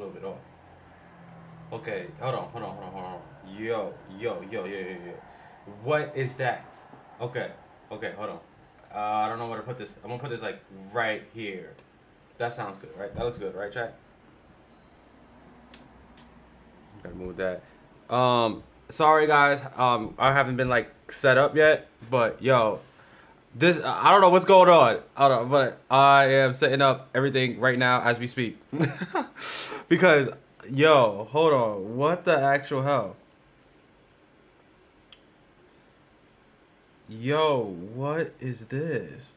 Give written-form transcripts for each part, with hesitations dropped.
a little bit off. Okay, hold on. Yo. What is that? Okay, okay, hold on. I don't know where to put this. I'm gonna put this like right here. That sounds good, right? That looks good, right, chat? Gotta move that. Sorry guys. I haven't been like set up yet, but yo, this I don't know what's going on. I don't know, but I am setting up everything right now as we speak. Because yo, hold on. What the actual hell? Yo, what is this?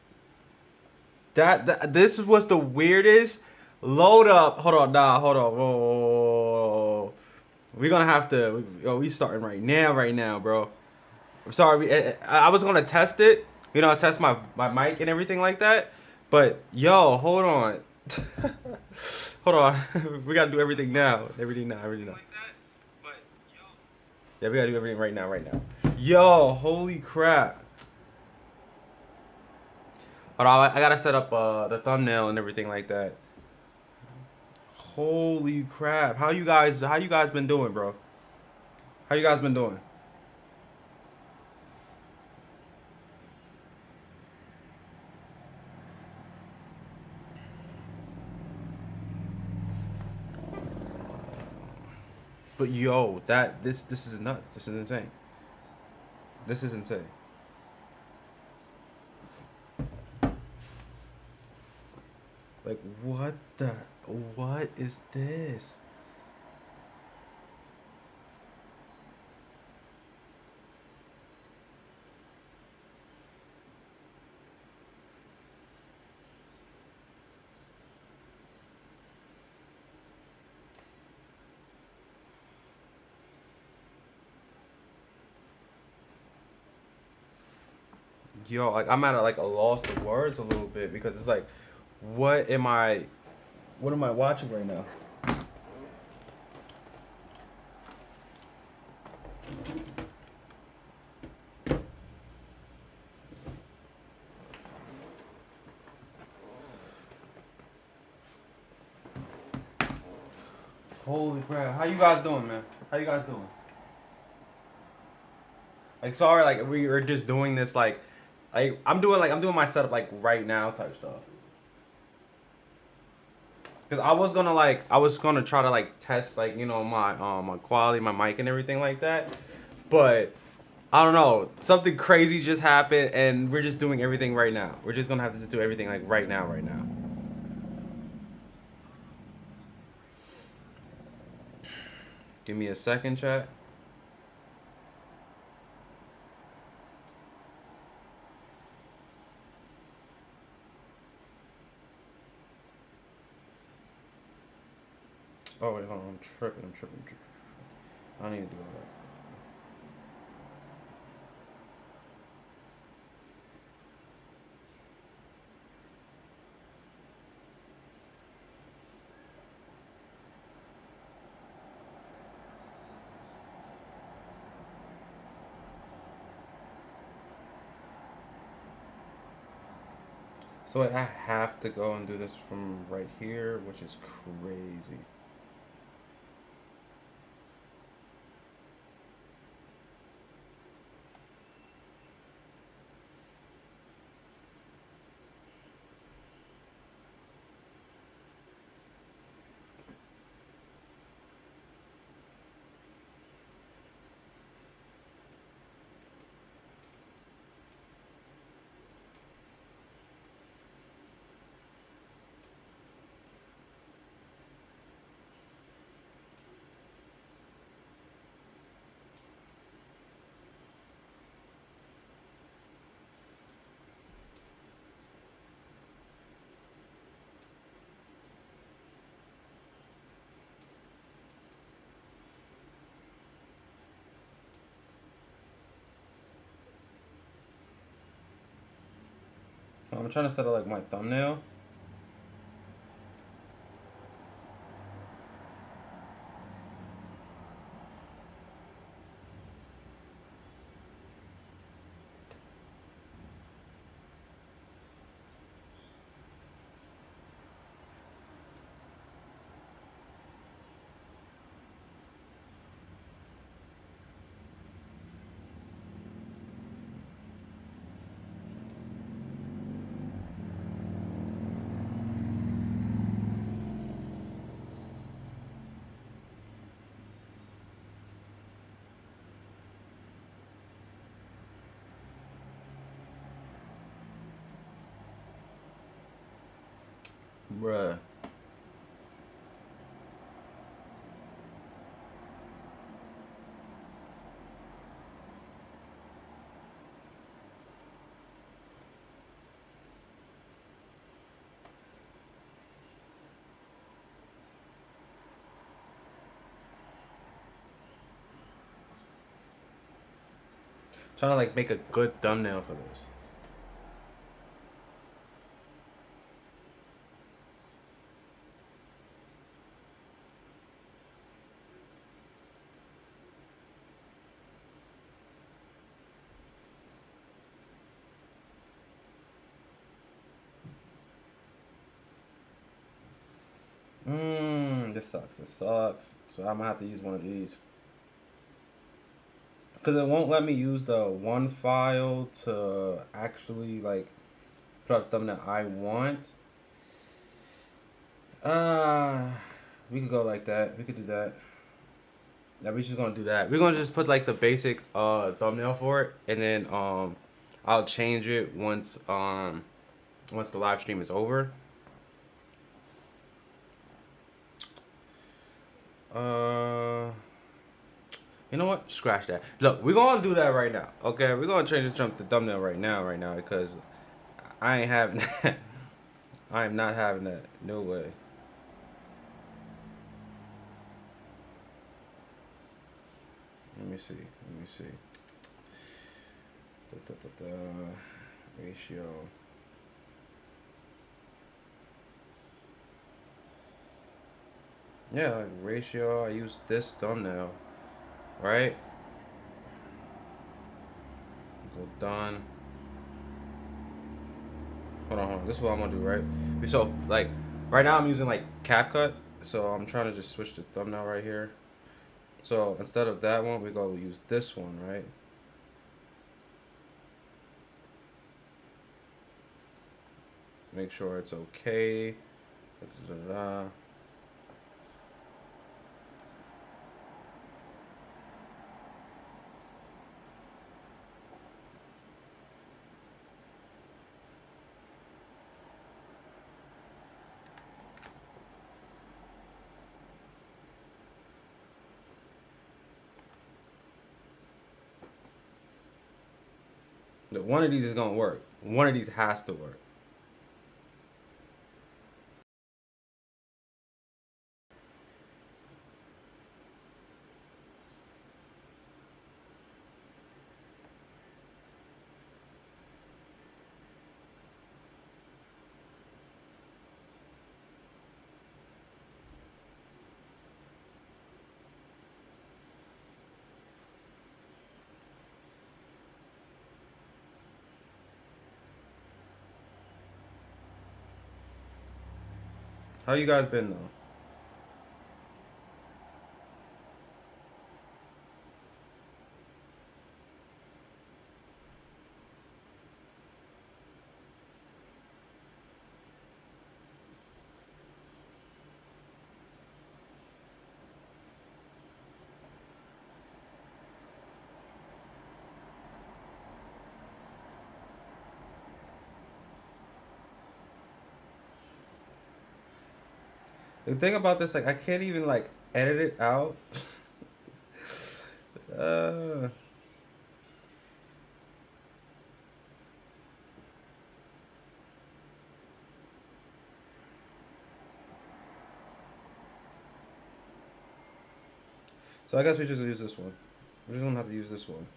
That this was the weirdest load up. Hold on, nah, hold on. Whoa. We're gonna have to. Yo, we starting right now, bro. I'm sorry. I was gonna test it. Test my mic and everything like that. But yo, hold on. Hold on. We gotta do everything now. Everything now. Yeah, we gotta do everything right now. Yo, holy crap. Hold on, I gotta set up the thumbnail and everything like that. Holy crap. How you guys been doing, bro? How you guys been doing? But yo, this is nuts. This is insane. This is insane. Like what is this? Yo, like I'm at like a loss of words a little bit because it's like, what am I, what am I watching right now? Holy crap! How you guys doing, man? How you guys doing? Like, sorry, like we were just doing this like I'm doing my setup like right now type stuff. Cause I was gonna try to like test like my quality, my mic and everything like that, but I don't know. Something crazy just happened, and we're just doing everything right now. We're just gonna have to just do everything like right now. Give me a second, chat. Oh wait, hold on. I'm tripping. I don't need to do all that. So wait, I have to go and do this from right here, which is crazy. I'm trying to set up like my thumbnail. Bruh. Trying to like make a good thumbnail for this. This sucks. This sucks. So I'm gonna have to use one of these. Because it won't let me use the one file to actually like put up something that I want. Uh, we could go like that. We could do that. Yeah, we're just gonna do that. We're gonna just put like the basic thumbnail for it, and then I'll change it once the live stream is over. Uh, you know what? Scratch that. Look, we're gonna do that right now. Okay, we're gonna change the thumbnail right now, because I ain't having that. I am not having that. No way. Let me see. Let me see. Da, da, da, da. Ratio. Yeah, like ratio. I use this thumbnail, right? Go done. Hold on. This is what I'm gonna do, right? So, like, right now I'm using like CapCut, so I'm trying to just switch the thumbnail right here. So instead of that one, we go use this one, right? Make sure it's okay. Da-da-da. Look, one of these is gonna work. One of these has to work. How you guys been though? The thing about this, like, I can't even like edit it out. uh, so I guess we just use this one. We're just gonna have to use this one.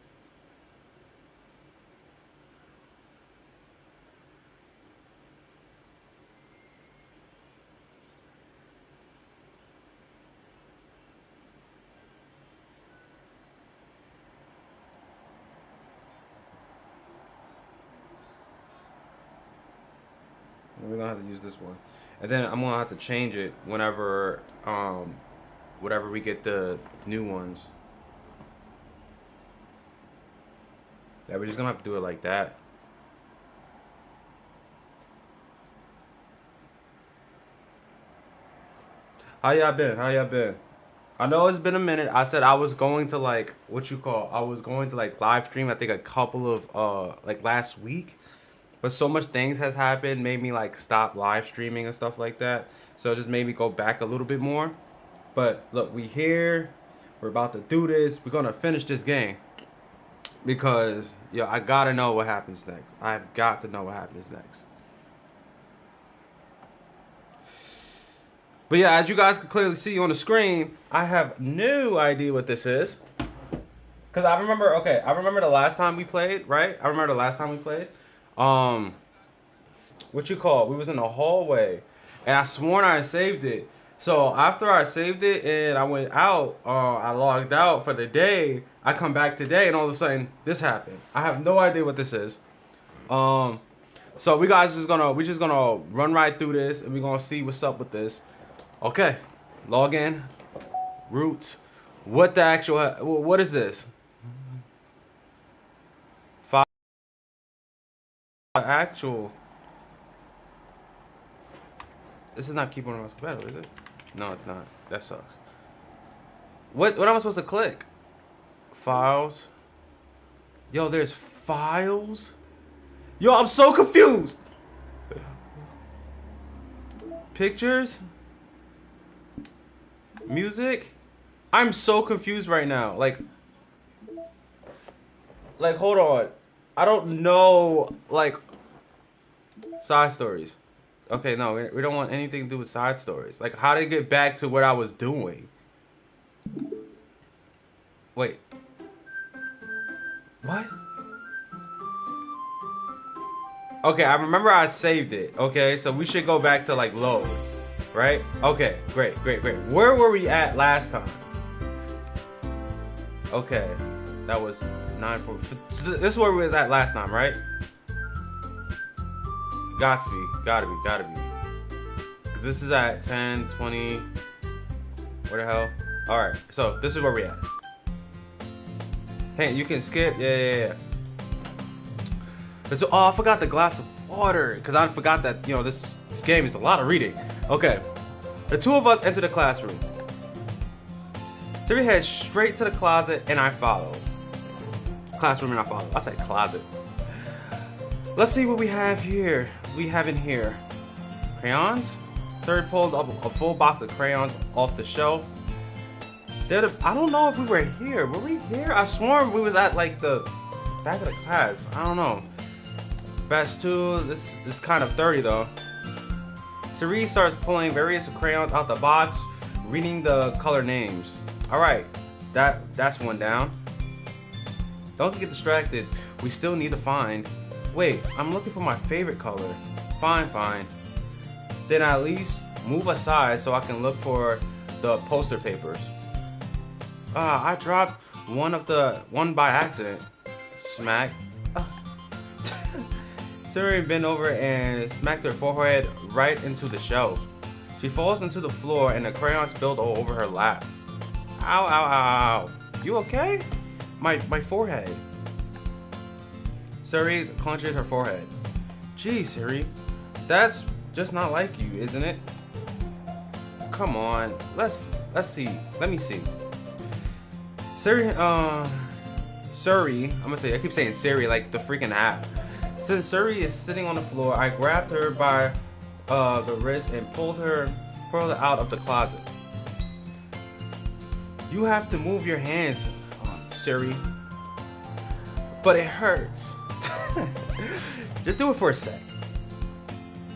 And we're gonna have to use this one, and then I'm gonna have to change it whenever we get the new ones. Yeah, we're just gonna have to do it like that. How y'all been? How y'all been? I know it's been a minute. I said I was going to like what you call. I was going to like live stream. I think a couple of like last week. but so much things has happened, made me like stop live streaming and stuff like that. So it just made me go back a little bit more. But look, we here. We're about to do this. We're gonna finish this game because yo, I gotta know what happens next. I've got to know what happens next. But yeah, as you guys can clearly see on the screen, I have no idea what this is. Cause I remember, okay, I remember the last time we played, right? I remember the last time we played. Um, what you call? We was in the hallway, and I sworn I saved it. So after I saved it and I went out, I logged out for the day. I come back today, and all of a sudden this happened. I have no idea what this is. Um, so we just gonna run right through this, and we're gonna see what's up with this. Okay, log in, roots. What the actual? What is this? Five actual. This is not keep on compatible, is it? No, it's not. That sucks. What am I supposed to click? Files. Yo, there's files. Yo, I'm so confused. Pictures. Music. I'm so confused right now. Like hold on. I don't know. Like side stories. Okay, no, we don't want anything to do with side stories. Like, how to get back to what I was doing? Wait. What? Okay, I remember I saved it. Okay, so we should go back to, like, load. Right? Okay, great. Where were we at last time? Okay, that was 9-4. This is where we was at last time, right? Gotta be. This is at 10, 20. Where the hell? Alright, so this is where we at. Hey, you can skip. Yeah. Oh, I forgot the glass of water. Because I forgot that, you know, this game is a lot of reading. Okay. The two of us enter the classroom. Siri heads straight to the closet and I follow. Classroom and I follow. I said closet. Let's see what we have here. We have in here crayons. Third pulled up a full box of crayons off the shelf. I don't know if we were here. Were we here? I sworn we was at like the back of the class. I don't know. Batch 2. This is kind of 30 though. Cerise starts pulling various crayons out the box, reading the color names. All right, that's one down. Don't get distracted. We still need to find. Wait, I'm looking for my favorite color. Fine. Then at least move aside so I can look for the poster papers. I dropped one by accident. Smack. Siri bent over and smacked her forehead right into the shelf. She falls into the floor and the crayon spilled all over her lap. Ow. You okay? My forehead. Siri clenches her forehead. Gee, Siri, that's just not like you, isn't it? Come on, let's see. Let me see. Siri, I'm gonna say, I keep saying Siri like the freaking app. Since Siri is sitting on the floor, I grabbed her by the wrist and pulled her further out of the closet. You have to move your hands, Siri. But it hurts. Just do it for a sec.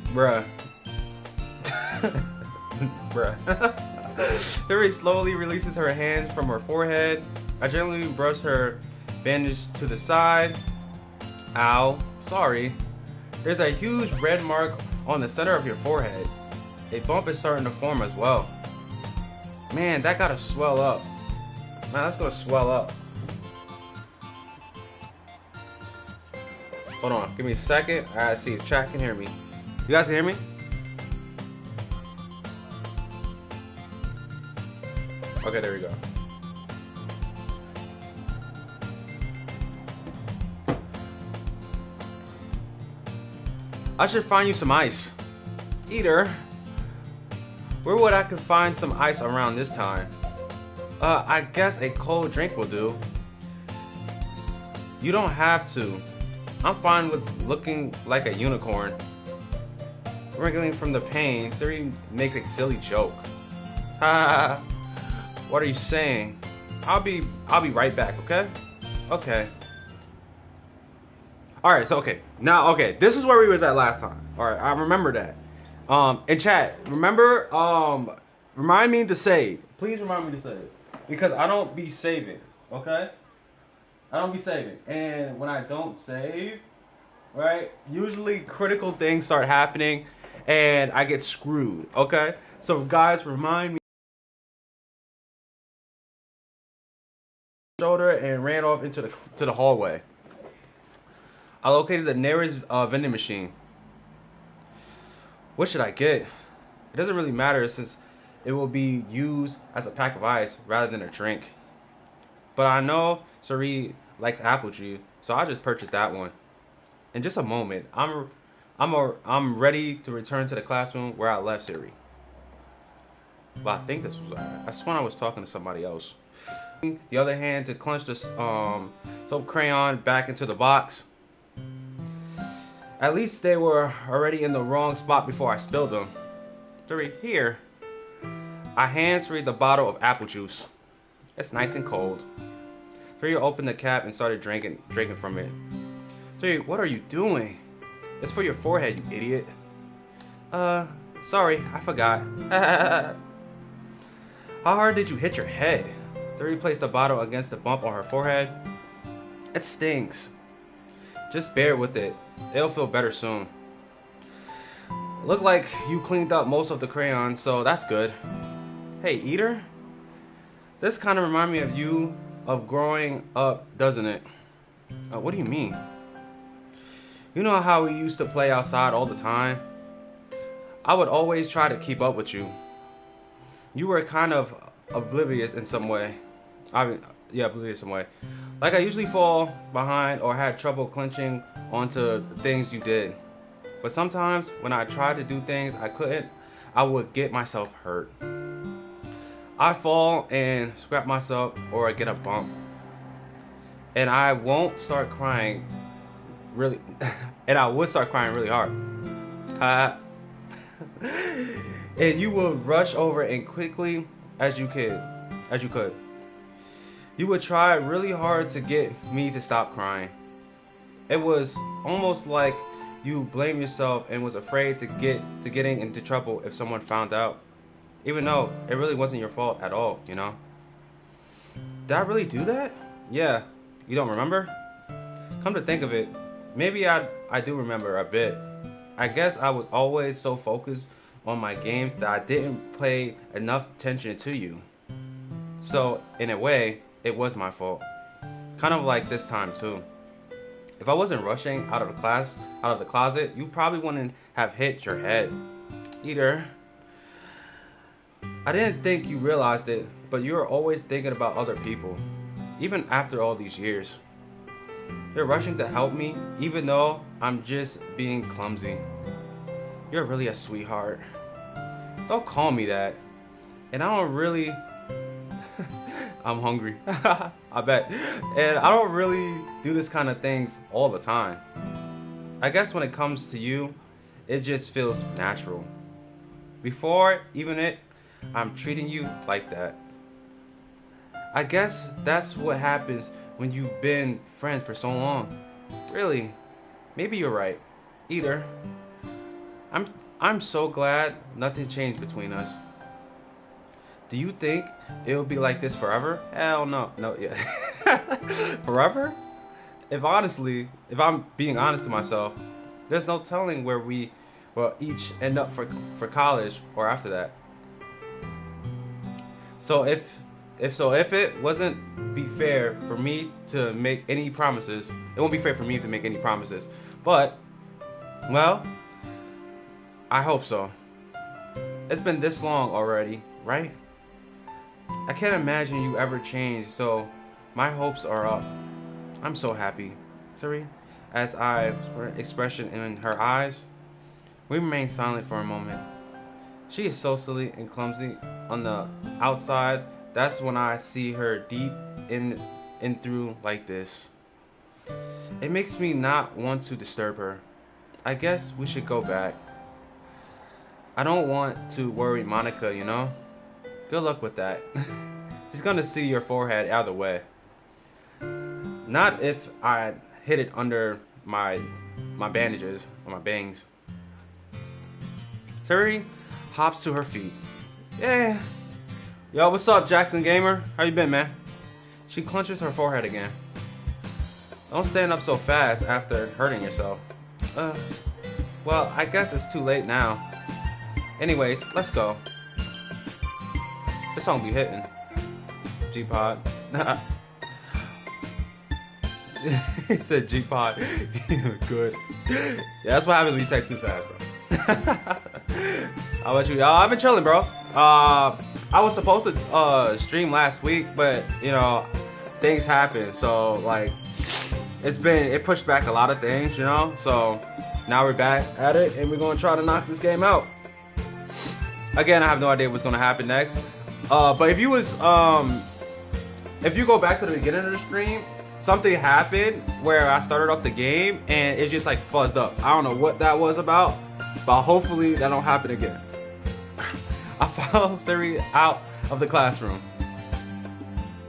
Bruh. Siri slowly releases her hands from her forehead. I gently brush her bandage to the side. Ow. Sorry. There's a huge red mark on the center of your forehead. A bump is starting to form as well. Man, that gotta swell up. Man, that's gonna swell up. Hold on, give me a second. I gotta see if chat can hear me. You guys can hear me? Okay, there we go. I should find you some ice. Eater. Where would I could find some ice around this time? I guess a cold drink will do. You don't have to. I'm fine with looking like a unicorn. Wriggling from the pain, Siri makes a silly joke. Ha! What are you saying? I'll be right back, okay? Okay. Alright, so Now this is where we was at last time. Alright, I remember that. In chat, remember, remind me to save. Please remind me to save. Because I don't be saving, okay? I don't be saving. And when I don't save, right, usually critical things start happening and I get screwed, okay? So guys, remind me. Shoulder and ran off into the hallway. I located the nearest vending machine. What should I get? It doesn't really matter since it will be used as a pack of ice rather than a drink. But I know Sari likes apple juice, so I just purchased that one. In just a moment, I'm ready to return to the classroom where I left Siri. Well, I think this was. I swear I was talking to somebody else. The other hand to clench the soap crayon back into the box. At least they were already in the wrong spot before I spilled them. Here, I hand Sri the bottle of apple juice. It's nice and cold. Sri opened the cap and started drinking from it. Sri, what are you doing? It's for your forehead, you idiot. Sorry, I forgot. How hard did you hit your head? Siri placed the bottle against the bump on her forehead. It stings. Just bear with it. It'll feel better soon. Look like you cleaned up most of the crayons, so that's good. Hey, Eater? This kind of reminds me of you of growing up, doesn't it? What do you mean? You know how we used to play outside all the time? I would always try to keep up with you. You were kind of oblivious in some way. Oblivious in some way. Like I usually fall behind or had trouble clenching onto the things you did. But sometimes when I tried to do things I couldn't, I would get myself hurt. I fall and scrap myself or I get a bump. And I won't start crying really and I would start crying really hard. And you would rush over and quickly as you could. You would try really hard to get me to stop crying. It was almost like you blamed yourself and was afraid to getting into trouble if someone found out. Even though it really wasn't your fault at all, you know? Did I really do that? Yeah. You don't remember? Come to think of it, maybe I do remember a bit. I guess I was always so focused on my games that I didn't pay enough attention to you. So, in a way, it was my fault. Kind of like this time too. If I wasn't rushing out of the closet, you probably wouldn't have hit your head. Either. I didn't think you realized it, but you were always thinking about other people. Even after all these years. You're rushing to help me, even though I'm just being clumsy. You're really a sweetheart. Don't call me that. And I don't really... I'm hungry. I bet. And I don't really do this kind of things all the time. I guess when it comes to you, it just feels natural. Before even I'm treating you like that. I guess that's what happens when you've been friends for so long. Really, maybe you're right. Either. I'm so glad nothing changed between us. Do you think it'll be like this forever? Hell no. No, yeah. Forever? If I'm being honest to myself, there's no telling where we will each end up for college or after that. So if it wasn't be fair for me to make any promises, it won't be fair for me to make any promises. But, well, I hope so. It's been this long already, right? I can't imagine you ever change, so my hopes are up. I'm so happy. Sorry, as I expression in her eyes. We remain silent for a moment. She is so silly and clumsy on the outside. That's when I see her deep in through like this. It makes me not want to disturb her. I guess we should go back. I don't want to worry Monica, you know? Good luck with that. She's gonna see your forehead either way. Not if I hid it under my bandages or my bangs. Terry hops to her feet. Yeah. Yo, what's up, Jackson Gamer? How you been, man? She clenches her forehead again. Don't stand up so fast after hurting yourself. Well, I guess it's too late now. Anyways, let's go. This song be hitting. G-Pod. He said G-Pod. Good. Yeah, that's what happens when you text too fast, bro. How about you? I've been chilling, bro. I was supposed to stream last week, but you know, things happen. So like, it pushed back a lot of things, you know. So now we're back at it, and we're gonna try to knock this game out. Again, I have no idea what's gonna happen next. But if you go back to the beginning of the stream, something happened where I started off the game and it just like fuzzed up. I don't know what that was about, but hopefully that don't happen again. I followed Siri out of the classroom.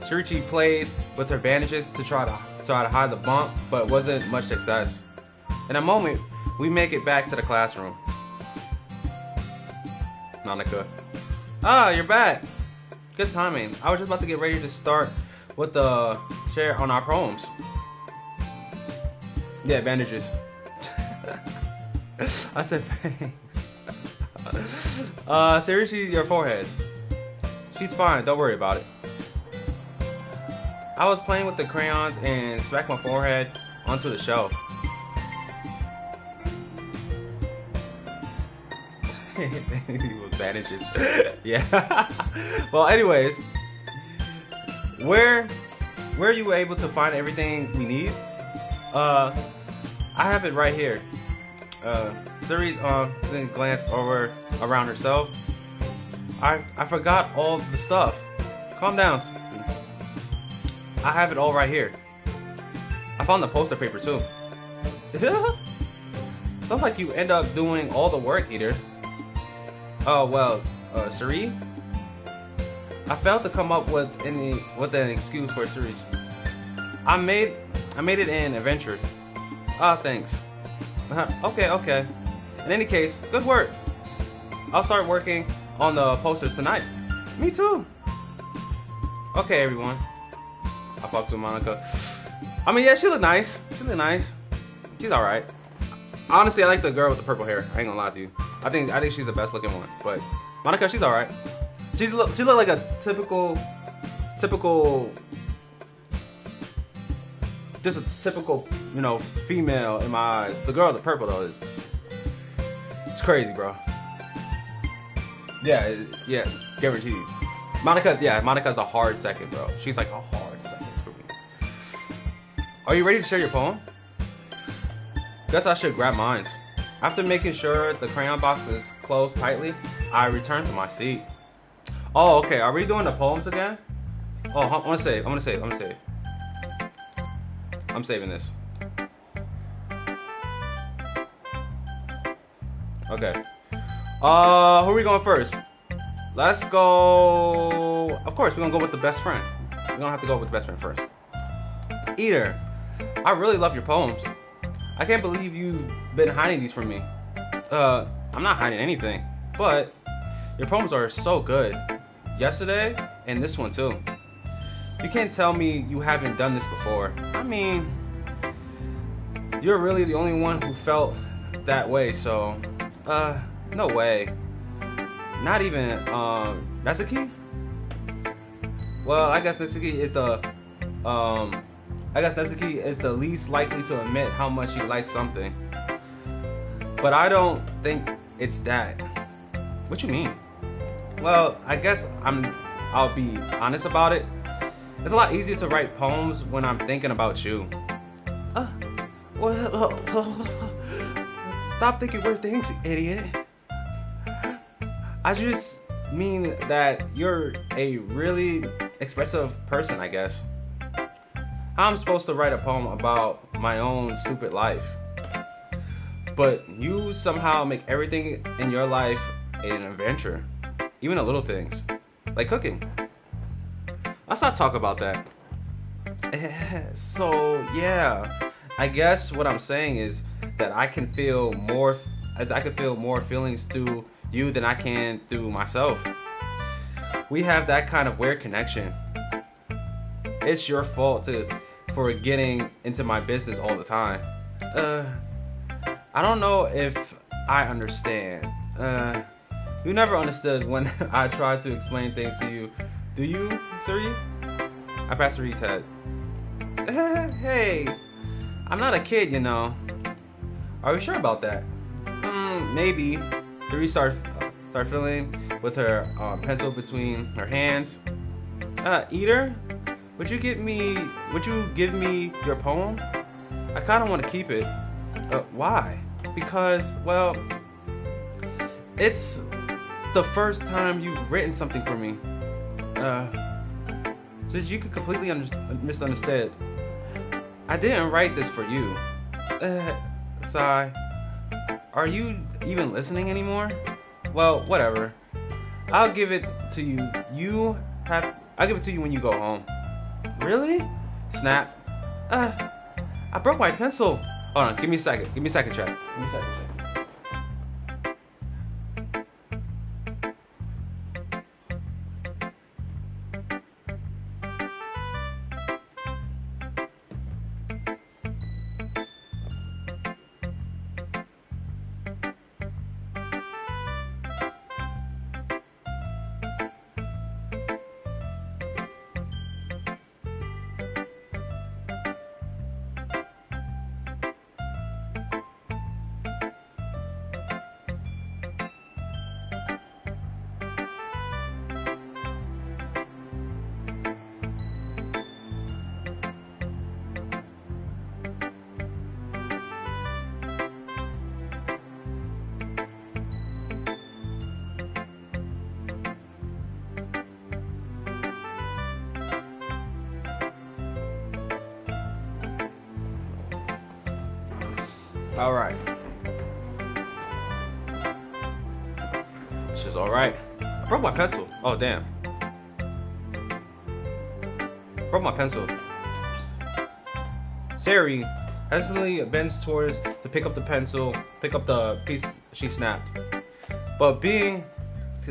Shirichi played with her bandages to try to hide the bump, but wasn't much success. In a moment, we make it back to the classroom. Monica. Ah, you're back. Good timing. I was just about to get ready to start with the share on our poems. Yeah, bandages. I said thanks. Seriously, your forehead. She's fine, don't worry about it. I was playing with the crayons and smacked my forehead onto the shelf. With bandages. Yeah. Well, anyways, where are you able to find everything we need? I have it right here. Siri then glanced around herself. I forgot all the stuff. Calm down. I have it all right here. I found the poster paper too. Sounds like you end up doing all the work, Eater. Oh well, Siri. I failed to come up with an excuse for Siri. I made it an adventure. Ah, thanks. Okay. In any case, good work. I'll start working on the posters tonight. Me too. Okay, everyone. I talked to Monica. I mean, yeah, she looked nice. She's all right. Honestly, I like the girl with the purple hair. I ain't gonna lie to you. I think she's the best looking one. But Monica, she's all right. She looked like a typical, just a typical, you know, female in my eyes. The girl with the purple though it's crazy, bro. Yeah, guaranteed. Monica's a hard second, bro. She's like a hard second for me. Are you ready to share your poem? Guess I should grab mine. After making sure the crayon box is closed tightly, I return to my seat. Oh, okay. Are we doing the poems again? Oh, I'm gonna save. I'm saving this. Okay. Who are we going first? Let's go. Of course, we're gonna go with the best friend. We're gonna have to go with the best friend first. Eater, I really love your poems. I can't believe you've been hiding these from me. I'm not hiding anything, but your poems are so good. Yesterday, and this one too. You can't tell me you haven't done this before. I mean, you're really the only one who felt that way, so, no way. Not even, Netsuki? Well, I guess Netsuki is the least likely to admit how much he likes something. But I don't think it's that. What you mean? Well, I guess I'll be honest about it. It's a lot easier to write poems when I'm thinking about you. Stop thinking weird things, idiot. I just mean that you're a really expressive person, I guess. how I'm supposed to write a poem about my own stupid life. But you somehow make everything in your life an adventure, even the little things, like cooking. Let's not talk about that. So yeah, I guess what I'm saying is that I can feel more feelings through you than I can through myself. We have that kind of weird connection. It's your fault for getting into my business all the time. Uh, I don't know if I understand. You never understood when I tried to explain things to you. Do you, Suri? I passed Suri's head. Hey, I'm not a kid, you know. Are you sure about that? Maybe. Suri start fiddling with her pencil between her hands. Eater, would you give me your poem? I kind of want to keep it. Why? Because, well, it's the first time you've written something for me. So you could completely misunderstand. I didn't write this for you. Sigh. Are you even listening anymore? Well, whatever. I'll give it to you. I'll give it to you when you go home. Really? Snap. I broke my pencil. Hold on, give me a second. Give me a second, chat. Give me a second, chat. All right. This is all right. I broke my pencil. Oh damn. Broke my pencil. Sari hesitantly bends towards to pick up the pencil, pick up the piece she snapped. But being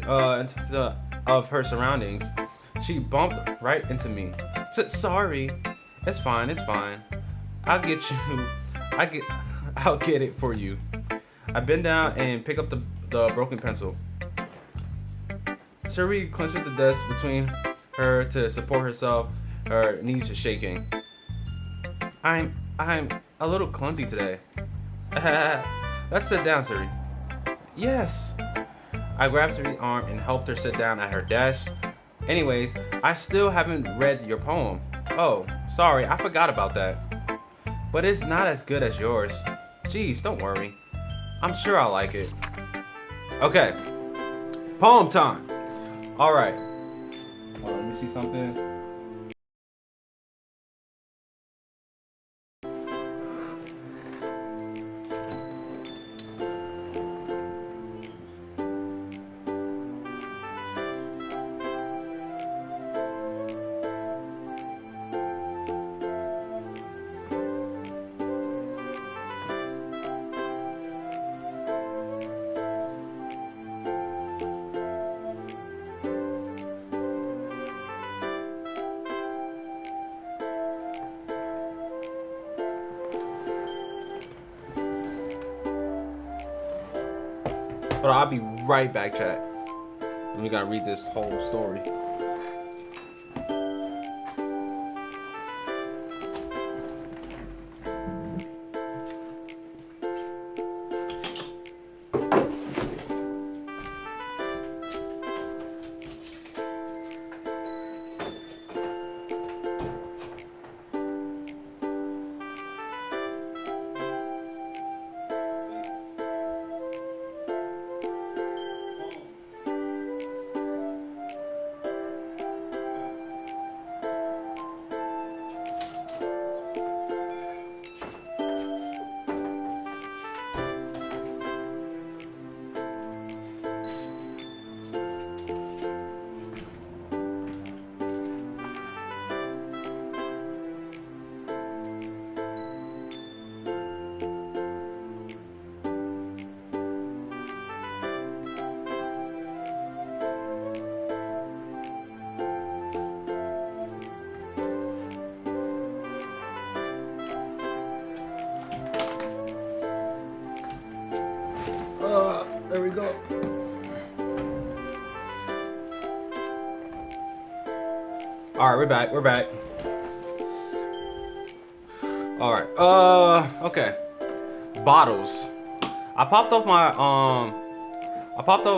of her surroundings, she bumped right into me. Sorry. It's fine. It's fine. I'll get you. I get. I'll get it for you. I bend down and pick up the broken pencil. Suri clenches the desk between her to support herself. Her knees are shaking. I'm a little clumsy today. Let's sit down, Suri. Yes. I grabbed Suri's arm and helped her sit down at her desk. Anyways, I still haven't read your poem. Oh, sorry, I forgot about that. But it's not as good as yours. Jeez, don't worry. I'm sure I'll like it. Okay. Poem time. Alright. Hold on, let me see something. But I'll be right back, chat. And we gotta read this whole story. All right, we're back. We're back. All right. Okay. Bottles. I popped off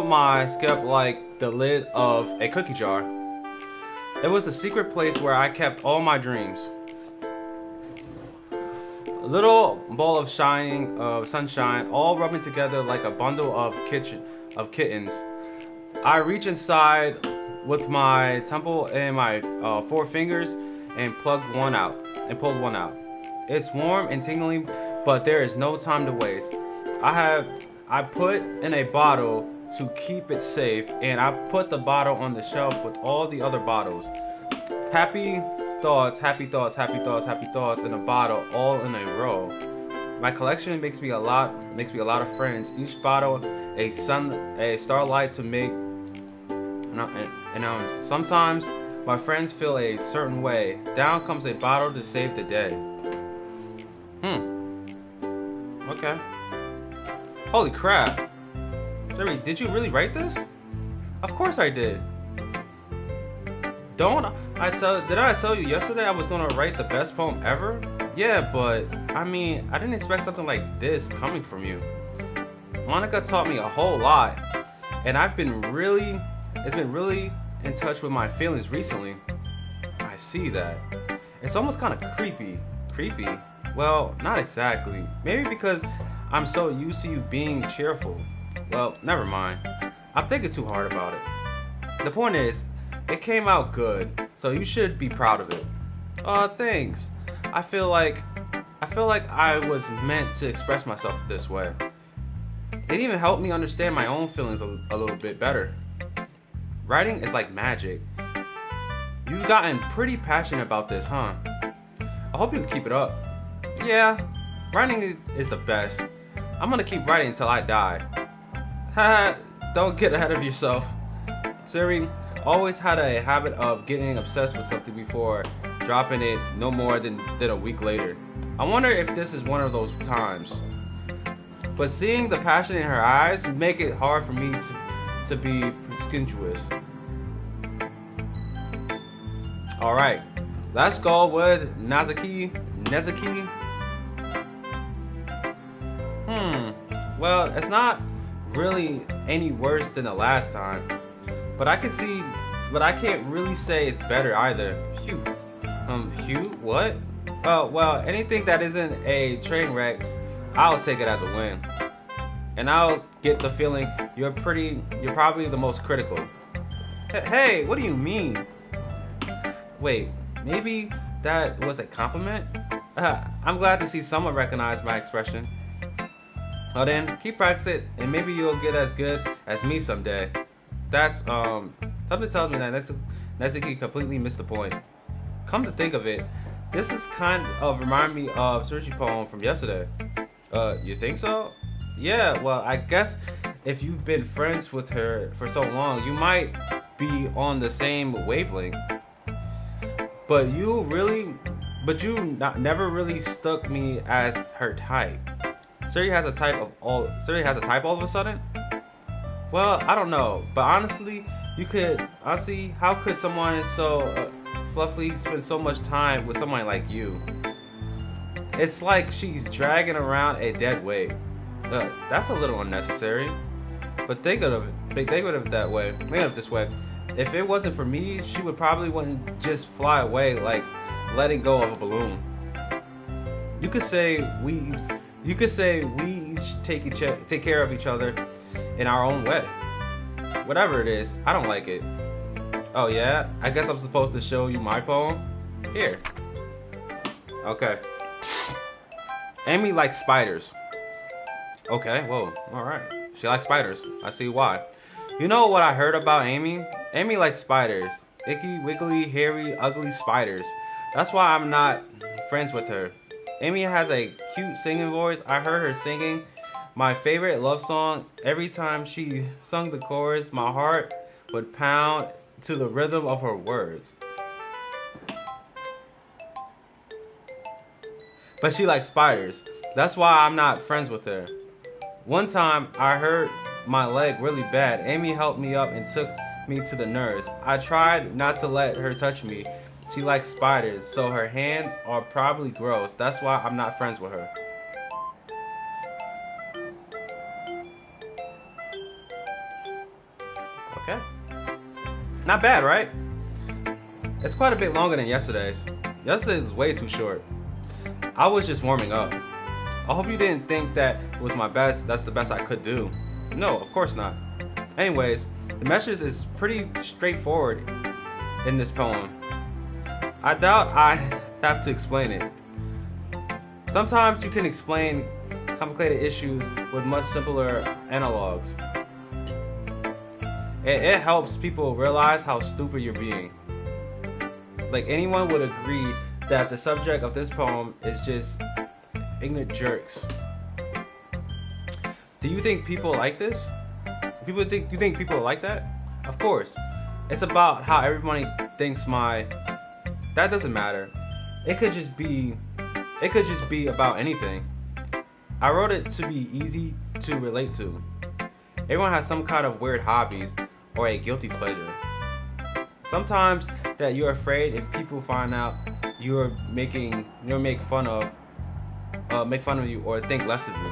my skip like the lid of a cookie jar. It was the secret place where I kept all my dreams. A little ball of sunshine, all rubbing together like a bundle of kittens. I reach inside with my temple and my four fingers and plugged one out and pulled one out. It's warm and tingling, but there is no time to waste. I put in a bottle to keep it safe, and I put the bottle on the shelf with all the other bottles. Happy thoughts, happy thoughts, happy thoughts, happy thoughts in a bottle, all in a row. My collection makes me a lot of friends. Each bottle a starlight to make. And sometimes my friends feel a certain way. Down comes a bottle to save the day. Okay. Holy crap. Jerry, did you really write this? Of course I did. Did I tell you yesterday I was gonna write the best poem ever? Yeah, but I mean, I didn't expect something like this coming from you. Monica taught me a whole lot, and it's been really in touch with my feelings recently. I see that. It's almost kind of creepy. Creepy? Well, not exactly. Maybe because I'm so used to you being cheerful. Well, never mind. I'm thinking too hard about it. The point is, it came out good, so you should be proud of it. Thanks. I feel like I was meant to express myself this way. It even helped me understand my own feelings a little bit better. Writing is like magic. You've gotten pretty passionate about this, huh? I hope you can keep it up. Yeah, writing is the best. I'm gonna keep writing until I die. Haha, don't get ahead of yourself. Siri always had a habit of getting obsessed with something before dropping it no more than a week later. I wonder if this is one of those times. But seeing the passion in her eyes make it hard for me to be presumptuous. Alright, let's go with Nezuki. Well, it's not really any worse than the last time. But I can't really say it's better either. Phew. What? Oh, well, anything that isn't a train wreck, I'll take it as a win. And I'll get the feeling you're probably the most critical. Hey, what do you mean? Wait, maybe that was a compliment? I'm glad to see someone recognize my expression. Well then, keep practicing and maybe you'll get as good as me someday. That's, something tells me that Nezuki completely missed the point. Come to think of it, this is kind of remind me of Sergi poem from yesterday. You think so? Yeah, well, I guess if you've been friends with her for so long, you might be on the same wavelength. But you never really stuck me as her type. Siri has a type all of a sudden? Well, I don't know, but honestly, how could someone so fluffy spend so much time with someone like you? It's like she's dragging around a dead weight. That's a little unnecessary. But think of it that way. Think of it this way. If it wasn't for me, she wouldn't just fly away like letting go of a balloon. You could say we each take care of each other in our own way. Whatever it is, I don't like it. Oh yeah? I guess I'm supposed to show you my poem? Here. Okay. Amy likes spiders. Okay, whoa, alright. She likes spiders. I see why. You know what I heard about Amy? Amy likes spiders. Icky, wiggly, hairy, ugly spiders. That's why I'm not friends with her. Amy has a cute singing voice. I heard her singing my favorite love song. Every time she sung the chorus, my heart would pound to the rhythm of her words. But she likes spiders. That's why I'm not friends with her. One time I hurt my leg really bad. Amy helped me up and took me to the nurse. I tried not to let her touch me. She likes spiders, so her hands are probably gross. That's why I'm not friends with her. Okay. Not bad, right? It's quite a bit longer than yesterday's. Yesterday's was way too short. I was just warming up. I hope you didn't think that was my best. That's the best I could do. No, of course not. Anyways, the message is pretty straightforward in this poem. I doubt I have to explain it. Sometimes you can explain complicated issues with much simpler analogs. It helps people realize how stupid you're being. Like, anyone would agree that the subject of this poem is just ignorant jerks. Do you think people like this? Do you think people like that? Of course. It's about how everybody thinks that doesn't matter. It could just be about anything. I wrote it to be easy to relate to. Everyone has some kind of weird hobbies or a guilty pleasure. Sometimes that you're afraid if people find out you're make fun of you or think less of you.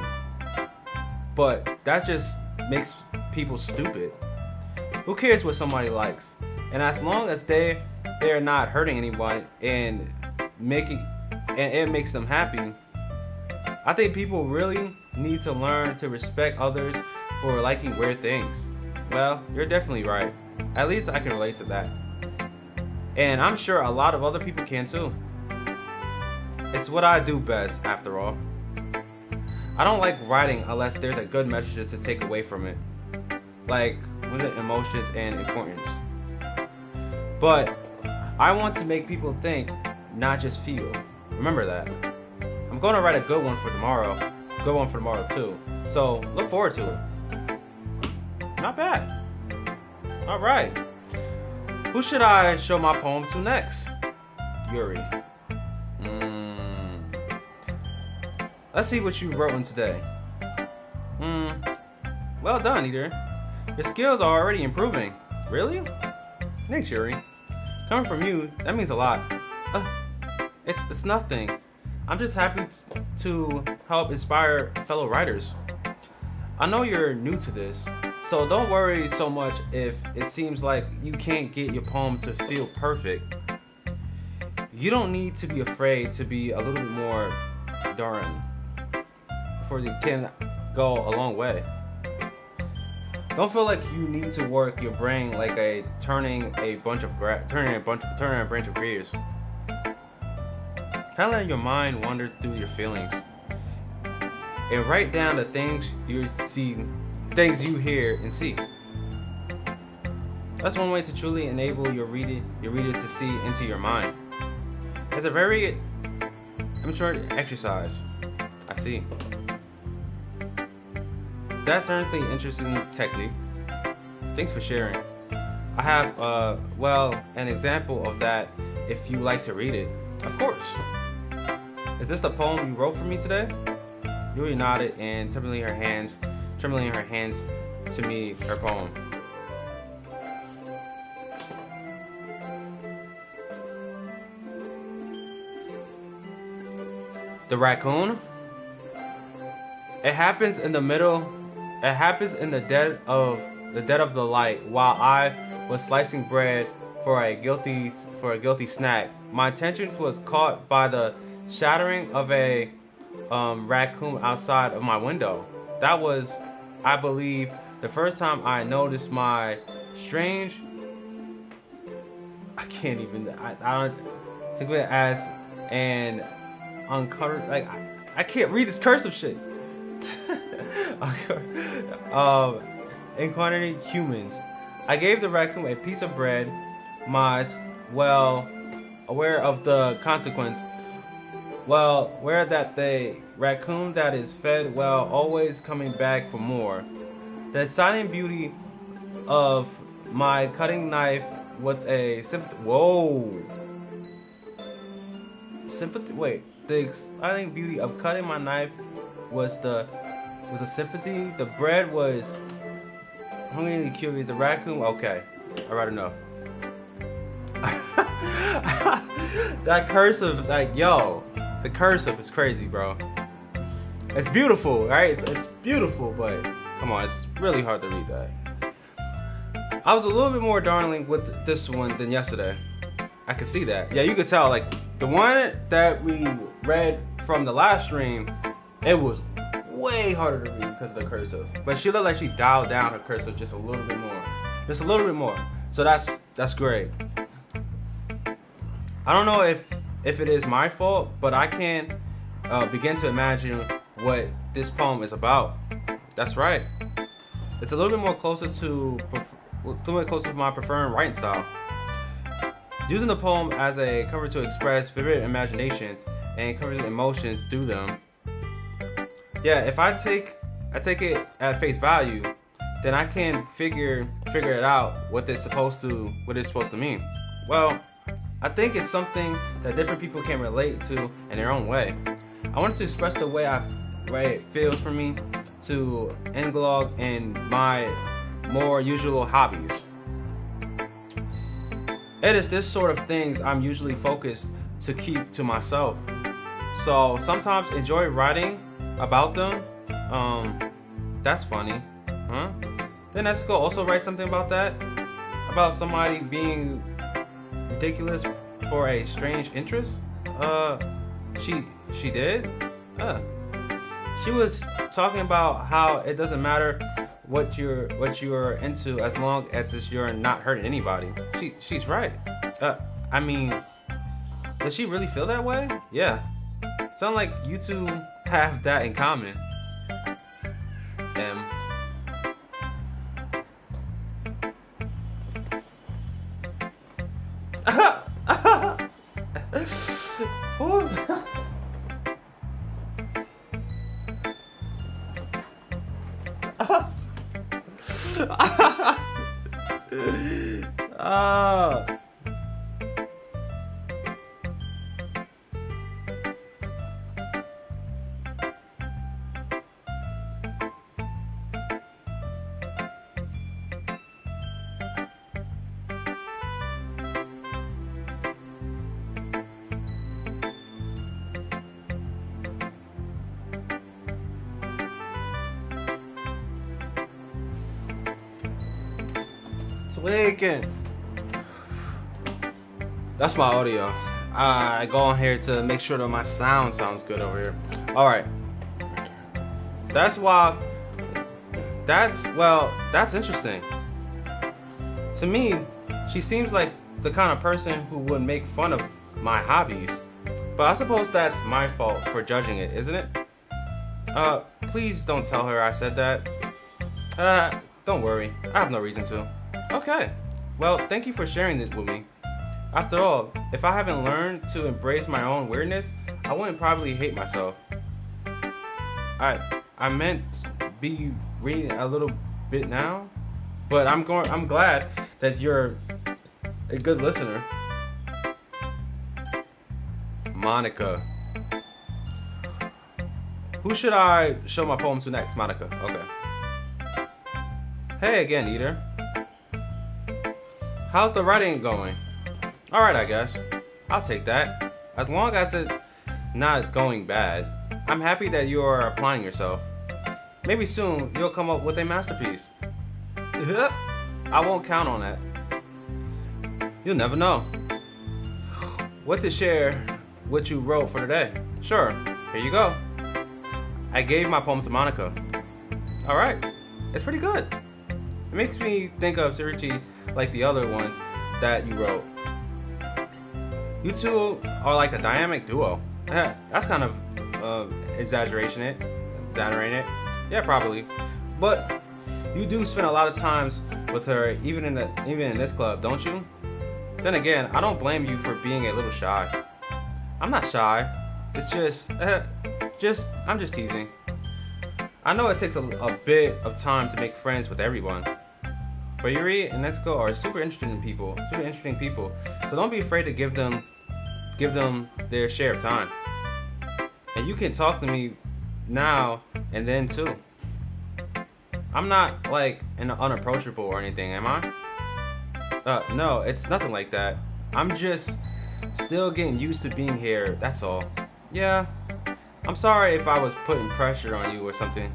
But that just makes people stupid. Who cares what somebody likes? And as long as they're not hurting anyone and it makes them happy, I think people really need to learn to respect others for liking weird things. Well, you're definitely right. At least I can relate to that. And I'm sure a lot of other people can too. It's what I do best, after all. I don't like writing unless there's a good message to take away from it. Like, with the emotions and importance. But I want to make people think, not just feel. Remember that. I'm going to write a good one for tomorrow. Good one for tomorrow too. So look forward to it. Not bad. Alright. Who should I show my poem to next? Yuri. Let's see what you wrote in today. Well done, Eater. Your skills are already improving. Really? Thanks, Yuri. Coming from you, that means a lot. It's nothing. I'm just happy to help inspire fellow writers. I know you're new to this, so don't worry so much if it seems like you can't get your poem to feel perfect. You don't need to be afraid to be a little bit more darn, for it can go a long way. Don't feel like you need to work your brain like turning a branch of gears. Kind of let your mind wander through your feelings and write down the things you see, things you hear and see. That's one way to truly enable your reader to see into your mind. It's a very immature exercise. I see. That's certainly interesting technique. Thanks for sharing. I have, an example of that if you like to read it. Of course. Is this the poem you wrote for me today? Yuri nodded and trembling her hands to me her poem. The raccoon? It happens in the dead of the light while I was slicing bread for a guilty snack. My attention was caught by the shattering of a raccoon outside of my window. That was, I believe, the first time I noticed my strange. I don't think of it as an uncovered. Like I can't read this cursive shit. Incarnate humans. I gave the raccoon a piece of bread. Aware of the consequence. Aware that the raccoon that is fed always coming back for more. The exciting beauty of my cutting knife with a the exciting beauty of cutting my knife was a sympathy. The bread was hungrily curious. The raccoon, okay. I'd rather know. That cursive, like, yo, the cursive is crazy, bro. It's beautiful, right? It's beautiful, but come on, it's really hard to read that. I was a little bit more darling with this one than yesterday. I could see that. Yeah, you could tell. Like, the one that we read from the last stream, it was way harder to read because of the cursives. But she looked like she dialed down her cursive just a little bit more. Just a little bit more. So that's great. I don't know if it is my fault, but I can't begin to imagine what this poem is about. That's right. It's a little bit more closer to my preferred writing style. Using the poem as a cover to express vivid imaginations and covers emotions through them. Yeah, if I take it at face value, then I can figure it out what it's supposed to mean. Well, I think it's something that different people can relate to in their own way. I wanted to express the way it feels for me to englobe in my more usual hobbies. It is this sort of things I'm usually focused to keep to myself. So sometimes enjoy writing about them. That's funny, huh? Then let's go also write something about that, about somebody being ridiculous for a strange interest. She did. She was talking about how it doesn't matter what you're into as long as you're not hurting anybody. She's right. I mean, does she really feel that way? Yeah. Sound like you two have that in common. Tweaking. That's my audio. I go on here to make sure that my sound sounds good over here. All right. That's interesting. To me, she seems like the kind of person who would make fun of my hobbies. But I suppose that's my fault for judging it, isn't it? Please don't tell her I said that. Don't worry. I have no reason to. Okay. Well, thank you for sharing this with me. After all, if I haven't learned to embrace my own weirdness, I wouldn't probably hate myself. I meant be reading a little bit now, but I'm glad that you're a good listener. Monica. Who should I show my poem to next? Monica. Okay. Hey again, Eater. How's the writing going? Alright, I guess. I'll take that. As long as it's not going bad. I'm happy that you are applying yourself. Maybe soon you'll come up with a masterpiece. I won't count on that. You'll never know. What to share what you wrote for today? Sure, here you go. I gave my poem to Monica. Alright, it's pretty good. It makes me think of Sirichi like the other ones that you wrote. You two are like a dynamic duo. That's kind of exaggerating it. Yeah, probably. But you do spend a lot of times with her, even in this club, don't you? Then again, I don't blame you for being a little shy. I'm not shy. It's I'm just teasing. I know it takes a bit of time to make friends with everyone. But Yuri and Netsuko are super interesting people. So don't be afraid to give them their share of time. And you can talk to me now and then too. I'm not like unapproachable or anything, am I? No, it's nothing like that. I'm just still getting used to being here, that's all. Yeah, I'm sorry if I was putting pressure on you or something.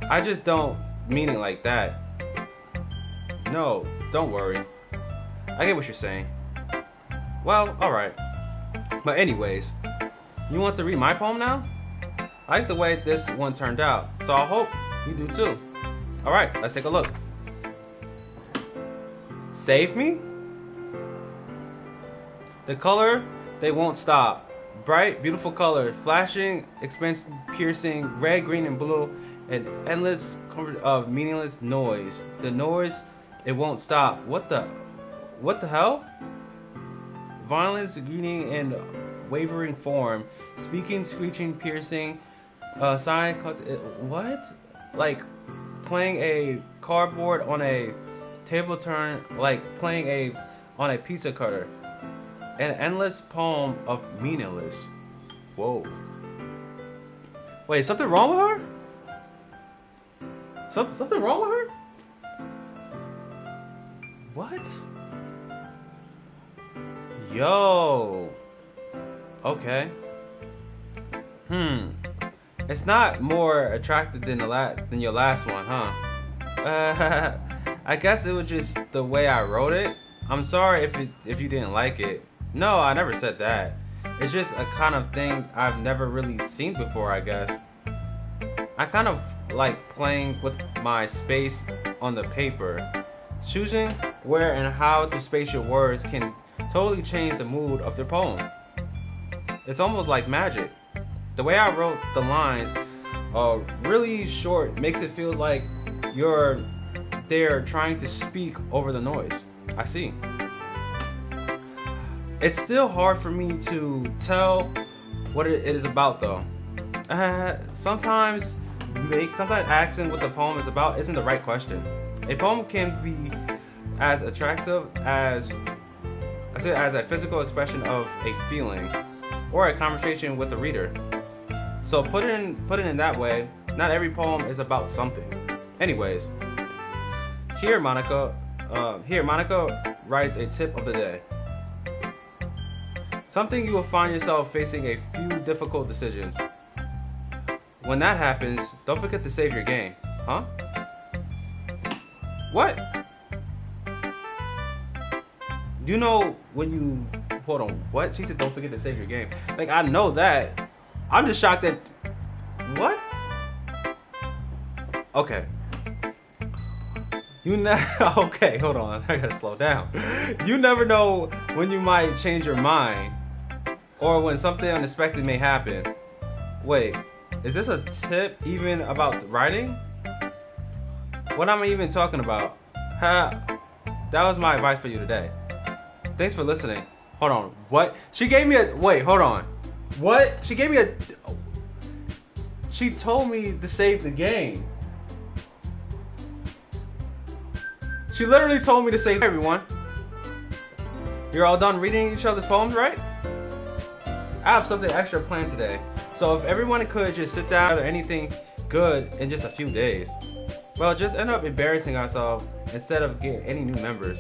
I just don't mean it like that. No, don't worry. I get what you're saying. Well, alright. But anyways, you want to read my poem now? I like the way this one turned out, so I hope you do too. Alright, let's take a look. Save me? The color, they won't stop. Bright, beautiful color, flashing, expensive, piercing, red, green, and blue, an endless of meaningless noise. The noise, it won't stop. What the hell? Violence, greeting, and wavering form. Speaking, screeching, piercing, sign, what? Like playing a cardboard on a table turn, like playing on a pizza cutter. An endless poem of meaningless. Whoa. Wait, something wrong with her? Something wrong with her? What? Yo. Okay. It's not more attractive than than your last one, huh? I guess it was just the way I wrote it. I'm sorry if you didn't like it. No, I never said that. It's just a kind of thing I've never really seen before, I guess. I kind of like playing with my space on the paper. Choosing where and how to space your words can totally change the mood of their poem. It's almost like magic. The way I wrote the lines, really short, makes it feel like you're there trying to speak over the noise. I see. It's still hard for me to tell what it is about, though. Sometimes asking what the poem is about isn't the right question. A poem can be as attractive as a physical expression of a feeling or a conversation with the reader. So put it in that way, not every poem is about something. Anyways, here Monica writes a tip of the day. Something you will find yourself facing a few difficult decisions. When that happens, don't forget to save your game. Huh? What? You know when you... Hold on, what? She said don't forget to save your game. Like, I know that. I'm just shocked that... What? Okay. Okay, hold on. I gotta slow down. You never know when you might change your mind. Or when something unexpected may happen. Wait, is this a tip even about writing? What am I even talking about? That was my advice for you today. Thanks for listening. Hold on, what? She gave me a... Wait, hold on. What? She gave me a... She told me to save the game. She literally told me to save everyone. You're all done reading each other's poems, right? I have something extra planned today. So if everyone could just sit down or anything good in just a few days. Well, just end up embarrassing ourselves instead of getting any new members.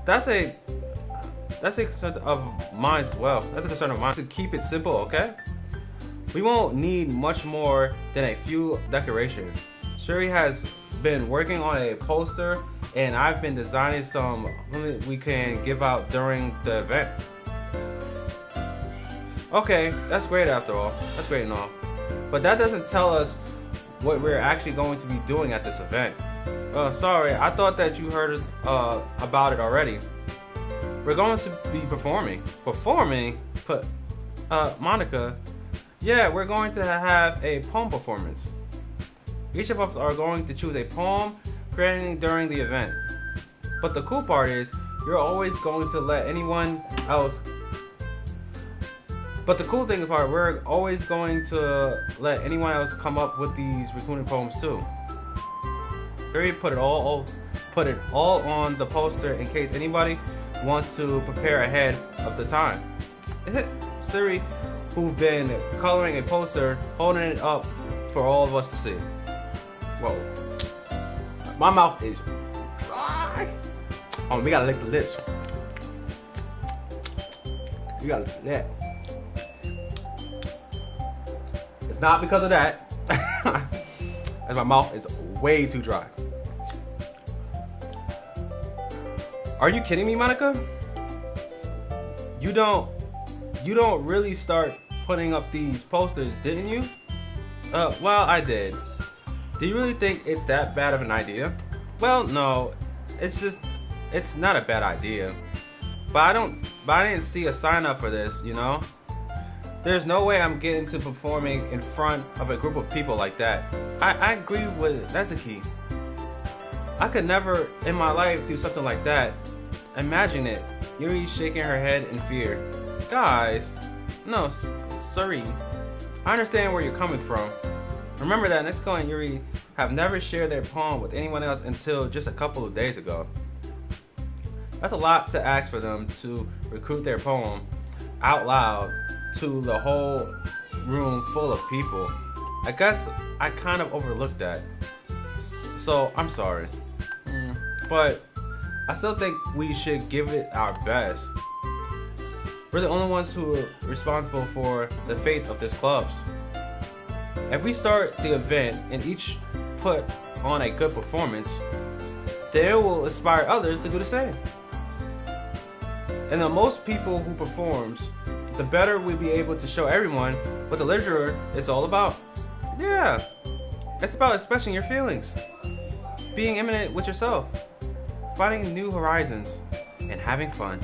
That's a concern of mine as well. That's a concern of mine. To keep it simple, okay? We won't need much more than a few decorations. Sherry has been working on a poster and I've been designing some we can give out during the event. Okay, that's great after all. That's great and all. But that doesn't tell us what we're actually going to be doing at this event. Sorry, I thought that you heard about it already. We're going to be performing. Performing? Monica, yeah, we're going to have a poem performance. Each of us are going to choose a poem created during the event. But the cool part is, you're always going to let anyone else... But the cool thing about it, we're always going to let anyone else come up with these recruiting poems too. Siri put it all on the poster in case anybody wants to prepare ahead of the time. Siri, who's been coloring a poster, holding it up for all of us to see. Whoa. My mouth is dry. Oh, we gotta lick the lips. We gotta lick that. It's not because of that. As my mouth is way too dry. Are you kidding me, Monica? You don't really start putting up these posters, didn't you? Well, I did. Do you really think it's that bad of an idea? Well, no. It's not a bad idea. But I didn't see a sign up for this, you know? There's no way I'm getting to performing in front of a group of people like that. I agree with Nezuki. I could never in my life do something like that. Imagine it. Yuri's shaking her head in fear. Guys, no, sorry. I understand where you're coming from. Remember that Netsuko and Yuri have never shared their poem with anyone else until just a couple of days ago. That's a lot to ask for them to recruit their poem out loud to the whole room full of people. I guess I kind of overlooked that. So I'm sorry. But I still think we should give it our best. We're the only ones who are responsible for the fate of this club. If we start the event and each put on a good performance, then it will inspire others to do the same. And the most people who performs, the better we'll be able to show everyone what the literature is all about. Yeah, it's about expressing your feelings, being imminent with yourself, finding new horizons, and having fun.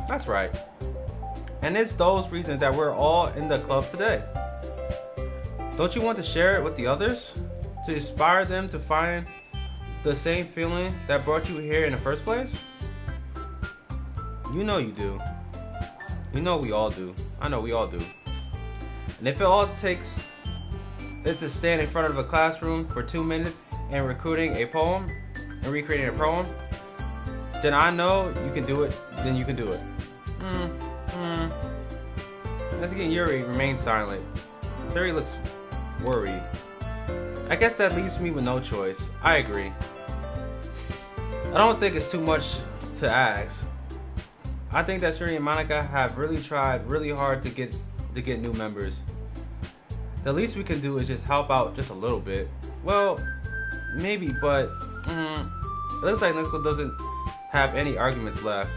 That's right. And it's those reasons that we're all in the club today. Don't you want to share it with the others? To inspire them to find the same feeling that brought you here in the first place? You know you do. You know we all do. I know we all do. And if it all takes is to stand in front of a classroom for 2 minutes and recruiting a poem and recreating a poem, then I know you can do it. Then you can do it. Nezuki and Yuri remain silent. Yuri looks worried. I guess that leaves me with no choice. I agree. I don't think it's too much to ask. I think that Yuri and Monica have really tried really hard to get new members. The least we can do is just help out just a little bit. Well, maybe, but it looks like Nezuko doesn't have any arguments left.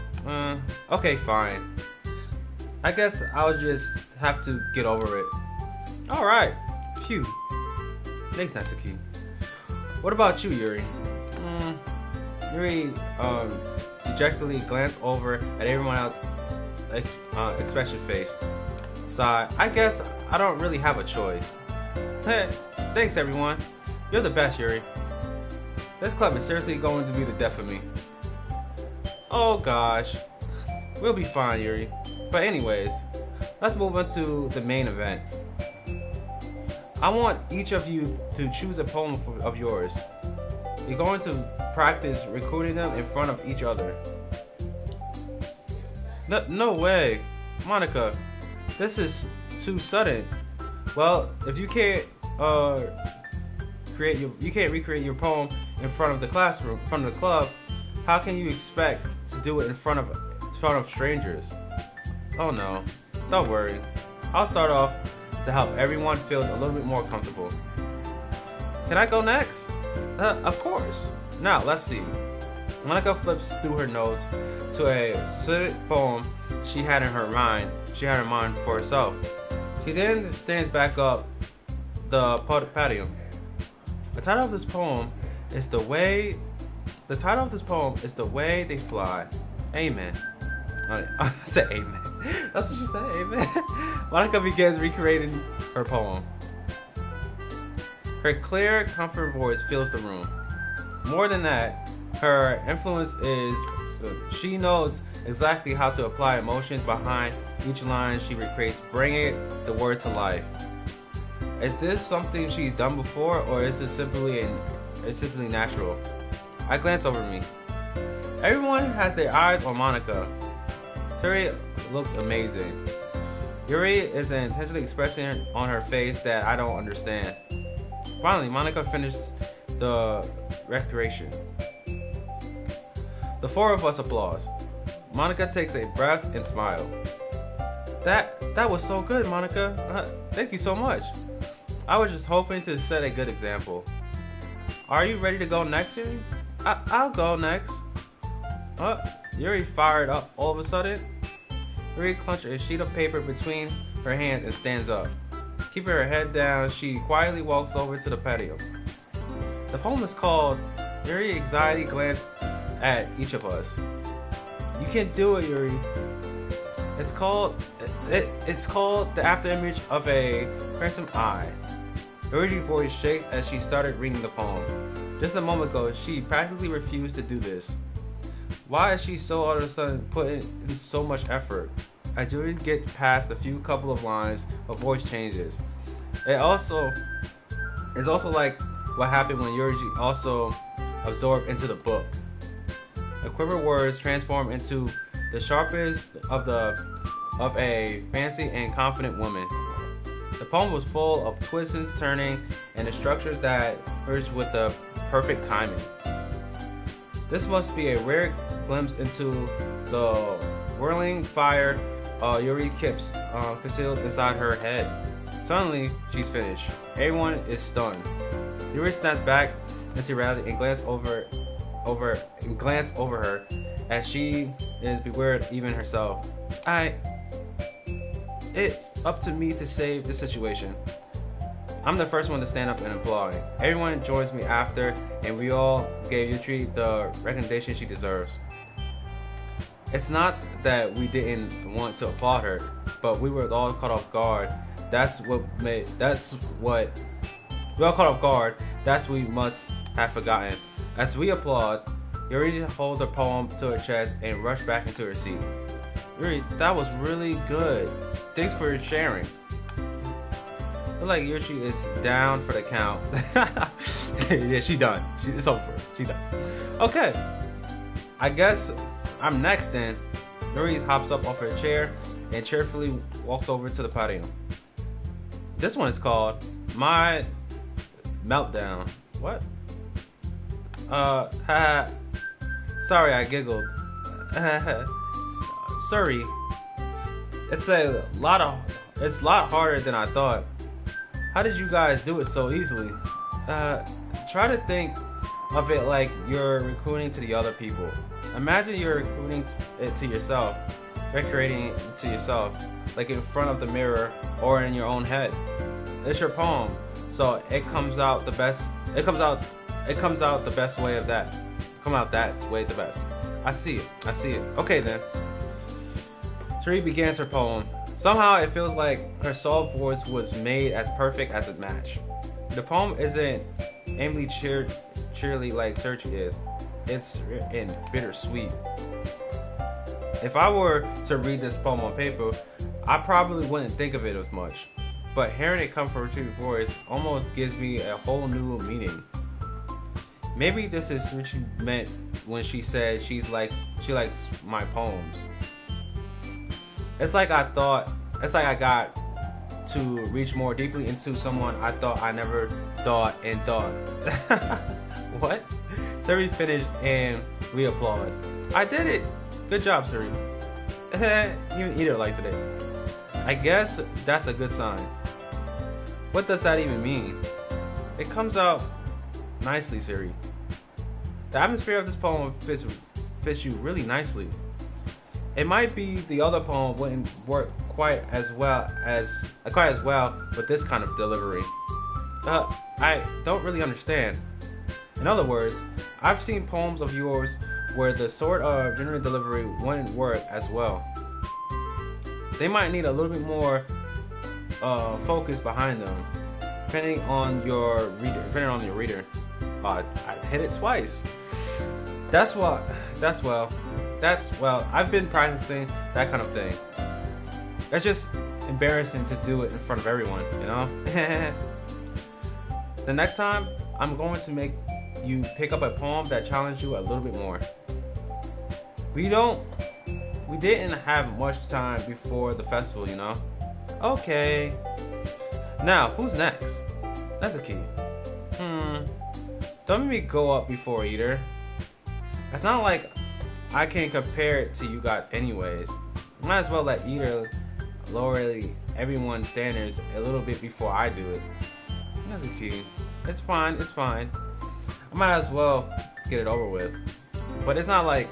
Okay, fine. I guess I'll just have to get over it. Alright. Phew. Thanks, Nezuki. What about you, Yuri? Yuri dejectedly glanced over at everyone else's expression face. Sigh. I guess I don't really have a choice. Hey, thanks everyone. You're the best, Yuri. This club is seriously going to be the death of me. Oh gosh. We'll be fine, Yuri. But anyways, let's move on to the main event. I want each of you to choose a poem of yours. You're going to practice recording them in front of each other. No way. Monica, this is too sudden. Well, if you can't recreate your poem in front of the classroom, in front of the club, how can you expect to do it in front of strangers? Oh no, don't worry. I'll start off to help everyone feel a little bit more comfortable. Can I go next? Of course. Now, let's see. Monica flips through her notes to a specific poem she had in mind for herself. She then stands back up the patio. The title of this poem is the way they fly. Amen. I said amen. That's what she said, amen. Monica begins recreating her poem. Her clear, comfort voice fills the room. More than that, her influence is she knows exactly how to apply emotions behind each line she recreates, bringing the word to life. Is this something she's done before, or is it simply natural? I glance over me. Everyone has their eyes on Monica. Yuri looks amazing. Yuri is an intentionally expression on her face that I don't understand. Finally, Monica finished the recreation. The four of us applaud. Monica takes a breath and smiles. That was so good, Monica. Thank you so much. I was just hoping to set a good example. Are you ready to go next, Yuri? I'll go next. Yuri fired up all of a sudden. Yuri clenched a sheet of paper between her hands and stands up. Keeping her head down, she quietly walks over to the patio. The poem is called Yuri Anxiety Glanced at Each of Us. You can do it, Yuri. It's called the afterimage of a crimson eye. Yuri's voice shakes as she started reading the poem. Just a moment ago, she practically refused to do this. Why is she so all of a sudden putting in so much effort? As Yuri gets past a couple of lines, her voice changes. It's also like what happened when Yuri also absorbed into the book. The quiver words transform into the sharpest of a fancy and confident woman. The poem was full of twists and turning and a structure that merged with the perfect timing. This must be a rare glimpse into the whirling fire Yuri keeps concealed inside her head. Suddenly, she's finished. Everyone is stunned. Yuri snaps back into reality and glances over her as she is bewildered even herself. It's up to me to save the situation. I'm the first one to stand up and applaud. Everyone joins me after, and we all gave Yuri the recognition she deserves. It's not that we didn't want to applaud her, but we were all caught off guard. We all caught off guard. That's what we must have forgotten. As we applaud, Yuri holds her poem to her chest and rushed back into her seat. Yuri, that was really good. Thanks for sharing. Looks like Yuri is down for the count. Yeah, she done. It's over. She done. Okay. I guess I'm next then. Yuri hops up off her chair and cheerfully walks over to the patio. This one is called My Meltdown. What? Sorry, I giggled. Sorry. It's a lot harder than I thought. How did you guys do it so easily? Try to think of it like you're recruiting to the other people. Imagine you're recruiting it to yourself, recreating it to yourself, like in front of the mirror or in your own head. It's your poem, so it comes out the best. It comes out the best way of that. That way the best. I see it. Okay then. Tree begins her poem. Somehow it feels like her soft voice was made as perfect as a match. The poem isn't aimlessly cheerily like Searchy is. It's written bittersweet. If I were to read this poem on paper, I probably wouldn't think of it as much. But hearing it come from Tree's voice almost gives me a whole new meaning. Maybe this is what she meant when she said she likes my poems. It's like I got to reach more deeply into someone I thought I never thought. What? Suri finished and we applaud. I did it! Good job, Suri. You eat it like today. I guess that's a good sign. What does that even mean? It comes out nicely, Suri. The atmosphere of this poem fits you really nicely. It might be the other poem wouldn't work quite as well with this kind of delivery. I don't really understand. In other words, I've seen poems of yours where the sort of general delivery wouldn't work as well. They might need a little bit more focus behind them, depending on your reader. I hit it twice. I've been practicing that kind of thing. It's just embarrassing to do it in front of everyone, you know? The next time, I'm going to make you pick up a poem that challenges you a little bit more. We didn't have much time before the festival, you know? Okay. Now, who's next? That's a key. Don't make me go up before either. It's not like I can't compare it to you guys anyways. Might as well let either lower everyone's standards a little bit before I do it. That's the key. It's fine, it's fine. I might as well get it over with. But it's not like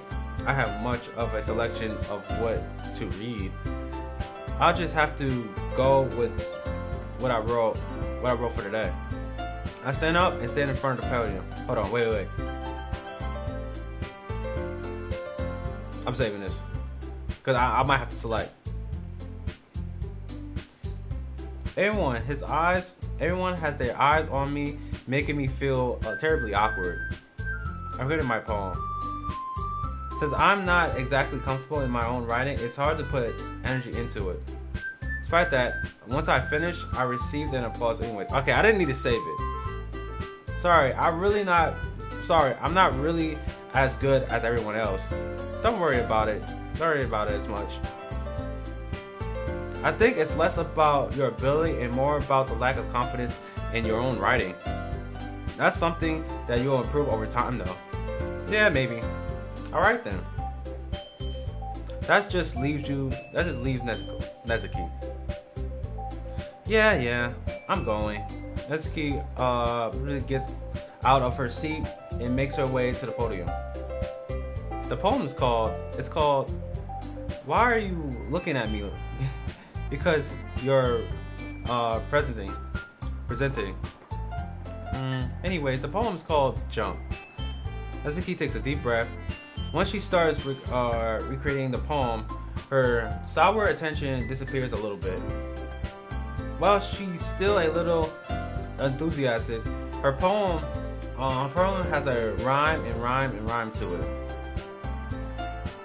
I have much of a selection of what to read. I'll just have to go with what I wrote for today. I stand up and stand in front of the podium. Hold on, wait. I'm saving this. Because I might have to select. Everyone has their eyes on me, making me feel terribly awkward. I've written my poem. Since I'm not exactly comfortable in my own writing, it's hard to put energy into it. Despite that, once I finish, I received an applause anyways. Okay, I didn't need to save it. Sorry, I'm not really as good as everyone else. Don't worry about it. Don't worry about it as much. I think it's less about your ability and more about the lack of confidence in your own writing. That's something that you'll improve over time though. Yeah, maybe. Alright then. That just leaves Nezuki. Yeah, I'm going. Nezuki really gets out of her seat and makes her way to the podium. The poem is called, Why Are You Looking at Me? Because you're presenting. Anyways, the poem is called Jump. Nezuki takes a deep breath. Once she starts recreating the poem, her sour attention disappears a little bit. While she's still a little enthusiastic, her poem has a rhyme to it.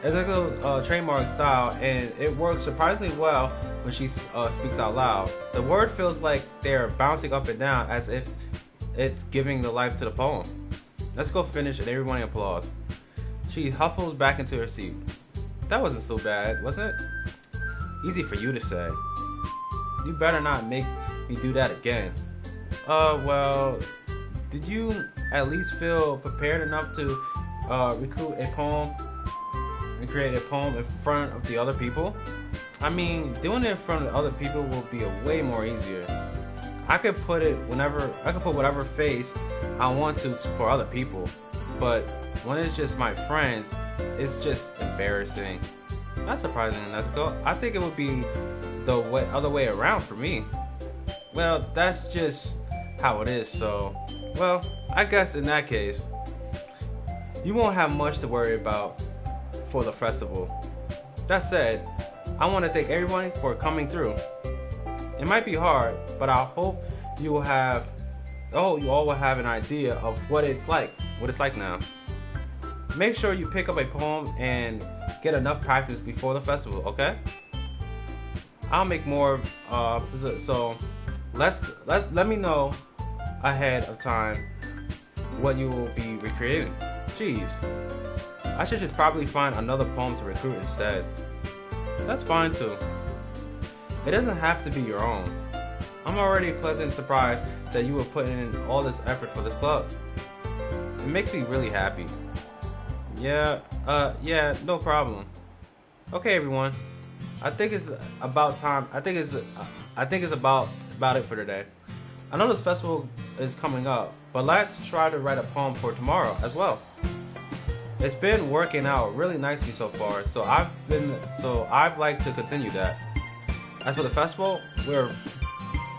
It's like a trademark style, and it works surprisingly well when she speaks out loud. The word feels like they're bouncing up and down as if it's giving the life to the poem. Let's go finish, and everyone applauds. She huffles back into her seat. That wasn't so bad, was it? Easy for you to say. You better not make me do that again. Well, did you at least feel prepared enough to recreate a poem in front of the other people? I mean, doing it in front of other people will be way more easier. I could put whatever face I want to for other people, but when it's just my friends, it's just embarrassing. Not surprising, Nezuko. I think it would be the other way around for me. Well, that's just how it is, so, well, I guess in that case, you won't have much to worry about for the festival. That said, I want to thank everyone for coming through. It might be hard, but I hope you all will have an idea of what it's like now. Make sure you pick up a poem and get enough practice before the festival, okay? I'll make more, so let me know ahead of time what you will be recreating. Jeez, I should just probably find another poem to recruit instead. That's fine too. It doesn't have to be your own. I'm already pleasantly surprised that you would put in all this effort for this club. It makes me really happy. Yeah, no problem. Okay, everyone. I think it's about time. I think it's about it for today. I know this festival is coming up, but let's try to write a poem for tomorrow as well. It's been working out really nicely so far, so I'd like to continue that. As for the festival, we're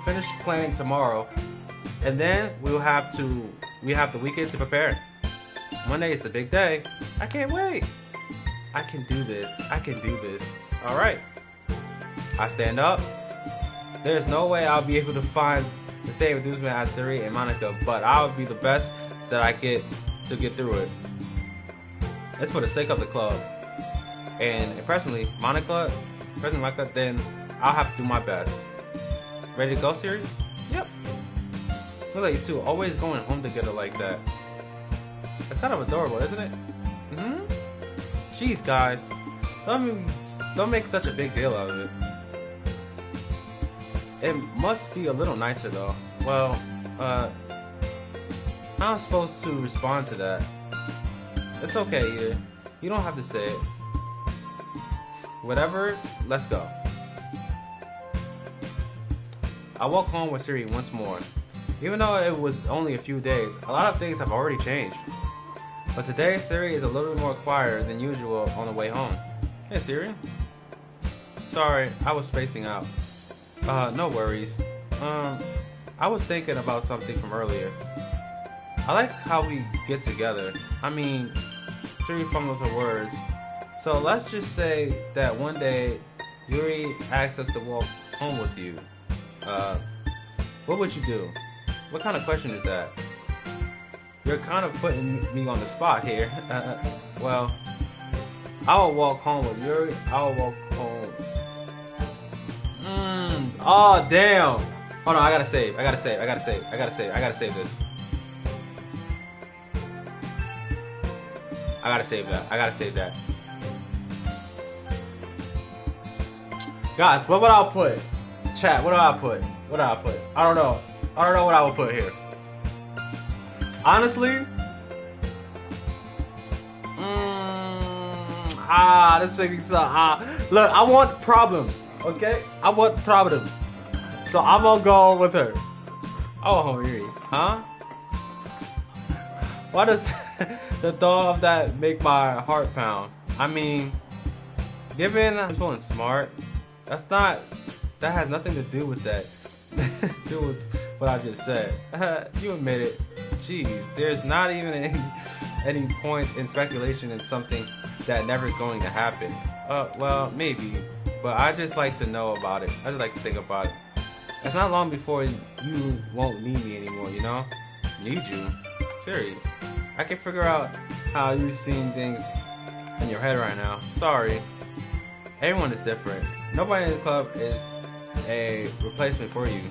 finished planning tomorrow, and then we have the weekend to prepare. Monday is the big day. I can't wait. I can do this. All right. I stand up. There's no way I'll be able to find the same enthusement as Siri and Monica, but I'll be the best that I get to get through it. It's for the sake of the club. And personally, Monica, then I'll have to do my best. Ready to go, Siri? Yep. Look at you two, always going home together like that. It's kind of adorable, isn't it? Jeez, guys. Don't make such a big deal out of it. It must be a little nicer though. Well, how am I supposed to respond to that? It's okay either. You don't have to say it. Whatever, let's go. I walk home with Siri once more. Even though it was only a few days, a lot of things have already changed. But today, Siri is a little bit more quieter than usual on the way home. Hey Siri. Sorry, I was spacing out. No worries. I was thinking about something from earlier. I like how we get together. I mean, Siri fumbles her words. So let's just say that one day, Yuri asks us to walk home with you. What would you do? What kind of question is that? You're kind of putting me on the spot here. Well, I will walk home with Yuri. I will walk home. Oh, damn. Hold on, I gotta save this. I gotta save that. Guys, what would I put? Chat, what do I put? I don't know what I would put here. Honestly, this makes me so look, I want problems, okay? I want problems. So I'm gonna go with her. Oh, Yuri, huh? Why does the thought of that make my heart pound? I mean, given I'm feeling smart, that has nothing to do with that. Do with what I just said. You admit it. Jeez, there's not even any point in speculation in something that never is going to happen. Well, maybe, but I just like to know about it. I just like to think about it. It's not long before you won't need me anymore, you know? Need you? Siri, I can figure out how you're seeing things in your head right now. Sorry. Everyone is different. Nobody in the club is a replacement for you.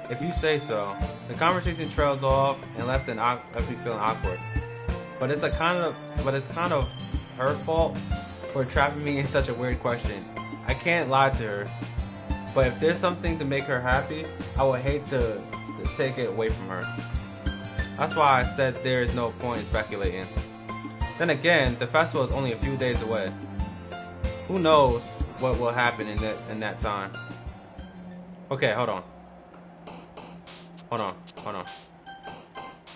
If you say so. The conversation trails off and left me feeling awkward. But it's kind of her fault for trapping me in such a weird question. I can't lie to her. But if there's something to make her happy, I would hate to take it away from her. That's why I said there is no point in speculating. Then again, the festival is only a few days away. Who knows what will happen in that time? Okay, hold on. I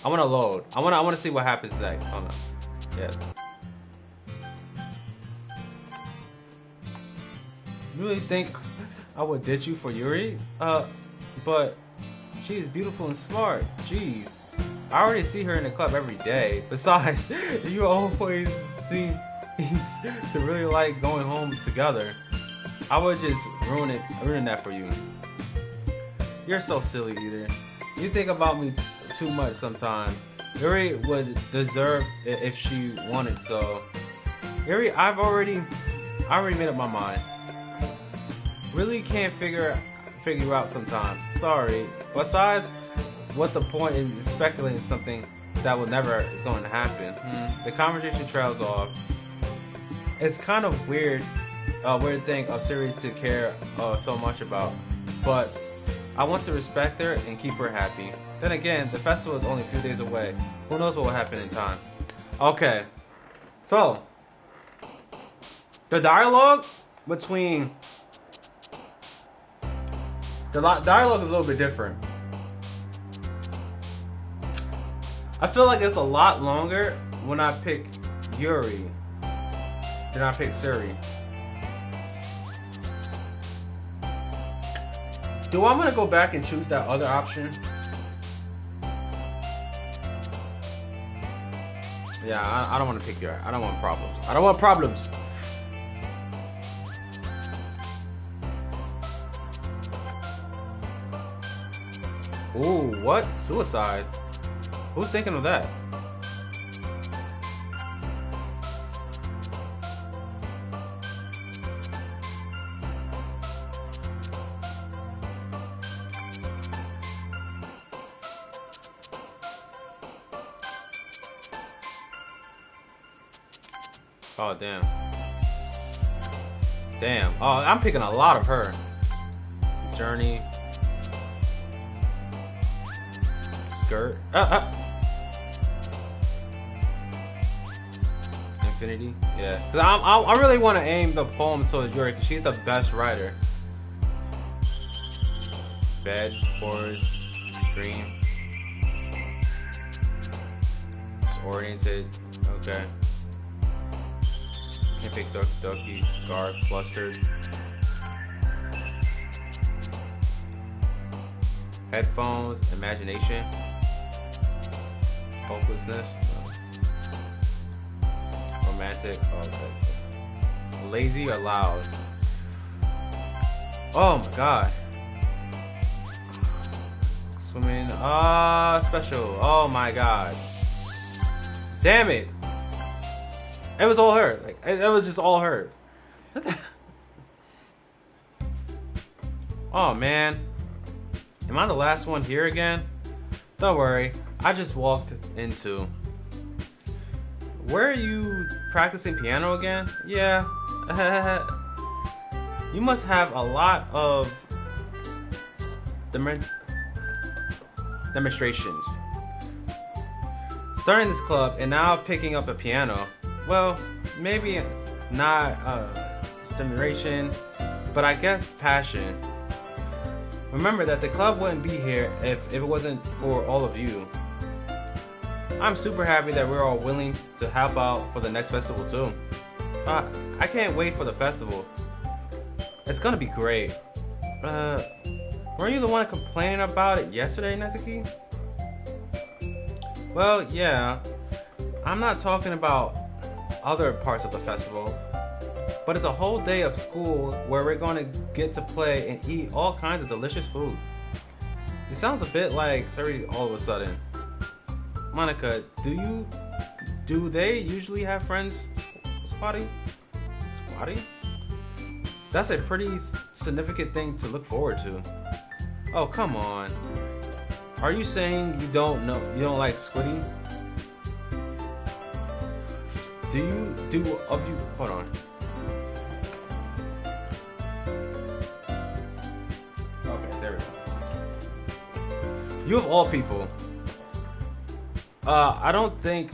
want to load. I want to see what happens next. Hold on. Yes. You really think I would ditch you for Yuri? But she is beautiful and smart. Jeez. I already see her in the club every day. Besides, you always seem to really like going home together. I would just ruin that for you. You're so silly, Either. You think about me too much sometimes. Yuri would deserve it if she wanted so. Yuri, I already made up my mind. Really can't figure out sometimes. Sorry. Besides, what's the point in speculating something that will never is going to happen? The conversation trails off. It's kind of weird thing of Siri to care so much about, but I want to respect her and keep her happy. Then again, the festival is only a few days away. Who knows what will happen in time? Okay, so the dialogue between dialogue is a little bit different. I feel like it's a lot longer when I pick Yuri than I pick Siri. Do I want to go back and choose that other option? Yeah, I don't want to pick Yuri. I don't want problems. Ooh, what? Suicide? Who's thinking of that? Oh, damn. Damn. Oh, I'm picking a lot of her. Journey. Skirt. Infinity? Yeah. Because I really want to aim the poem towards Yuri because she's the best writer. Bed, forest, dream. Disoriented. Okay. Can't pick Doki Doki. Scarf, flustered. Headphones, imagination. Hopelessness. Romantic. Oh, okay. Lazy or loud? Oh my god. Swimming. Special. Oh my god. Damn it. It was all her. Like it was just all her. Oh man. Am I the last one here again? Don't worry. I just walked into. Where are you practicing piano again? Yeah. You must have a lot of demonstrations. Starting this club and now picking up a piano. Well, maybe not demonstration, but I guess passion. Remember that the club wouldn't be here if it wasn't for all of you. I'm super happy that we're all willing to help out for the next festival too. I can't wait for the festival. It's gonna be great. Weren't you the one complaining about it yesterday, Nezuki? Well, yeah. I'm not talking about other parts of the festival, but it's a whole day of school where we're going to get to play and eat all kinds of delicious food. It sounds a bit like sorry all of a sudden. Monica, do they usually have friends, Spotty? Spotty? That's a pretty significant thing to look forward to. Oh, come on. Are you saying you don't like Squiddy? Hold on. Okay, there we go. You of all people. I don't think,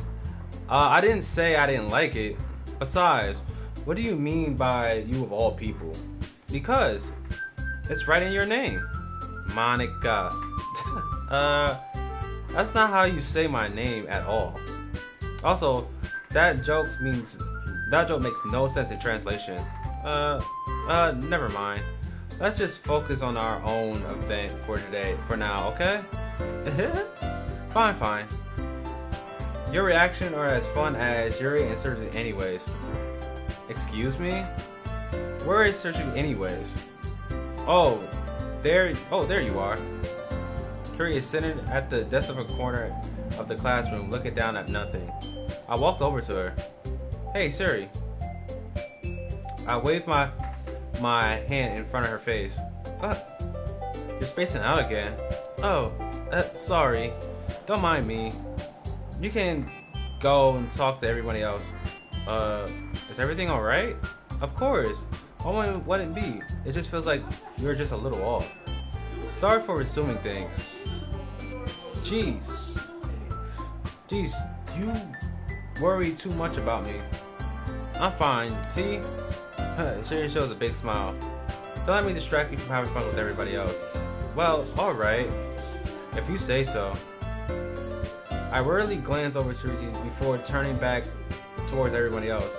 I didn't say I didn't like it. Besides, what do you mean by you of all people? Because it's right in your name. Monica. That's not how you say my name at all. Also, that joke makes no sense in translation. Never mind. Let's just focus on our own event for now, okay? Fine. Your reaction are as fun as Yuri and Sergi anyways. Excuse me? Where is Sergi anyways? Oh, there you are. Yuri is sitting at the desk of a corner of the classroom looking down at nothing. I walked over to her. Hey, Siri. I waved my hand in front of her face. You're spacing out again. Oh, sorry. Don't mind me. You can go and talk to everybody else. Is everything alright? Of course. Why wouldn't it be? It just feels like you're just a little off. Sorry for assuming things. Jeez, you worry too much about me. I'm fine, see? Siri shows a big smile. Don't let me distract you from having fun with everybody else. Well, alright. If you say so. I rarely glance over Suruji before turning back towards everybody else.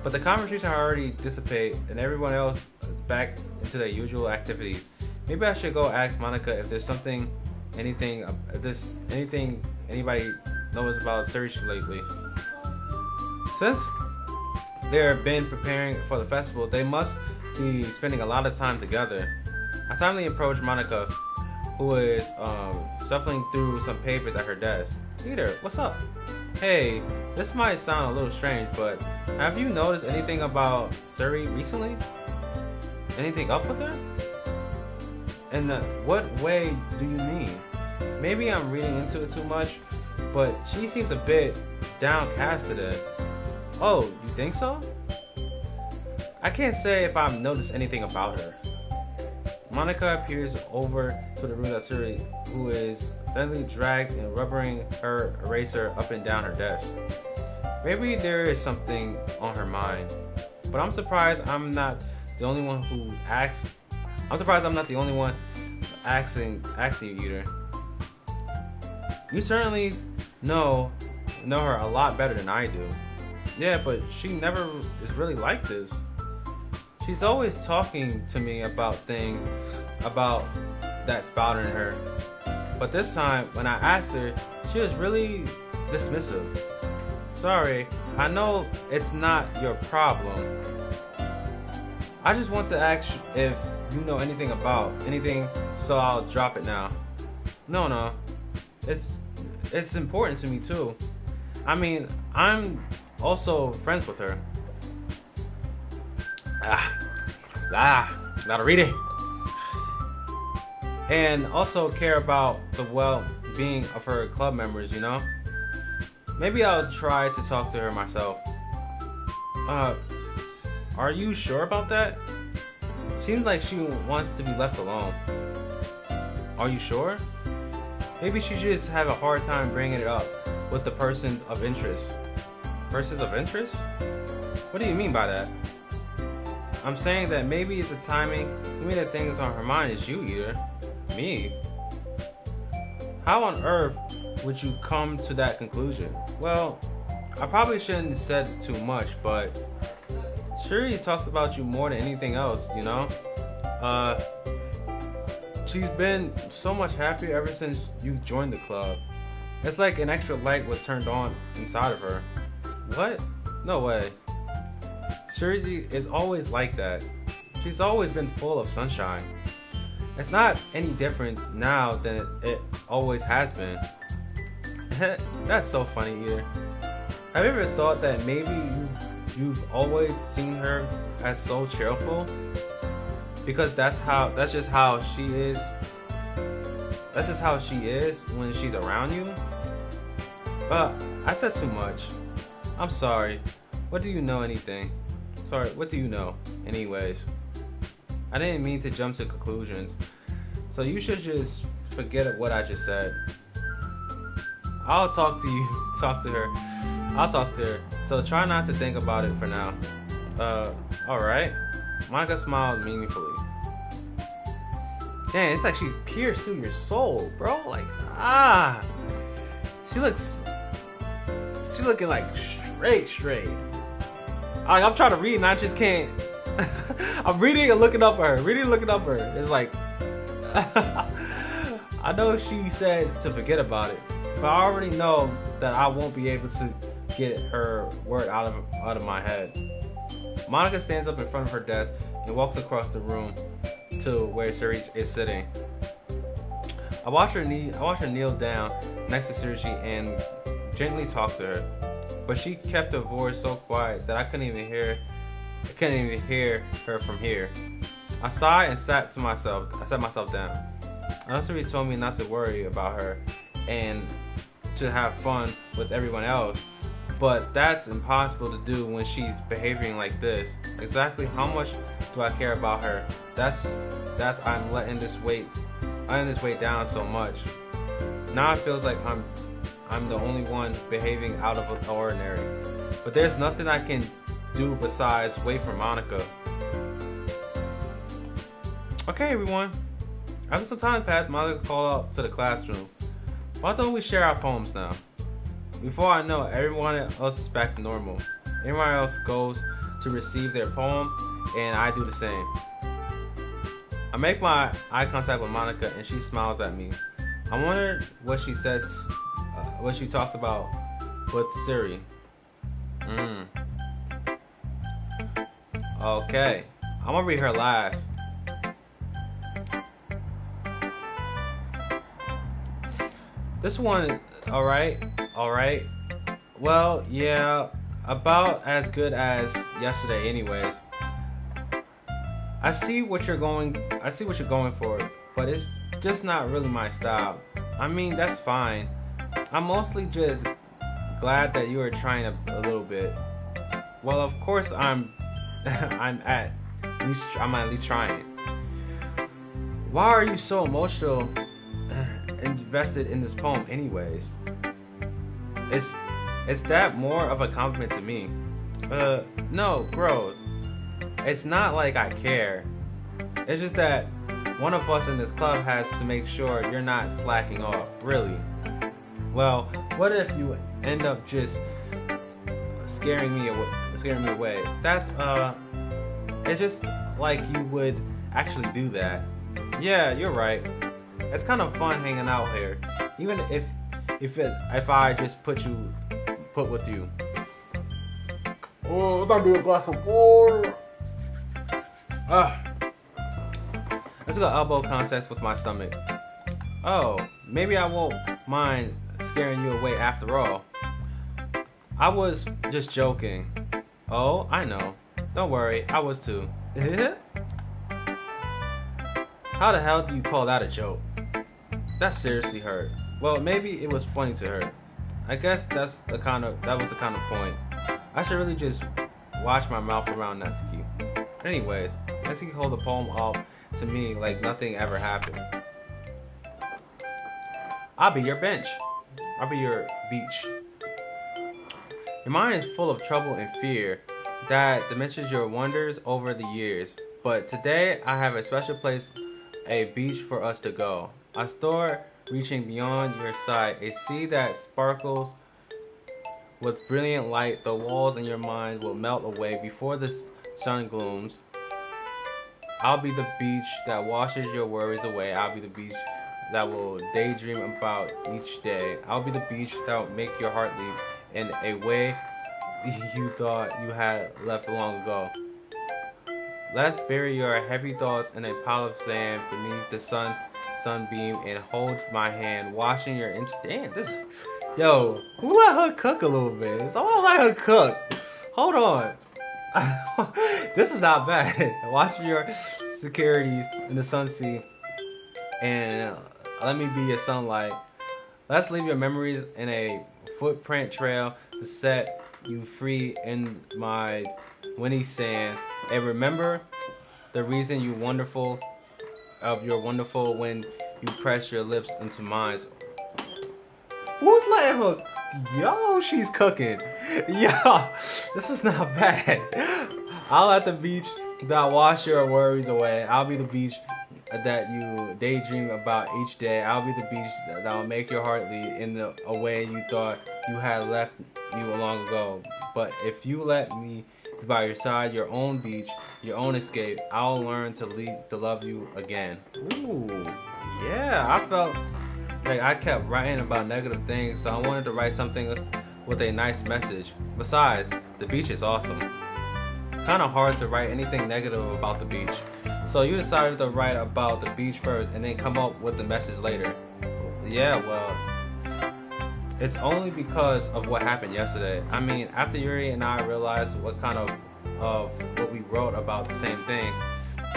But the conversation already dissipated and everyone else is back into their usual activities. Maybe I should go ask Monica if there's anything anybody knows about Serge lately. Since they've been preparing for the festival, they must be spending a lot of time together. I timely approached Monica, who is shuffling through some papers at her desk. Peter, what's up? Hey, this might sound a little strange, but have you noticed anything about Suri recently? Anything up with her? In what way do you mean? Maybe I'm reading into it too much, but she seems a bit downcast today. Oh, you think so? I can't say if I've noticed anything about her. Monica appears over to the room of Suri, who is gently dragged and rubbering her eraser up and down her desk. Maybe there is something on her mind. But I'm surprised I'm not the only one who asks. I'm surprised I'm not the only one asking you either. You certainly know her a lot better than I do. Yeah, but she never is really like this. She's always talking to me about things about that's bothering her. But this time, when I asked her, she was really dismissive. Sorry, I know it's not your problem. I just want to ask if you know anything about anything, so I'll drop it now. No. It's important to me too. I mean, I'm also friends with her. Gotta read it. And also care about the well-being of her club members, you know? Maybe I'll try to talk to her myself. Are you sure about that? Seems like she wants to be left alone. Are you sure? Maybe she just have a hard time bringing it up with the person of interest. Persons of interest? What do you mean by that? I'm saying that maybe it's the timing. Maybe the thing that's on her mind is you either. Me? How on earth would you come to that conclusion? Well, I probably shouldn't have said too much, but sure, he talks about you more than anything else, you know? She's been so much happier ever since you joined the club. It's like an extra light was turned on inside of her. What? No way. Suzy is always like that. She's always been full of sunshine. It's not any different now than it always has been. That's so funny either. Have you ever thought that maybe you've always seen her as so cheerful? Because that's just how she is. That's just how she is when she's around you. I said too much. I'm sorry. What do you know anything? Sorry, what do you know? Anyways. I didn't mean to jump to conclusions. So you should just forget what I just said. I'll talk to her. I'll talk to her. So try not to think about it for now. Alright. Monica smiled meaningfully. Dang, it's like she pierced through your soul, bro. Like, She looking like straight. Like, I'm trying to read and I just can't. I'm reading and looking up at her. It's like, I know she said to forget about it, but I already know that I won't be able to get her word out of my head. Monica stands up in front of her desk and walks across the room to where Suri is sitting. I watch her kneel down next to Suri and gently talk to her, but she kept her voice so quiet that I couldn't even hear her from here. I sighed and sat myself down. I know Suri told me not to worry about her and to have fun with everyone else, but that's impossible to do when she's behaving like this. Exactly how much do I care about her? That's I'm letting this weight down so much. Now it feels like I'm the only one behaving out of the ordinary. But there's nothing I can do besides wait for Monica. Okay, everyone. After some time passed, Monica called out to the classroom. Why don't we share our poems now? Before I know it, everyone else is back to normal. Everyone else goes to receive their poem, and I do the same. I make my eye contact with Monica, and she smiles at me. I wonder what she said, what she talked about with Suri. Okay, I'm gonna read her last. This one, alright. Well, yeah, about as good as yesterday anyways. I see what you're going for, but it's just not really my style. I mean, that's fine. I'm mostly just glad that you are trying a little bit. Well, of course I'm at least trying. Why are you so invested in this poem anyways? Is that more of a compliment to me? No, gross. It's not like I care. It's just that one of us in this club has to make sure you're not slacking off, really. Well, what if you end up just scaring me away? It's just like you would actually do that. Yeah, you're right. It's kind of fun hanging out here, even if I just put with you. Oh, that'd be a glass of water. Let's go elbow contact with my stomach. Oh, maybe I won't mind scaring you away after all. I was just joking. Oh, I know. Don't worry, I was too. How the hell do you call that a joke? That seriously hurt. Well, maybe it was funny to her. I guess that was the kind of point. I should really just watch my mouth around Natsuki. Anyways, Natsuki hold the poem up to me like nothing ever happened. I'll be your bench. I'll be your beach. Your mind is full of trouble and fear that diminishes your wonders over the years. But today I have a special place, a beach for us to go. A store reaching beyond your sight, a sea that sparkles with brilliant light. The walls in your mind will melt away before the sun glooms. I'll be the beach that washes your worries away. I'll be the beach that will daydream about each day. I'll be the beach that will make your heart leap in a way you thought you had left long ago. Let's bury your heavy thoughts in a pile of sand beneath the sunbeam and hold my hand, washing your damn, this. Yo, who let her cook a little bit? Someone let her cook. Hold on. This is not bad. Washing your securities in the sun sea and let me be your sunlight. Let's leave your memories in a footprint trail to set you free in my windy sand. And remember the reason you're wonderful when you press your lips into mine. Who's letting her? Yo, she's cooking. Yo, this is not bad. I'll at the beach that wash your worries away. I'll be the beach that you daydream about each day. I'll be the beach that will make your heart leap in a way you thought you had left you long ago. But if you let me be by your side, your own beach, your own escape, I'll learn to love you again. Ooh, yeah, I felt like I kept writing about negative things, so I wanted to write something with a nice message. Besides, the beach is awesome. Kind of hard to write anything negative about the beach. So you decided to write about the beach first and then come up with the message later. Yeah, well, it's only because of what happened yesterday. I mean, after Yuri and I realized what kind of what we wrote about the same thing,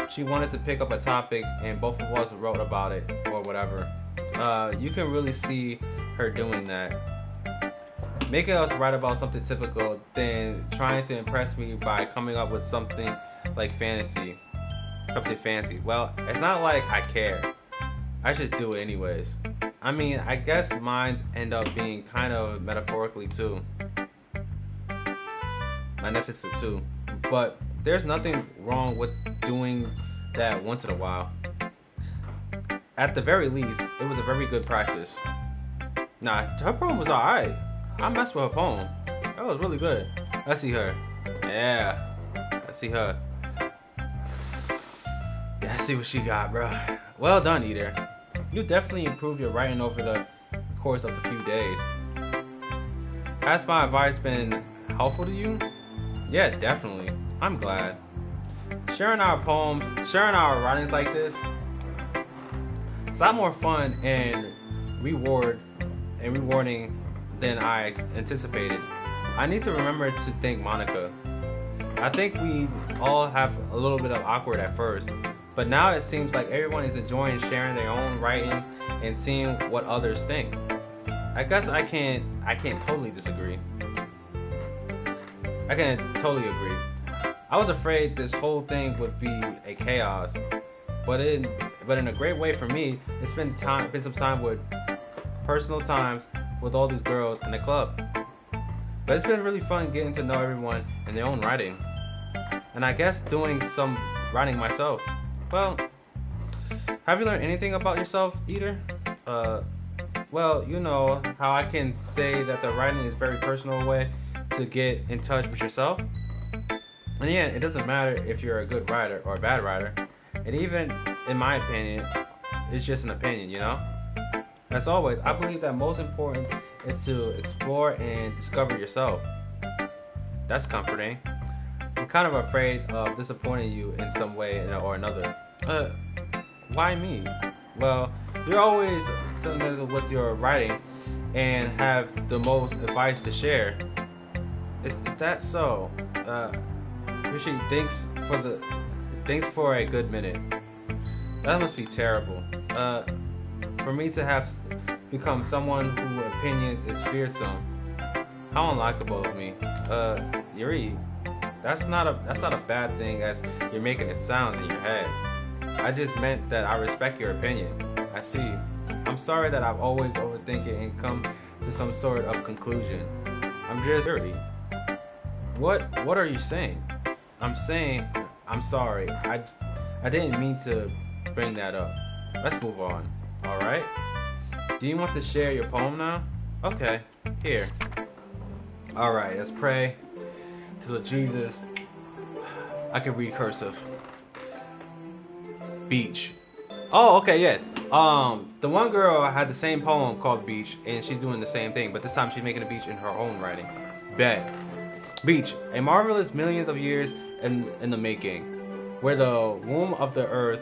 she wanted to pick up a topic and both of us wrote about it or whatever. You can really see her doing that. Making us write about something typical, then trying to impress me by coming up with something like fantasy. Something fancy. Well, it's not like I care. I just do it anyways. I mean, I guess mines end up being kind of metaphorically too. Magnificent too. But there's nothing wrong with doing that once in a while. At the very least, it was a very good practice. Nah, her poem was alright. I messed with her poem. That was really good. Let's see her. Yeah. Let's see her. Yeah, let's see what she got, bro. Well done, Eater. You definitely improved your writing over the course of the few days. Has my advice been helpful to you? Yeah, definitely. I'm glad. Sharing our poems, sharing our writings like this, it's a lot more fun and rewarding than I anticipated. I need to remember to thank Monica. I think we all have a little bit of awkward at first, but now it seems like everyone is enjoying sharing their own writing and seeing what others think. I guess I can't totally disagree. I can totally agree. I was afraid this whole thing would be a chaos, but in a great way for me. It's been some time with personal times with all these girls in the club. But it's been really fun getting to know everyone in their own writing. And I guess doing some writing myself. Well, have you learned anything about yourself, Eater? Well, you know how I can say that the writing is a very personal way to get in touch with yourself. And yeah, it doesn't matter if you're a good writer or a bad writer. And even, in my opinion, it's just an opinion, you know? As always, I believe that most important is to explore and discover yourself. That's comforting. I'm kind of afraid of disappointing you in some way or another. Why me? Well, you're always sentimental with your writing and have the most advice to share. Is that so? Appreciate thanks for a good minute. That must be terrible. For me to have become someone whose opinions is fearsome. How unlikable of me. Yuri, that's not a bad thing as you're making it sound in your head. I just meant that I respect your opinion. I see. I'm sorry that I've always overthink it and come to some sort of conclusion. I'm just Yuri. What are you saying? I'm saying I'm sorry. I didn't mean to bring that up. Let's move on. Alright? Do you want to share your poem now? Okay, here. Alright, let's pray to the Jesus. I can read cursive. Beach. Oh, okay, yeah. The one girl had the same poem called Beach, and she's doing the same thing, but this time she's making a beach in her own writing. Bet. Beach, a marvelous millions of years in the making, where the womb of the earth,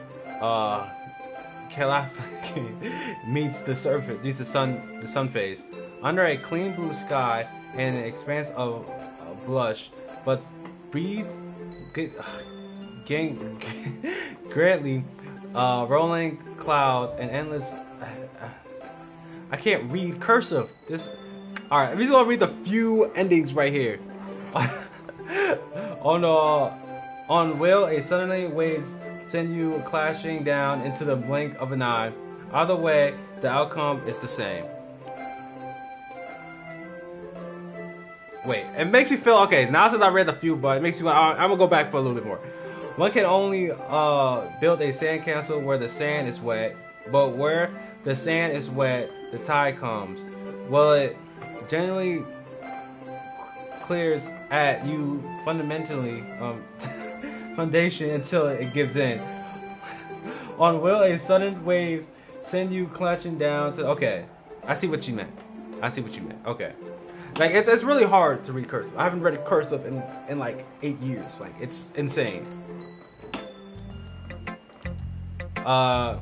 meets the surface, meets the sun phase, under a clean blue sky and an expanse of blush, but breathe greatly, rolling clouds and endless. I can't read cursive. All right. I'm just gonna read the few endings right here. On will a suddenly waves send you clashing down into the blink of an eye. Either way, the outcome is the same. Wait, it makes me feel okay. Now since I read the few, but it makes me. I'm gonna go back for a little bit more. One can only build a sandcastle where the sand is wet, but where the sand is wet, the tide comes. Well, it generally clears at you fundamentally foundation until it gives in. On will a sudden waves send you clutching down to. Okay, I see what you meant. Okay. Like it's really hard to read cursive. I haven't read cursive in like 8 years. Like it's insane. I'm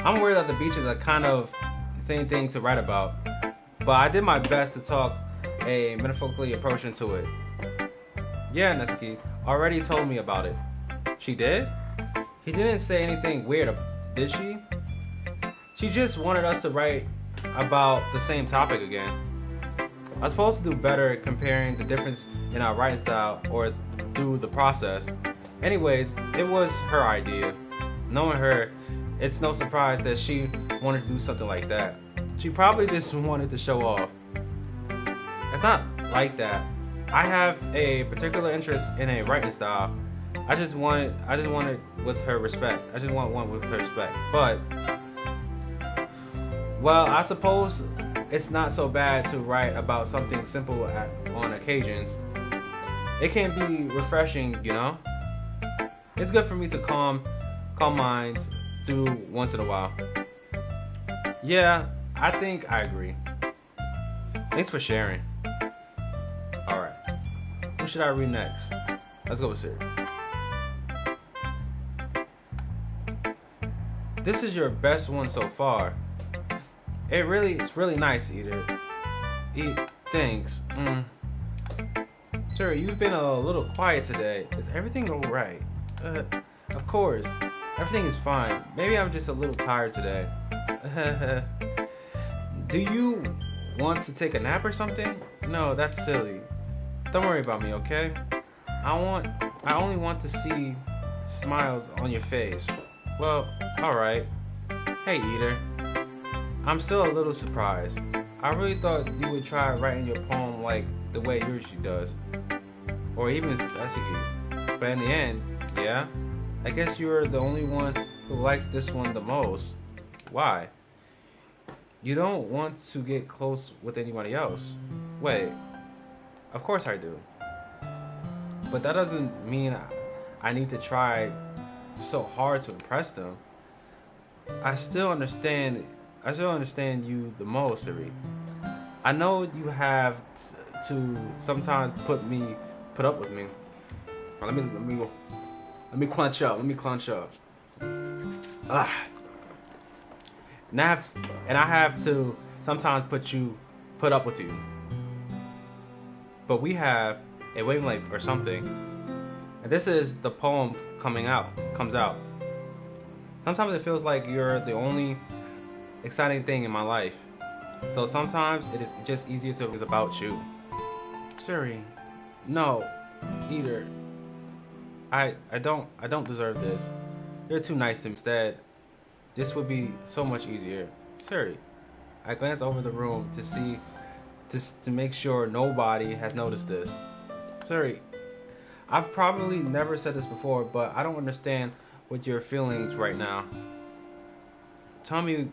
aware that the beach is a kind of same thing to write about, but I did my best to talk a metaphorically approach into it. Yeah, Netsuki already told me about it. She did? He didn't say anything weird, did she? She just wanted us to write about the same topic again. I was supposed to do better comparing the difference in our writing style or through the process. Anyways, it was her idea. Knowing her, it's no surprise that she wanted to do something like that. She probably just wanted to show off. It's not like that. I have a particular interest in a writing style. I just wanted with her respect. I just want one with her respect. But, well, I suppose it's not so bad to write about something simple on occasions. It can be refreshing, you know? It's good for me to calm minds through once in a while. Yeah, I think I agree. Thanks for sharing. Alright. Who should I read next? Let's go with Siri. This is your best one so far. It's really nice, Eater. Thanks. Sir, you've been a little quiet today. Is everything alright? Of course. Everything is fine. Maybe I'm just a little tired today. Do you want to take a nap or something? No, that's silly. Don't worry about me, okay? I only want to see smiles on your face. Well, alright. Hey, Eater. I'm still a little surprised. I really thought you would try writing your poem like the way yours does, or even actually. But in the end, yeah, I guess you're the only one who likes this one the most. Why? You don't want to get close with anybody else. Wait, of course I do. But that doesn't mean I need to try so hard to impress them. I still understand. I still understand you the most, Siri. I know you have to sometimes put up with me. Let me clench up. Let me clench up. Ah, and I have to sometimes put up with you. But we have a wavelength or something, and this is the poem comes out. Sometimes it feels like you're the only exciting thing in my life. So sometimes it is just easier to is about you. Siri, no, either. I don't deserve this. You're too nice to me. Instead, this would be so much easier. Siri, I glance over the room to make sure nobody has noticed this. Siri, I've probably never said this before, but I don't understand what your feelings right now. Tell me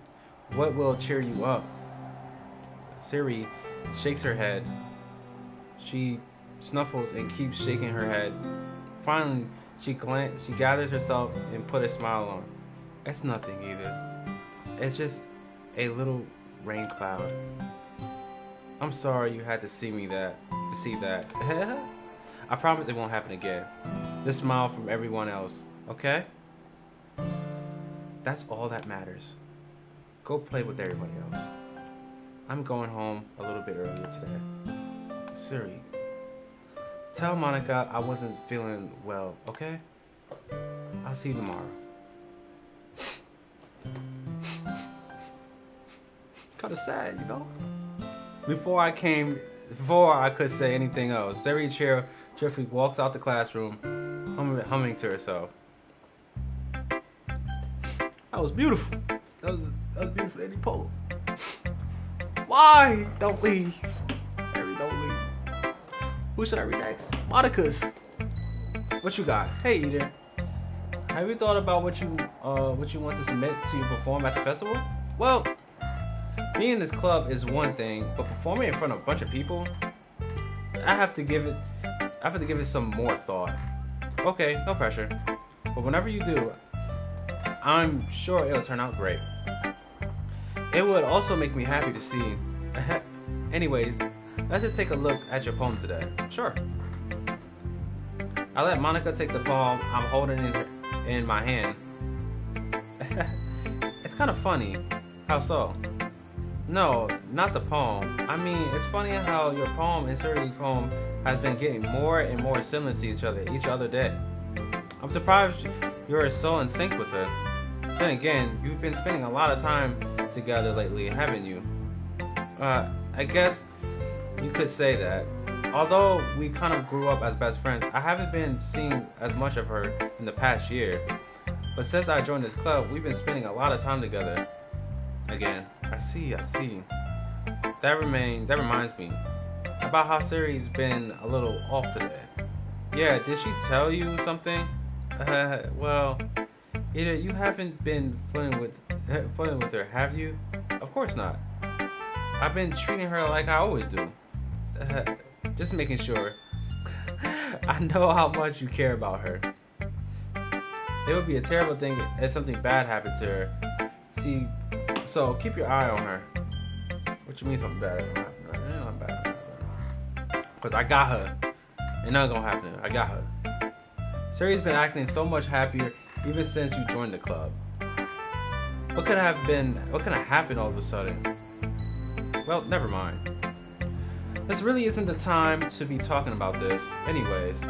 what will cheer you up. Siri shakes her head. She snuffles and keeps shaking her head. Finally, she gathers herself and put a smile on. It's nothing either. It's just a little rain cloud. I'm sorry you had to see that. I promise it won't happen again. Just smile from everyone else, okay? That's all that matters. Go play with everybody else. I'm going home a little bit earlier today. Siri, tell Monica I wasn't feeling well, okay? I'll see you tomorrow. Kinda sad, you know? Before I could say anything else, Siri cheerfully walks out the classroom, humming to herself. That was beautiful. That was beautiful, Eddie Poe. Why? Don't leave. Harry, don't leave. Who should I read next? Monica's. What you got? Hey, Eater. Have you thought about what you want to submit to perform at the festival? Well, being in this club is one thing, but performing in front of a bunch of people, I have to give it some more thought. Okay, no pressure. But whenever you do, I'm sure it'll turn out great. It would also make me happy to see. Anyways, let's just take a look at your poem today. Sure. I let Monica take the poem I'm holding in my hand. It's kind of funny. How so? No, not the poem. I mean, it's funny how your poem and Siri's poem has been getting more and more similar to each other day. I'm surprised you're so in sync with it. Then again, you've been spending a lot of time together lately, haven't you? I guess you could say that. Although we kind of grew up as best friends, I haven't been seeing as much of her in the past year. But since I joined this club, we've been spending a lot of time together. Again, I see. That reminds me about how Siri's been a little off today. Yeah, did she tell you something? Well, either you haven't been flirting with her, have you? Of course not. I've been treating her like I always do. Just making sure. I know how much you care about her. It would be a terrible thing if something bad happened to her. See, so keep your eye on her. What you mean something bad? Not bad. Because I got her. Ain't nothing gonna happen. I got her. Siri's been acting so much happier even since you joined the club. What could have happened all of a sudden? Well, never mind. This really isn't the time to be talking about this. Anyways,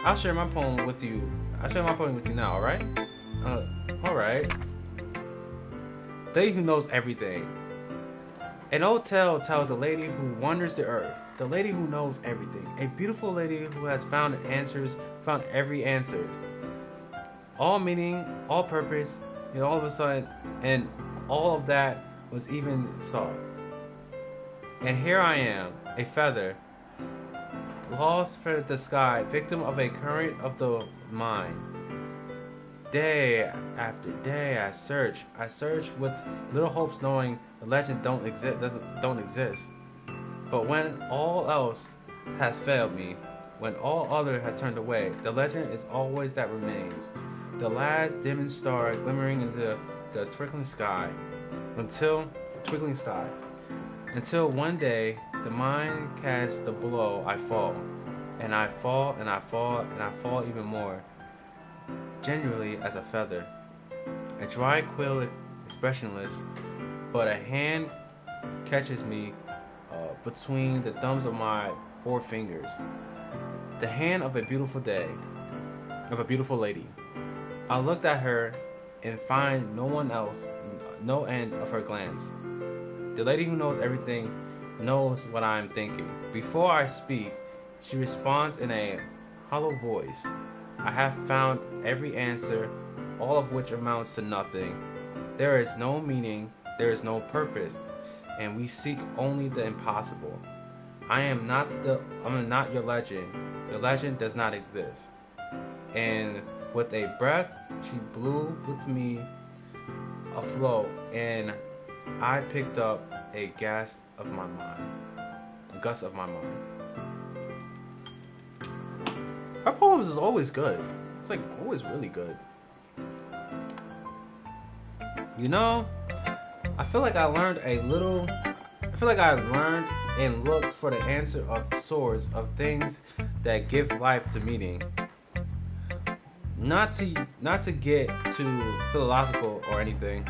I'll share my poem with you. I'll share my poem with you now, alright? Alright. Lady who knows everything. An old tale tells a lady who wanders the earth. The lady who knows everything. A beautiful lady who has found every answer. All meaning, all purpose, and all of a sudden, and all of that was even sought. And here I am, a feather, lost for the sky, victim of a current of the mind. Day after day I search with little hopes, knowing the legend don't exist. But when all else has failed me, when all other has turned away, the legend is always that remains. The last dimming star glimmering into the twinkling sky, until one day the mind casts the blow. I fall, and I fall, and I fall, and I fall even more, genuinely as a feather, a dry quill, expressionless, but a hand catches me between the thumbs of my four fingers. The hand of a beautiful day, of a beautiful lady. I looked at her and find no one else, no end of her glance. The lady who knows everything knows what I am thinking. Before I speak, she responds in a hollow voice. I have found every answer, all of which amounts to nothing. There is no meaning, there is no purpose, and we seek only the impossible. I am not your legend. Your legend does not exist. And with a breath, she blew with me afloat, and I picked up a gust of my mind. Her poems is always good. It's like always really good. You know, I feel like I learned and looked for the answer of sorts of things that give life to meaning. Not to get too philosophical or anything,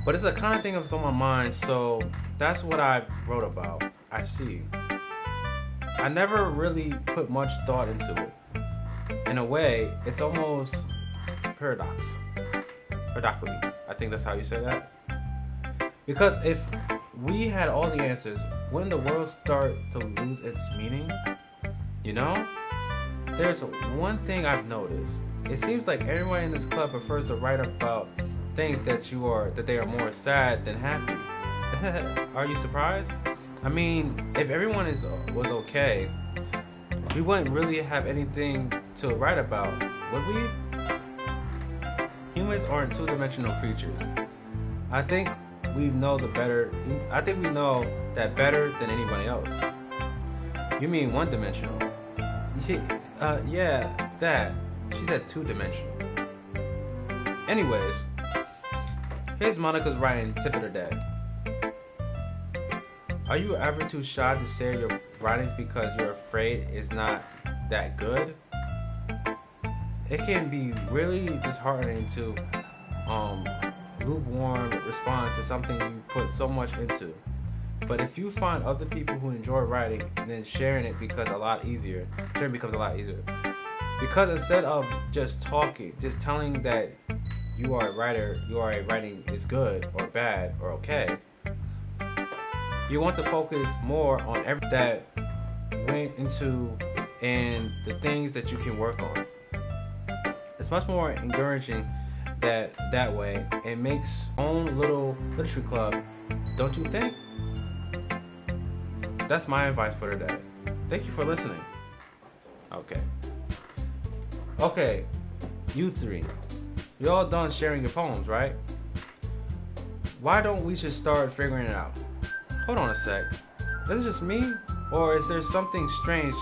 but it's the kind of thing that's on my mind, so that's what I wrote about. I see. I never really put much thought into it. In a way, it's almost paradoxically. I think that's how you say that. Because if we had all the answers, wouldn't the world start to lose its meaning? You know? There's one thing I've noticed. It seems like everyone in this club prefers to write about things that they are more sad than happy. Are you surprised? I mean, if everyone was okay, we wouldn't really have anything to write about, would we? Humans aren't two-dimensional creatures. I think we know that better than anybody else. You mean one-dimensional? Yeah, that. She said two-dimensional. Anyways, here's Monica's writing tip of the day. Are you ever too shy to share your writings because you're afraid it's not that good? It can be really disheartening to lukewarm response to something you put so much into. But if you find other people who enjoy writing, then sharing becomes a lot easier. Because instead of just telling that you are a writer, your writing is good or bad or okay, you want to focus more on everything that went into and the things that you can work on. It's much more encouraging that way, and makes own little literature club, don't you think? That's my advice for today. Thank you for listening. Okay, you three, you all done sharing your poems, right? Why don't we just start figuring it out? Hold on a sec. Is it just me, or is there something strange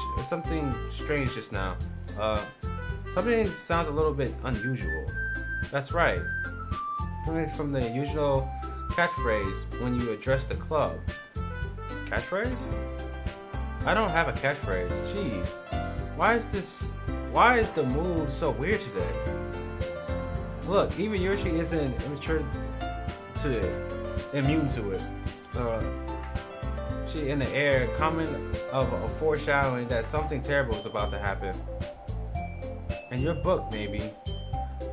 just now? Something sounds a little bit unusual. That's right. Coming from the usual catchphrase when you address the club. Catchphrase? I don't have a catchphrase. Jeez. Why is the mood so weird today? Look, even Yoshi isn't immune to it. She in the air, comment of a foreshadowing that something terrible is about to happen. And your book, maybe.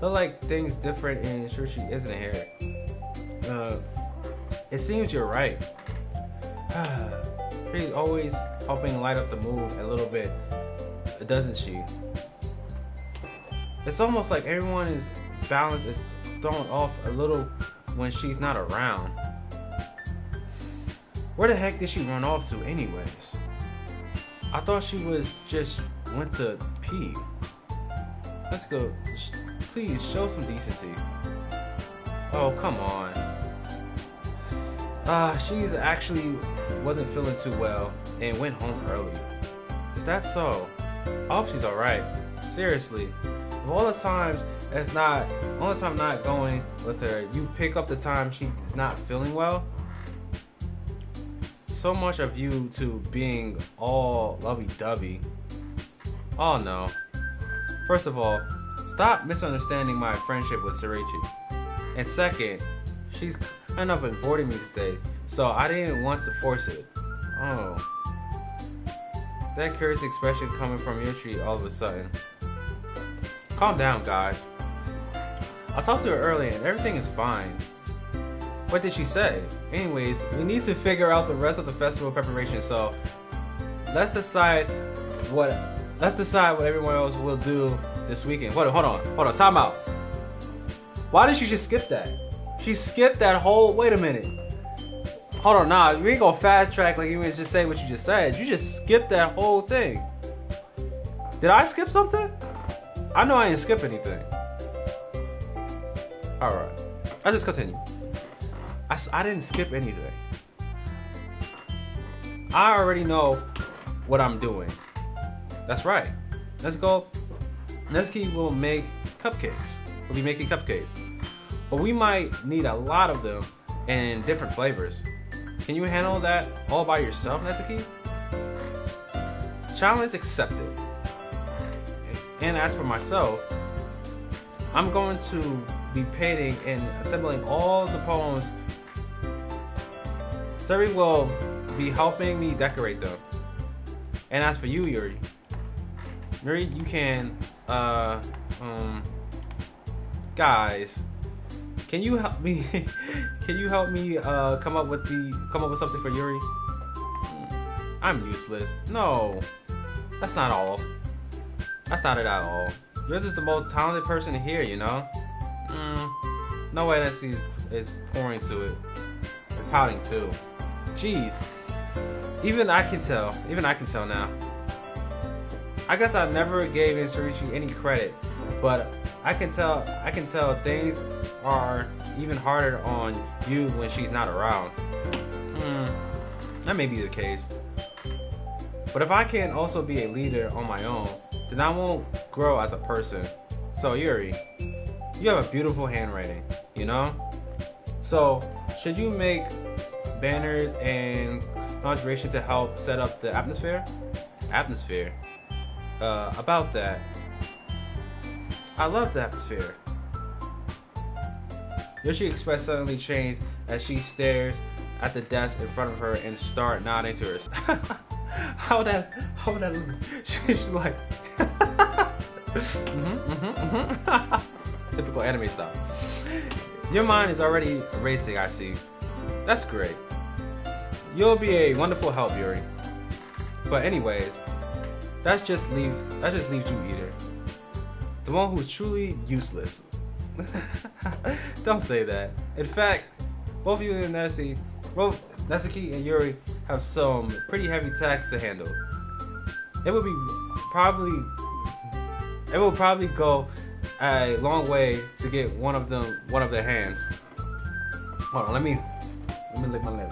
Look like things different, and sure she isn't here. It seems you're right. She's always helping light up the mood a little bit, doesn't she? It's almost like everyone's balance is thrown off a little when she's not around. Where the heck did she run off to anyways? I thought she was just went to pee. Let's go. Please show some decency. Oh, come on. She's actually wasn't feeling too well and went home early. Is that so? I hope she's alright. Seriously. Of all the times I'm not going with her, you pick up the time she's not feeling well. So much of you to being all lovey-dovey. Oh no. First of all, stop misunderstanding my friendship with Surichi. And second, she's kind of avoiding me today, so I didn't want to force it. Oh. That curious expression coming from your tree all of a sudden. Calm down, guys. I talked to her earlier and everything is fine. What did she say? Anyways, we need to figure out the rest of the festival preparation, so let's decide what everyone else will do this weekend. Hold on, time out. Why did she just skip that? She skipped that whole, wait a minute. Hold on, nah, we ain't gonna fast track like you just say what you just said. You just skipped that whole thing. Did I skip something? I know I didn't skip anything. Alright, I'll just continue. I didn't skip anything. I already know what I'm doing. That's right. Let's go. Netsuki will make cupcakes. We'll be making cupcakes. But we might need a lot of them in different flavors. Can you handle that all by yourself, Netsuki? Challenge accepted. And as for myself, I'm going to be painting and assembling all the poems. Suri will be helping me decorate them. And as for you, Yuri, you can, guys, can you help me? Can you help me come up with something for Yuri? I'm useless. No, that's not all. That's not it at all. You're just the most talented person here, you know. No way that she is pouring to it. And pouting too. Jeez. Even I can tell now. I guess I never gave Surichi any credit, but I can tell things are even harder on you when she's not around. That may be the case. But if I can also be a leader on my own, then I won't grow as a person. So Yuri, you have a beautiful handwriting, you know? So should you make banners and conjuration to help set up the atmosphere? About that. I love the atmosphere. Yoshi expressed suddenly changed as she stares at the desk in front of her and start nodding to her. How that look? She's like typical anime style. Your mind is already racing, I see. That's great. You'll be a wonderful help, Yuri. But anyways, that just leaves you, Eater. The one who's truly useless. Don't say that. In fact, both you and Netsuki and Yuri have some pretty heavy tasks to handle. It will probably go a long way to get one of their hands. Hold on, let me lick my lip.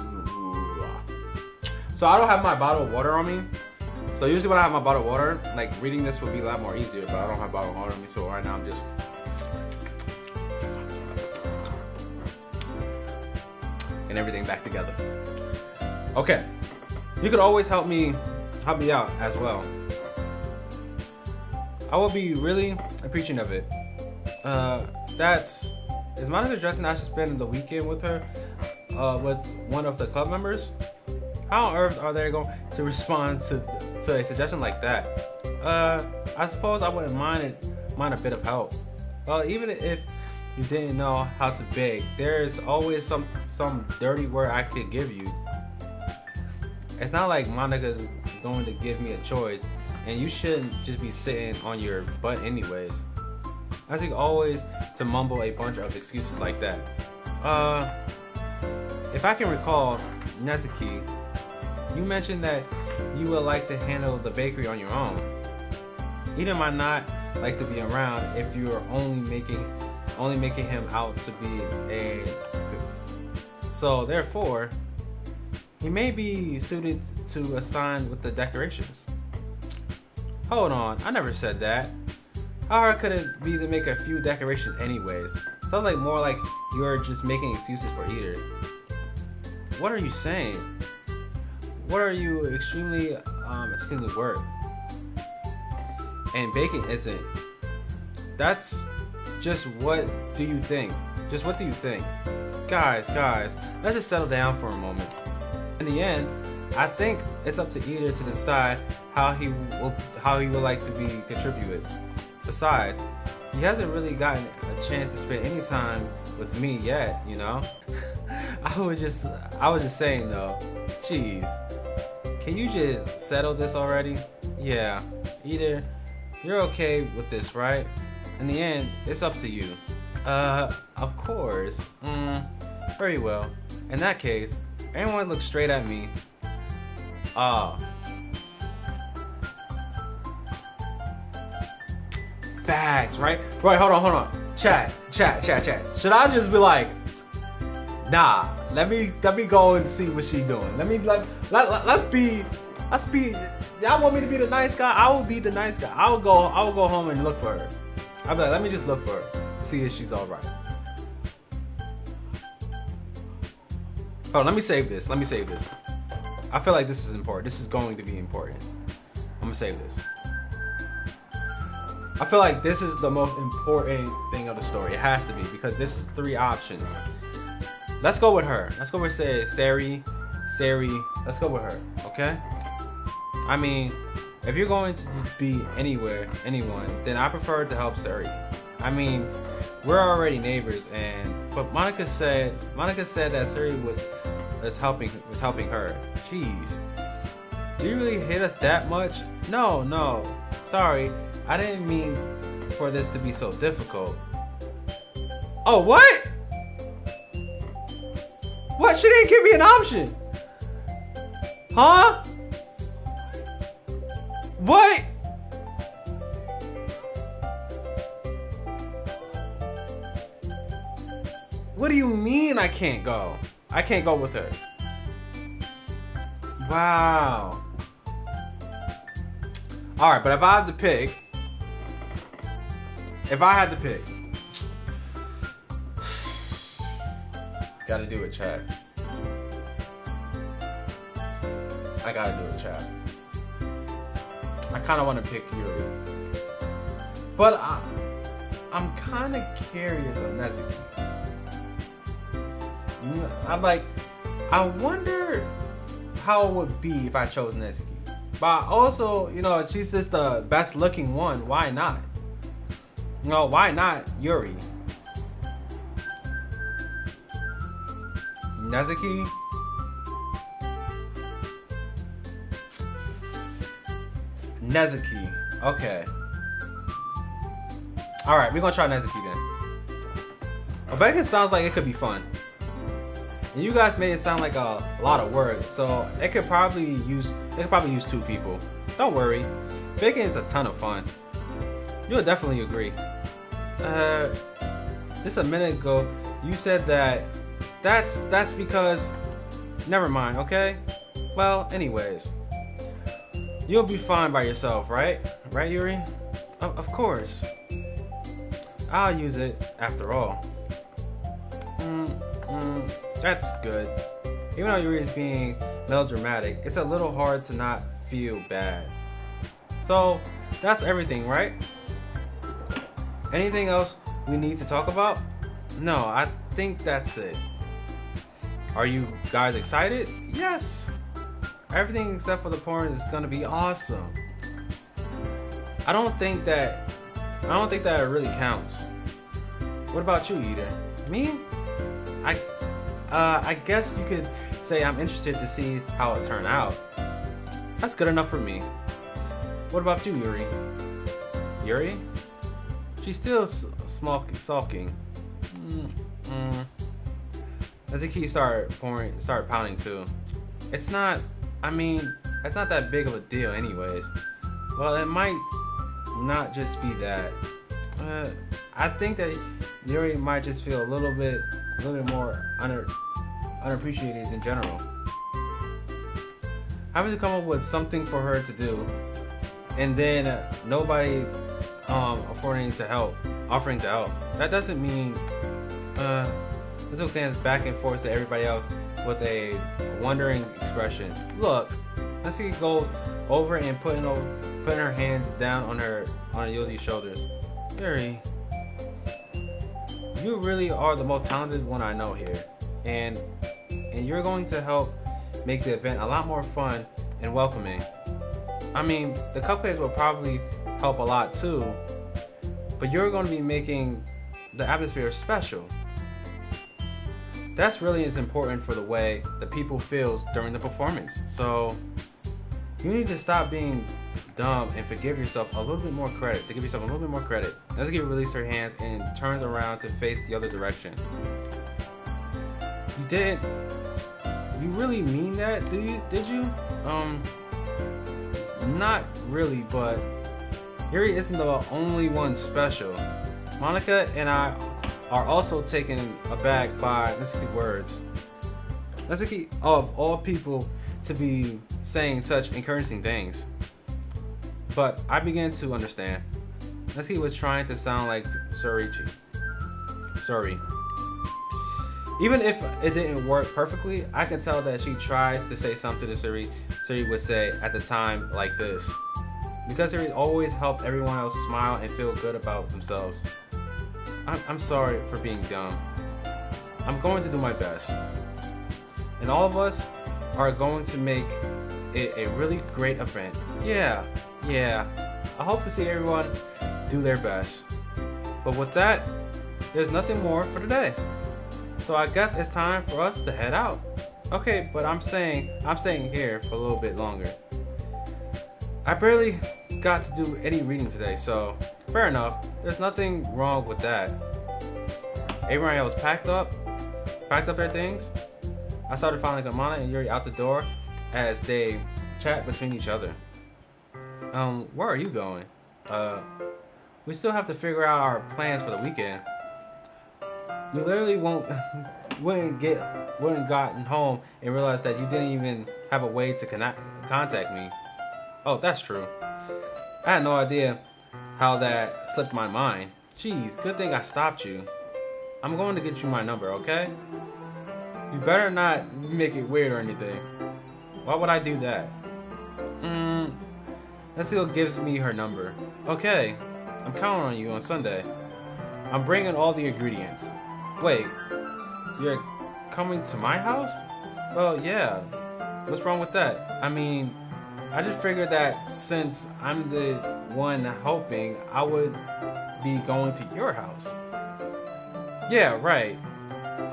So I don't have my bottle of water on me. So usually when I have my bottle of water, like reading this would be a lot more easier, but I don't have bottle of water on me, so right now I'm just and everything back together. Okay. You could always help me out as well. I will be really appreciative of it. Is Monica suggesting I should spend the weekend with her, with one of the club members? How on earth are they going to respond to a suggestion like that? I suppose I wouldn't mind a bit of help. Well, even if you didn't know how to bake, there's always some dirty word I could give you. It's not like Monica's going to give me a choice, and you shouldn't just be sitting on your butt anyways. I think always to mumble a bunch of excuses like that. if I can recall, Nezuki, you mentioned that you would like to handle the bakery on your own. Ida might not like to be around if you are only making him out to be a. So therefore, he may be suited to assign with the decorations. Hold on, I never said that. How hard could it be to make a few decorations anyways? Sounds like more like you're just making excuses for Ida. What are you saying? What are you extremely worth? And baking isn't. That's just what do you think? Just what do you think? Guys, let's just settle down for a moment. In the end, I think it's up to Ida to decide how he would like to be contributed. Besides, he hasn't really gotten a chance to spend any time with me yet, you know? I was just saying though, jeez, can you just settle this already? Yeah, Ida, you're okay with this, right? In the end, it's up to you. Of course. Very well. In that case, everyone look straight at me. Facts, right? Right, hold on. Chat. Should I just be like, nah, let me go and see what she doing. Let's be y'all want me to be the nice guy? I will be the nice guy. I will go home and look for her. I'll be like, let me just look for her. See if she's alright. Oh, let me save this. I feel like this is important. This is going to be important. I'm gonna save this. I feel like this is the most important thing of the story. It has to be, because this is 3 options. Let's go with her. Let's go with Sari. Let's go with her, okay? I mean, if you're going to be anyone, then I prefer to help Sari. I mean, we're already neighbors, but Monica said that Sari was helping her. Jeez, do you really hate us that much? No. Sorry, I didn't mean for this to be so difficult. Oh, what? What? She didn't give me an option. Huh? What? What do you mean I can't go? I can't go with her. Wow. Alright, but if I had to pick, gotta do it, chat. I gotta do it, chat. I kinda wanna pick Yuri. But I'm kinda curious of Nezuki. I wonder how it would be if I chose Nezuki. But also, you know, she's just the best looking one. Why not? You know, why not Yuri? Nezuki? Okay. Alright, we're gonna try Nezuki then. I bet it sounds like it could be fun. And you guys made it sound like a lot of words, so they could probably use 2 people. Don't worry, baking is a ton of fun. You'll definitely agree. Just a minute ago, you said that's because. Never mind, okay? Well, anyways, you'll be fine by yourself, right? Right, Yuri? Of course. I'll use it after all. That's good. Even though Yuri is being melodramatic, it's a little hard to not feel bad. So, that's everything, right? Anything else we need to talk about? No, I think that's it. Are you guys excited? Yes! Everything except for the porn is gonna be awesome. I don't think that it really counts. What about you, Ida? Me? I guess you could say I'm interested to see how it turned out. That's good enough for me. What about you, Yuri? Yuri? She's still sulking. As the key start pounding too. It's not. I mean, it's not that big of a deal, anyways. Well, it might not just be that. I think that Yuri might just feel a little bit more unappreciated in general. Having to come up with something for her to do, and then nobody's offering to help. That doesn't mean this stands back and forth to everybody else with a wondering expression. Look, Natsuki goes over and putting her hands down on Yuzi's shoulders. Yuri, you really are the most talented one I know here, and you're going to help make the event a lot more fun and welcoming. I mean, the cupcakes will probably help a lot too, but you're going to be making the atmosphere special. That's really is important for the way the people feels during the performance. So you need to stop being dumb and give yourself a little bit more credit. Natsuki released her hands and turned around to face the other direction. You really mean that? Did you? Not really, but Yuri isn't the only one special. Monica and I are also taken aback by Natsuki's words. Natsuki, of all people, to be saying such encouraging things. But I began to understand. Natsuki was trying to sound like Sorichi. Sorry. Even if it didn't work perfectly, I can tell that she tried to say something to Suri would say at the time like this. Because Suri always helped everyone else smile and feel good about themselves. I'm sorry for being dumb. I'm going to do my best. And all of us are going to make it a really great event. Yeah. I hope to see everyone do their best. But with that, there's nothing more for today. So I guess it's time for us to head out. Okay, but I'm staying here for a little bit longer. I barely got to do any reading today, so fair enough. There's nothing wrong with that. Everyone else packed up their things. I started following Amana and Yuri out the door as they chat between each other. Where are you going? We still have to figure out our plans for the weekend. You literally wouldn't gotten home and realized that you didn't even have a way to contact me. Oh, that's true. I had no idea how that slipped my mind. Jeez, good thing I stopped you. I'm going to get you my number, okay? You better not make it weird or anything. Why would I do that? Natsuko gives me her number. Okay, I'm counting on you on Sunday. I'm bringing all the ingredients. Wait, you're coming to my house? Well, yeah. What's wrong with that? I mean, I just figured that since I'm the one helping, I would be going to your house. Yeah, right.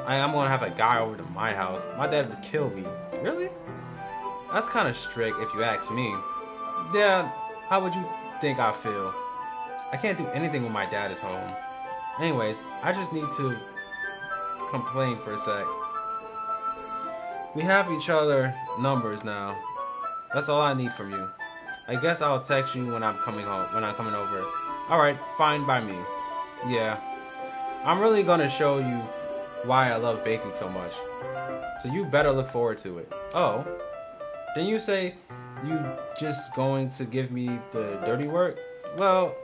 I'm gonna have a guy over to my house. My dad would kill me. Really? That's kind of strict if you ask me. Yeah, how would you think I feel? I can't do anything when my dad is home. Anyways, I just need to complain for a sec. We have each other numbers now. That's all I need from you. I guess I'll text you when I'm coming over. Alright, fine by me. Yeah. I'm really gonna show you why I love baking so much. So you better look forward to it. Oh. Didn't you say you just going to give me the dirty work? Well,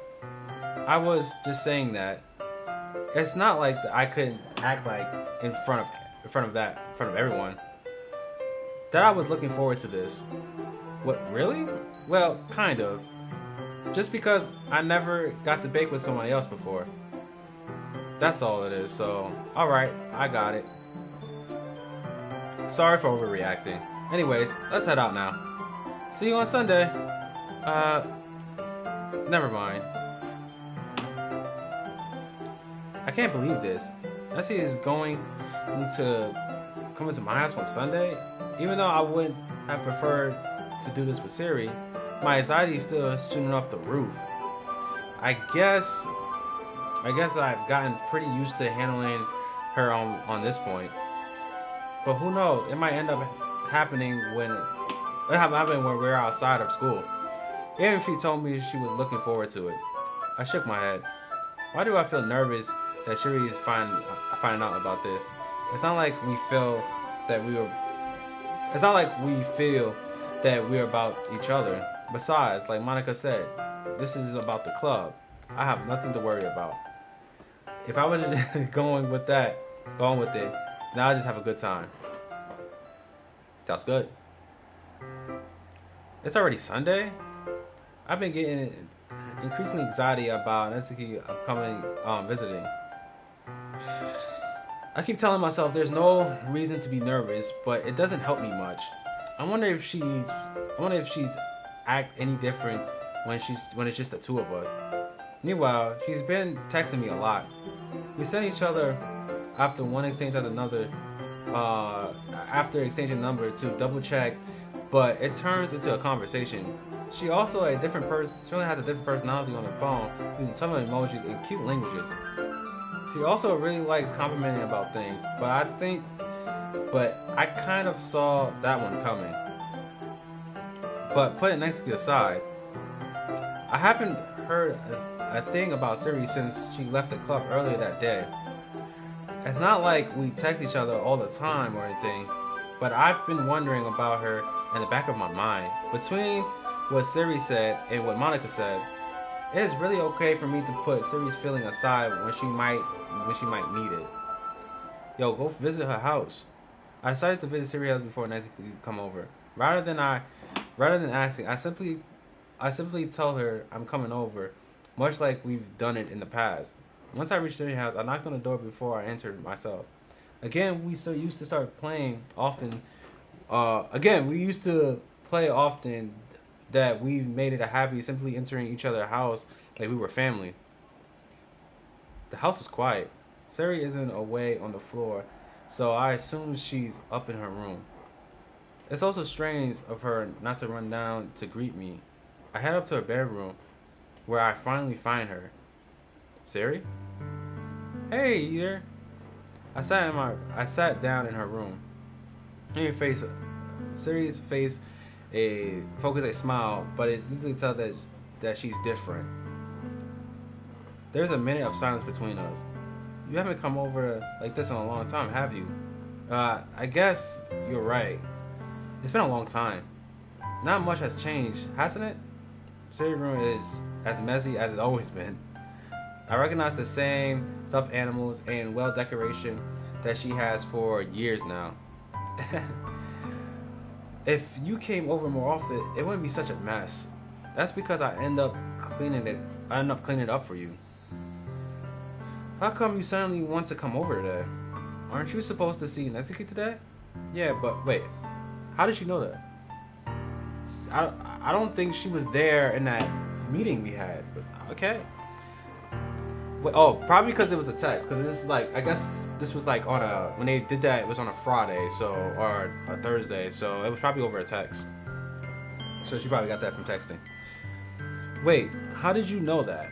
I was just saying that. It's not like I couldn't act like in front of everyone. That I was looking forward to this. What, really? Well, kind of. Just because I never got to bake with somebody else before. That's all it is, so alright, I got it. Sorry for overreacting. Anyways, let's head out now. See you on Sunday. Never mind. I can't believe this. Nessie is going to come into my house on Sunday. Even though I would have preferred to do this with Siri, my anxiety is still shooting off the roof. I guess I've gotten pretty used to handling her on this point. But who knows? It might end up happening when we're outside of school. Even if she told me she was looking forward to it. I shook my head. Why do I feel nervous that Shuri is finding out about this? It's not like we feel that we were. It's not like we feel that we're about each other. Besides, like Monica said, this is about the club. I have nothing to worry about. If I was just going with it, now I just have a good time. That's good. It's already Sunday. I've been getting increasingly anxiety about Netsuki upcoming visiting. I keep telling myself there's no reason to be nervous, but it doesn't help me much. I wonder if she's act any different when it's just the two of us. Meanwhile, she's been texting me a lot. We send each other after one exchange at another, after exchanging number to double check, but it turns into a conversation. She also a different person. She only has a different personality on the phone, using some of the emojis and cute languages. She also really likes complimenting about things, but I kind of saw that one coming. But put it next to the side. I haven't heard a thing about Siri since she left the club earlier that day. It's not like we text each other all the time or anything, but I've been wondering about her in the back of my mind. Between what Siri said and what Monica said, it is really okay for me to put Siri's feeling aside when she might need it. Yo, go visit her house. I decided to visit Siri's house before Nancy could come over. Rather than asking, I simply tell her I'm coming over, much like we've done it in the past. Once I reached Siri's house, I knocked on the door before I entered myself. Again, we used to play often that we made it a habit simply entering each other's house like we were family. The house is quiet. Sari isn't away on the floor, so I assume she's up in her room. It's also strange of her not to run down to greet me. I head up to her bedroom, where I finally find her. Sari? Hey, Ether. I sat down in her room. Sari's face focus a smile, but it's easy to tell that she's different. There's a minute of silence between us. You haven't come over like this in a long time, have you? I guess you're right. It's been a long time. Not much has changed, hasn't it? Sari's room is as messy as it's always been. I recognize the same stuffed animals and well decoration that she has for years now. If you came over more often, it wouldn't be such a mess. That's because I end up cleaning it up for you. How come you suddenly want to come over today? Aren't you supposed to see Netsuki today? Yeah, but wait. How did she know that? I don't think she was there in that meeting we had. But okay. Wait, oh, probably because it was the text. Because this is like, I guess this was like when they did that, it was on a Friday, or a Thursday, so it was probably over a text. So she probably got that from texting. Wait, how did you know that?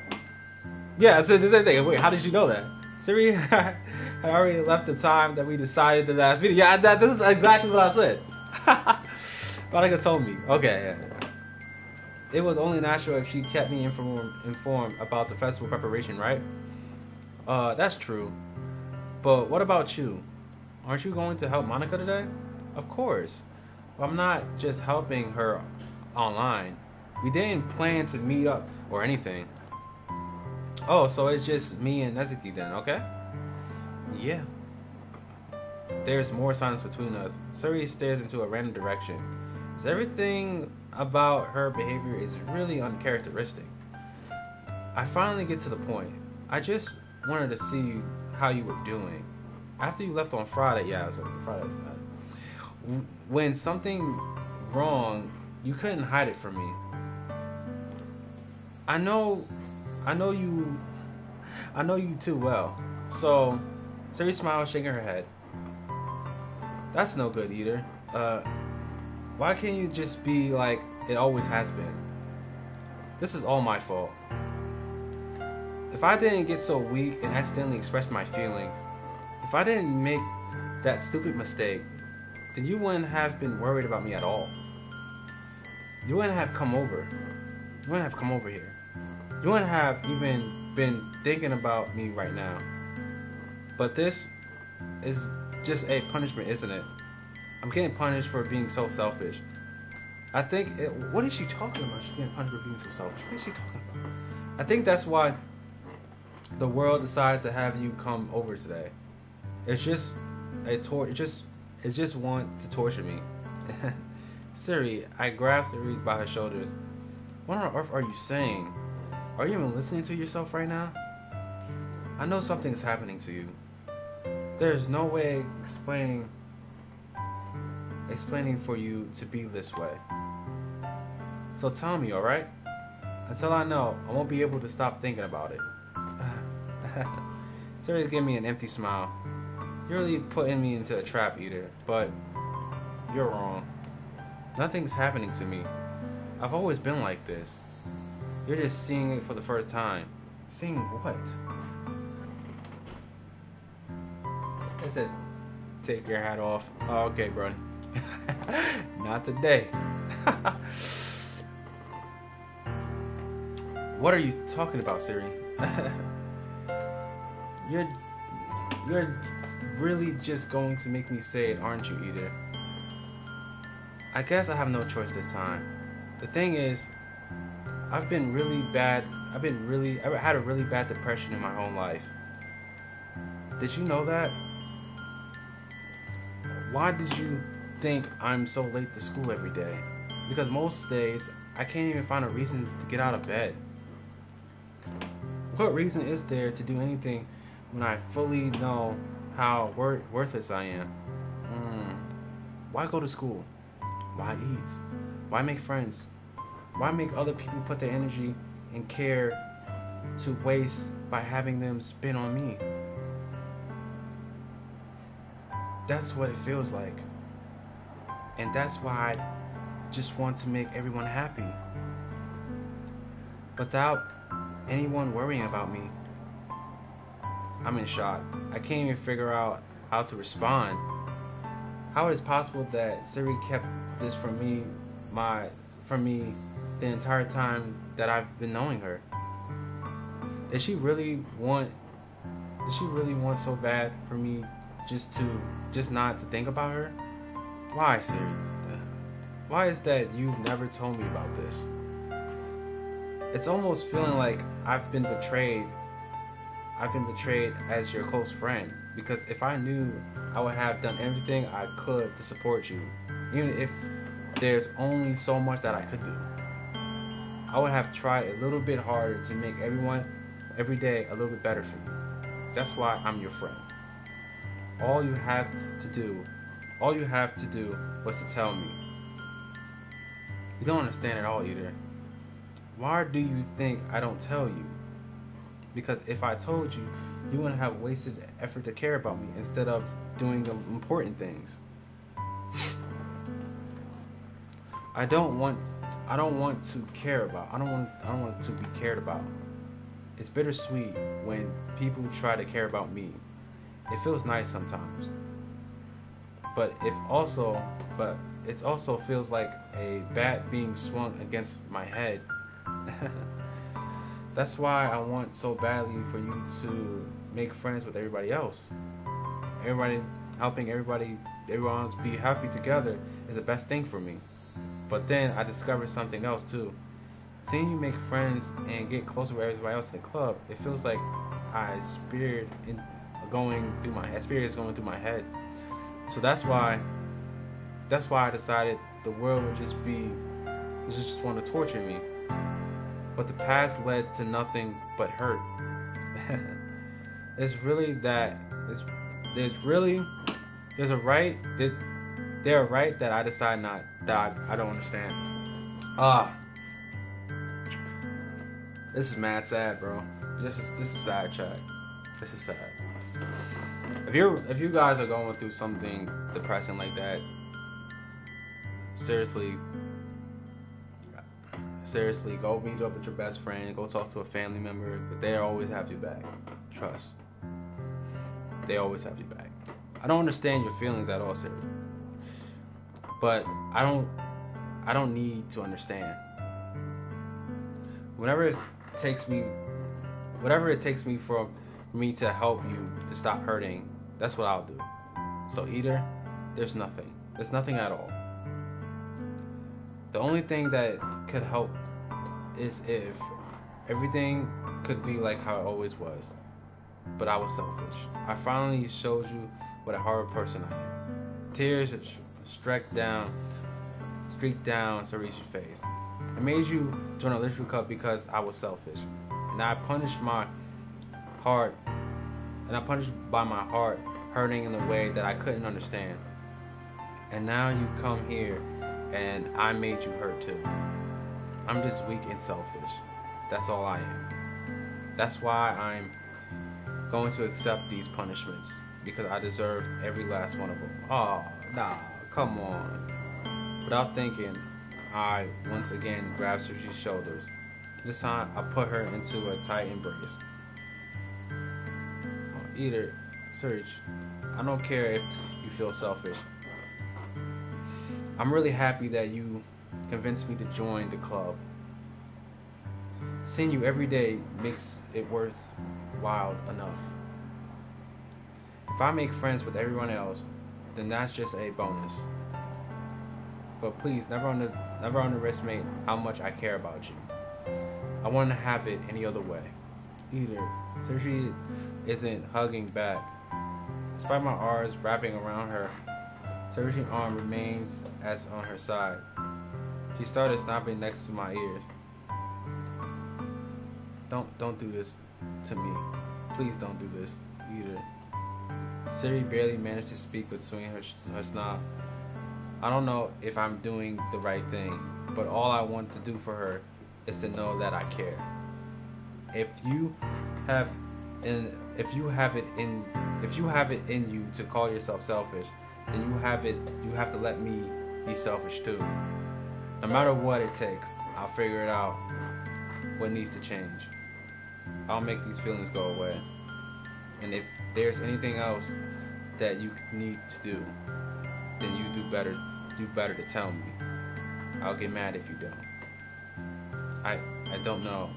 Yeah, so the same thing. Wait, how did you know that? Siri had already left the time that we decided the last meeting. Yeah, this is exactly what I said. Monica told me. Okay, yeah. It was only natural if she kept me informed about the festival preparation, right? That's true. But what about you? Aren't you going to help Monica today? Of course. I'm not just helping her online. We didn't plan to meet up or anything. Oh, so it's just me and Nezuki then, okay? Yeah. There's more silence between us. Suri stares into a random direction. Everything about her behavior is really uncharacteristic. I finally get to the point. I just wanted to see how you were doing. After you left on Friday, yeah, it was on Friday. When something wrong, you couldn't hide it from me. I know you too well. So, Siri smiled, shaking her head. That's no good either. Why can't you just be like it always has been? This is all my fault. If I didn't get so weak and accidentally express my feelings, if I didn't make that stupid mistake, then you wouldn't have been worried about me at all. You wouldn't have come over. You wouldn't have come over here. You wouldn't have even been thinking about me right now. But this is just a punishment, isn't it? I'm getting punished for being so selfish. I think, what is she talking about? She's getting punished for being so selfish. What is she talking about? I think that's why the world decides to have you come over today. It's just it just want to torture me. Siri, I grabbed Siri by her shoulders. What on earth are you saying? Are you even listening to yourself right now? I know something's happening to you. There's no way explaining for you to be this way. So tell me, alright? Until I know, I won't be able to stop thinking about it. Siri's giving me an empty smile. You're really putting me into a trap, Eater, but you're wrong. Nothing's happening to me. I've always been like this. You're just seeing it for the first time. Seeing what? I said, take your hat off. Oh, okay, bro. Not today. What are you talking about, Siri? You're really just going to make me say it, aren't you, Eater? I guess I have no choice this time. The thing is, I've had a really bad depression in my whole life. Did you know that? Why did you think I'm so late to school every day? Because most days, I can't even find a reason to get out of bed. What reason is there to do anything when I fully know how worthless I am? Why go to school? Why eat? Why make friends? Why make other people put their energy and care to waste by having them spin on me? That's what it feels like. And that's why I just want to make everyone happy. Without anyone worrying about me. I'm in shock. I can't even figure out how to respond. How is it possible that Siri kept this from me the entire time that I've been knowing her? Did she really want so bad for me just not to think about her? Why, Siri? Why is that you've never told me about this? It's almost feeling like I've been betrayed as your close friend. Because if I knew, I would have done everything I could to support you. Even if there's only so much that I could do. I would have tried a little bit harder to make every day a little bit better for you. That's why I'm your friend. All you have to do was to tell me. You don't understand at all either. Why do you think I don't tell you? Because if I told you, you wouldn't have wasted effort to care about me instead of doing the important things. I don't want to care about. I don't want to be cared about. It's bittersweet when people try to care about me. It feels nice sometimes. But it also feels like a bat being swung against my head. That's why I want so badly for you to make friends with everybody else. Helping everyone be happy together is the best thing for me. But then I discovered something else too. Seeing you make friends and get closer with everybody else in the club, it feels like spirit is going through my head. So that's why I decided the world would just want to torture me. But the past led to nothing but hurt. They're right that I decide not, that I don't understand. This is mad sad, bro. This is sad, chat. This is sad. If you guys are going through something depressing like that, seriously, go meet up with your best friend. Go talk to a family member, because they always have your back. Trust. They always have your back. I don't understand your feelings at all, Siri. But I don't need to understand. Whenever it takes me, whatever it takes me for me to help you to stop hurting, that's what I'll do. So either there's nothing. There's nothing at all. The only thing that could help is if everything could be like how it always was. But I was selfish. I finally showed you what a horrible person I am. Tears streaked down Cerese's face. I made you join a literature club because I was selfish. And I punished by my heart hurting in a way that I couldn't understand. And now you come here and I made you hurt too. I'm just weak and selfish. That's all I am. That's why I'm going to accept these punishments, because I deserve every last one of them. Oh, nah, come on. Without thinking, I once again grabbed Sergi's shoulders. This time, I put her into a tight embrace. Either, Serge, I don't care if you feel selfish. I'm really happy that you convinced me to join the club. Seeing you every day makes it worthwhile enough. If I make friends with everyone else, then that's just a bonus. But please, never underestimate how much I care about you. I wouldn't have it any other way. Either. Sergi isn't hugging back. Despite my arms wrapping around her, Sergi's arm remains as on her side. She started snapping next to my ears. Don't do this to me. Please don't do this either. Siri barely managed to speak between her snot. I don't know if I'm doing the right thing, but all I want to do for her is to know that I care. If you have it in you to call yourself selfish, then you have to let me be selfish too. No matter what it takes, I'll figure it out what needs to change. I'll make these feelings go away. And if there's anything else that you need to do, then you do better to tell me. I'll get mad if you don't. I don't know.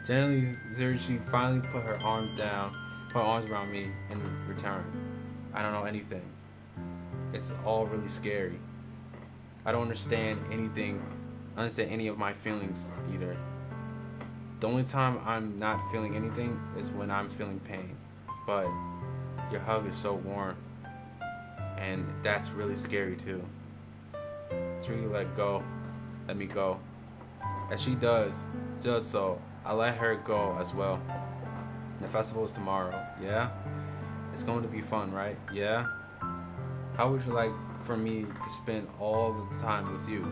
Generally, she finally put her arms around me in return. I don't know anything. It's all really scary. I don't understand any of my feelings either. The only time I'm not feeling anything is when I'm feeling pain. But your hug is so warm, and that's really scary too. She let me go. As she does so, I let her go as well. The festival is tomorrow, yeah? It's going to be fun, right? Yeah? How would you like for me to spend all the time with you?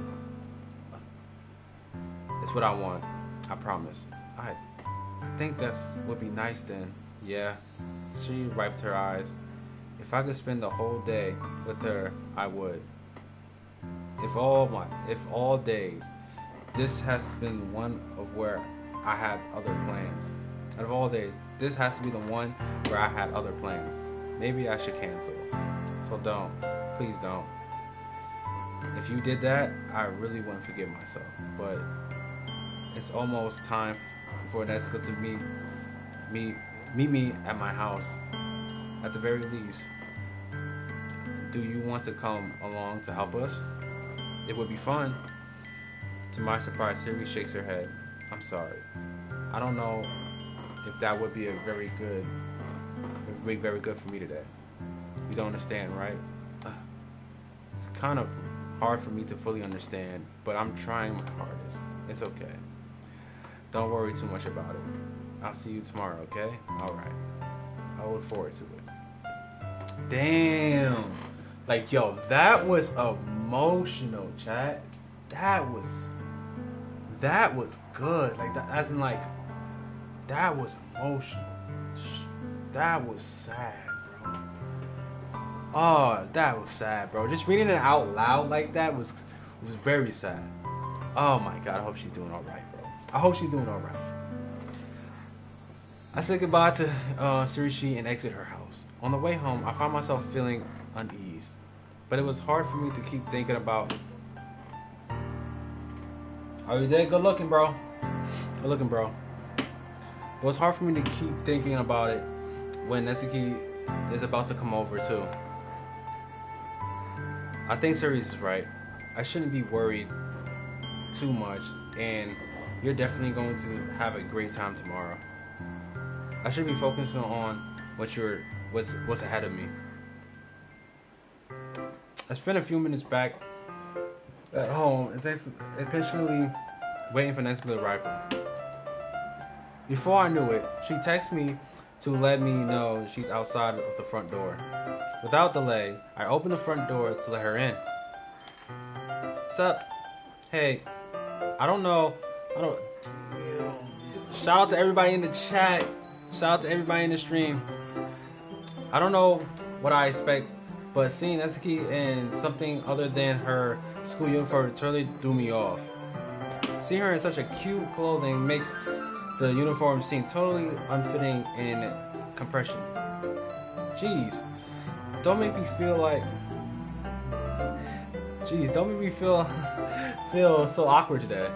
It's what I want, I promise. I think that would be nice then, yeah? She wiped her eyes. If I could spend the whole day with her, I would. If all days, this has been one of where I had other plans. Out of all days, this has to be the one where I had other plans. Maybe I should cancel. So don't. Please don't. If you did that, I really wouldn't forgive myself. But it's almost time for Netica to meet me at my house. At the very least. Do you want to come along to help us? It would be fun. To my surprise, Siri shakes her head. I'm sorry. I don't know if that would be very good for me today. You don't understand, right? It's kind of hard for me to fully understand, but I'm trying my hardest. It's okay. Don't worry too much about it. I'll see you tomorrow, okay? Alright. I look forward to it. Damn. Like, yo, that was emotional, chat. That was good. Like, that, as in, like, that was emotional. That was sad, bro. Oh, that was sad, bro. Just reading it out loud like that was very sad. Oh my god, I hope she's doing alright, bro. I hope she's doing alright. I said goodbye to Surishi and exit her house. On the way home, I found myself feeling uneased, but it was hard for me to keep thinking about. Oh, you did? Good looking, bro. Good looking, bro. It was hard for me to keep thinking about it when Netsuki is about to come over too. I think Ceres is right. I shouldn't be worried too much, and you're definitely going to have a great time tomorrow. I should be focusing on what's ahead of me. I spent a few minutes back at home, intentionally waiting for Netsuki to arrive. Before I knew it, she texted me to let me know she's outside of the front door. Without delay, I opened the front door to let her in. What's up? Hey, I don't know. Shout out to everybody in the chat. Shout out to everybody in the stream. I don't know what I expect, but seeing Netsuki in something other than her school uniform totally threw me off. Seeing her in such a cute clothing makes the uniform seem totally unfitting in compression. Jeez, don't make me feel like. Jeez, don't make me feel so awkward today.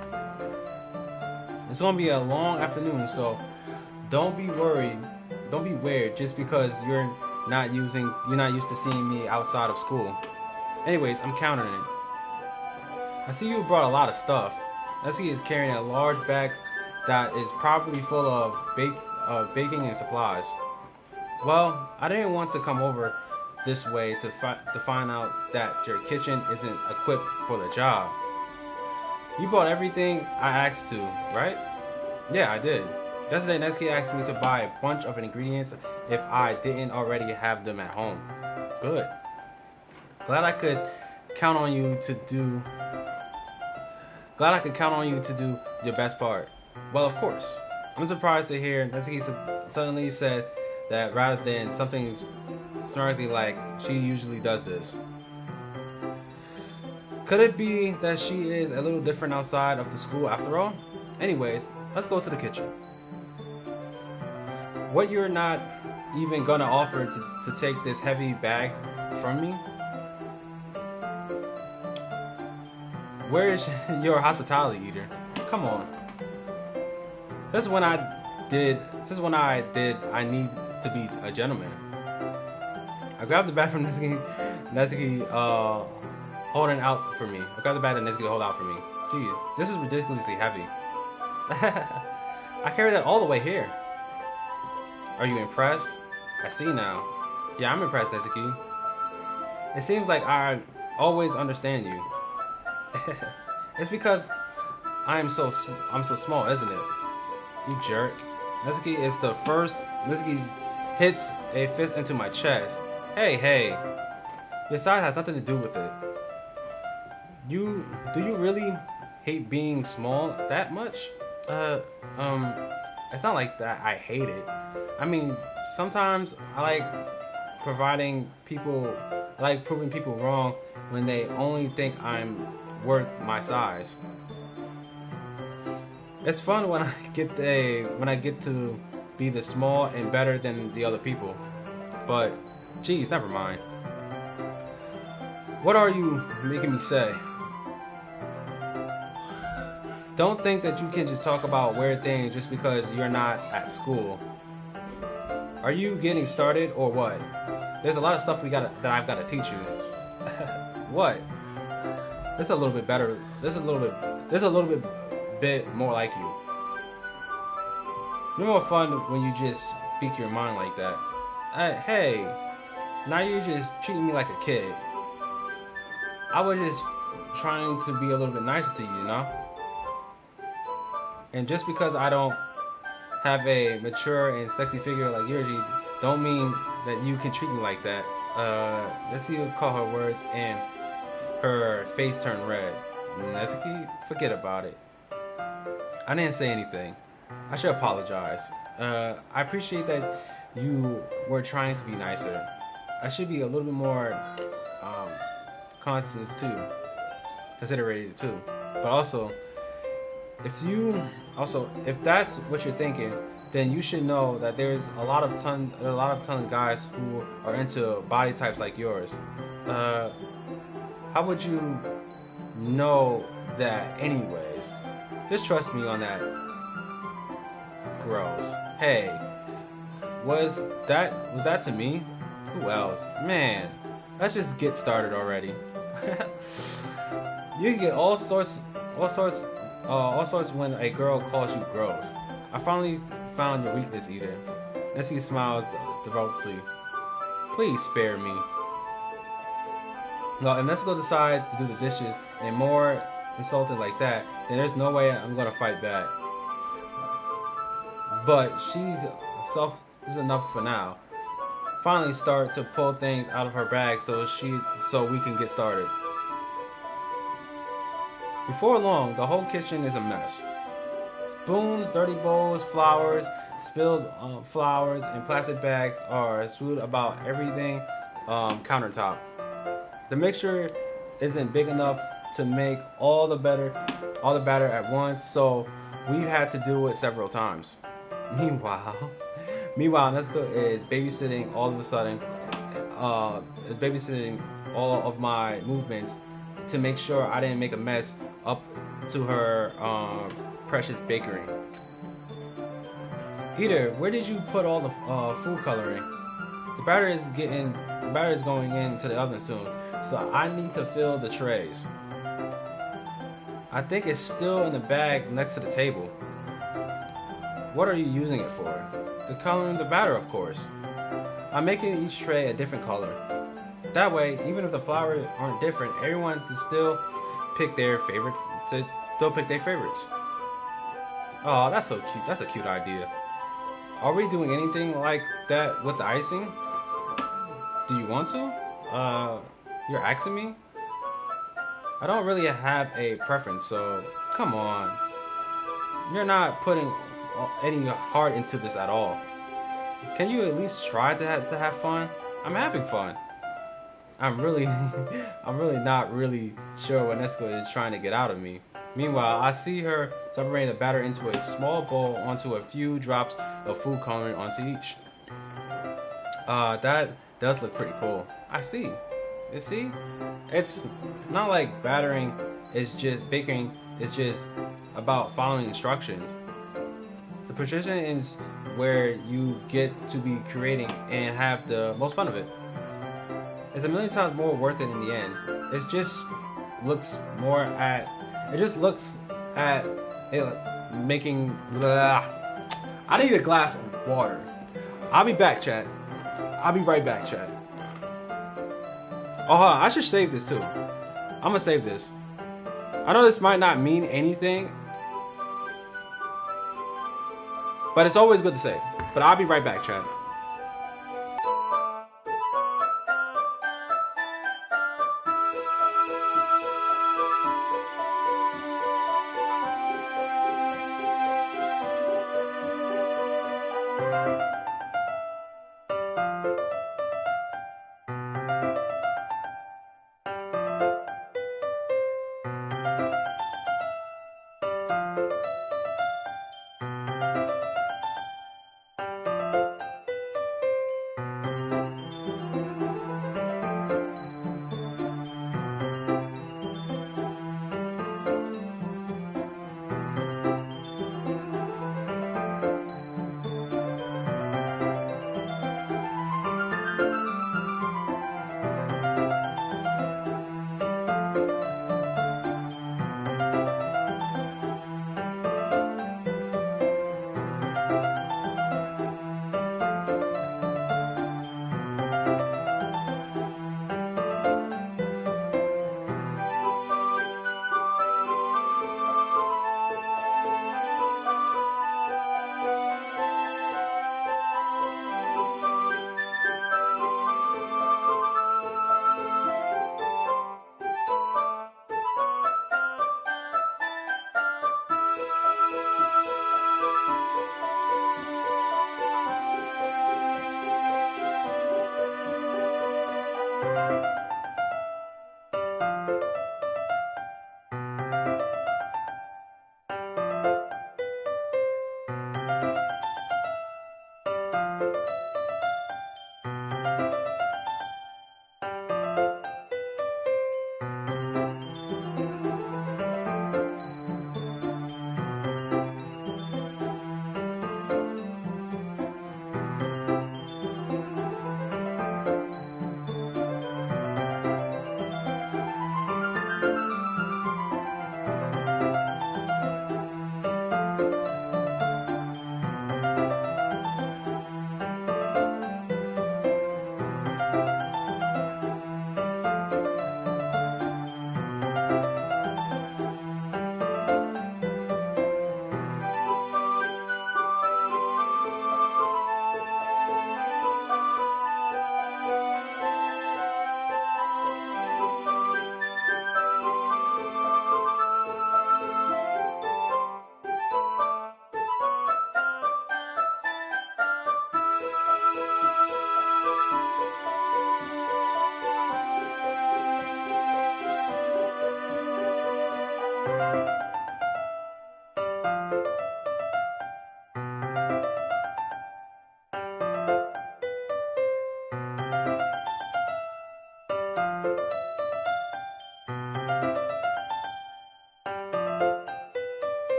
It's gonna be a long afternoon, so don't be worried. Don't be weird just because you're not used to seeing me outside of school. Anyways, I'm countering it. I see you brought a lot of stuff. Netsuki is carrying a large bag that is probably full of baking and supplies. Well, I didn't want to come over this way to find out that your kitchen isn't equipped for the job. You bought everything I asked to, right? Yeah, I did. Yesterday, Netsuki asked me to buy a bunch of ingredients if I didn't already have them at home. Good. Glad I could count on you to do your best part. Well, of course. I'm surprised to hear Netsuki suddenly said that rather than something snarky like she usually does this. Could it be that she is a little different outside of the school after all? Anyways, let's go to the kitchen. What, you're not even gonna offer to take this heavy bag from me? Where is your hospitality eater? Come on. This is when I did I need to be a gentleman. I grabbed the bag from Netsuki holding out for me. I grabbed the bag that Netsuki hold out for me. Jeez, this is ridiculously heavy. I carried that all the way here. Are you impressed? I see now. Yeah, I'm impressed, Netsuki. It seems like I always understand you. It's because I'm so small, isn't it? You jerk. Netsuki hits a fist into my chest. Hey. Your size has nothing to do with it. Do you really hate being small that much? It's not like that I hate it. I mean, sometimes I like proving people wrong when they only think I'm worth my size. It's fun when I get to be the small and better than the other people. But geez, never mind. What are you making me say? Don't think that you can just talk about weird things just because you're not at school. Are you getting started or what? There's a lot of stuff that I've got to teach you. What? This is a little bit better. This is a little bit more like you. You're more fun when you just speak your mind like that. Hey, now you're just treating me like a kid. I was just trying to be a little bit nicer to you, you know? And just because I don't have a mature and sexy figure like yours, don't mean that you can treat me like that. Let's see what call her words, and her face turned red. Netsuki, forget about it. I didn't say anything. I should apologize. I appreciate that you were trying to be nicer. I should be a little bit more considerate too. But also, if that's what you're thinking, then you should know that there's a lot of ton of guys who are into body types like yours. Uh, how would you know that anyways? Just trust me on that. Gross. Hey, was that to me? Who else? Man, let's just get started already. You can get all sorts when a girl calls you gross. I finally found your weakness, Eder. And she smiles devoutly. Please spare me. Well, and let's go decide to do the dishes and more insulting like that, then there's no way I'm gonna fight back. But she's enough for now. Finally start to pull things out of her bag so we can get started. Before long, the whole kitchen is a mess. Spoons, dirty bowls, flowers, spilled flowers, and plastic bags are strewed about everything countertop. The mixture isn't big enough to make all the batter at once, so we've had to do it several times. Meanwhile, Nesco is babysitting all of my movements to make sure I didn't make a mess up to her precious bakery. Eder, where did you put all the food coloring? The batter is going into the oven soon, so I need to fill the trays. I think it's still in the bag next to the table. What are you using it for? To color in the batter, of course. I'm making each tray a different color. That way, even if the flowers aren't different, everyone can still pick their favorite. They'll pick their favorites. Oh, that's so cute. That's a cute idea. Are we doing anything like that with the icing? Do you want to? You're asking me? I don't really have a preference, so come on. You're not putting any heart into this at all. Can you at least try to have fun? I'm having fun. I'm really not really sure what Nesco is trying to get out of me. Meanwhile, I see her separating the batter into a small bowl onto a few drops of food coloring onto each. That does look pretty cool. I see. You see? It's not like baking is just about following instructions. The precision is where you get to be creating and have the most fun of it. It's a million times more worth it in the end. It just looks at it making blah. I need a glass of water. I'll be back, chat. I'll be right back, chat. Oh, I should save this too. I'm gonna save this. I know this might not mean anything, but it's always good to save. But I'll be right back, chat.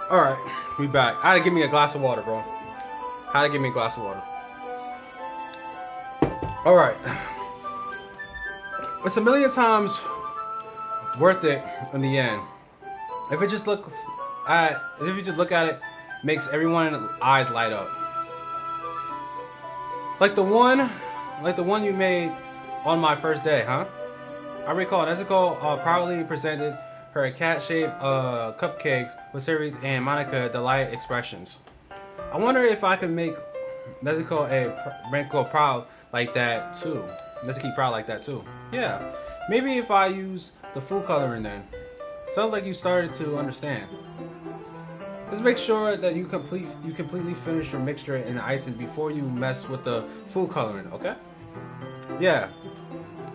Alright, we back. I had to give me a glass of water, bro. Had to give me a glass of water. Alright. It's a million times worth it in the end. If you just look at it, makes everyone's eyes light up. Like the one you made on my first day, huh? I recall Nezuko proudly presented her cat-shaped cupcakes with series and Monica delight expressions. I wonder if I could make Nezuko proud like that too. Nezuko proud like that too. Yeah, maybe if I use the food coloring then. Sounds like you started to understand. Just make sure that you completely finish your mixture in the icing before you mess with the food coloring, okay? Yeah.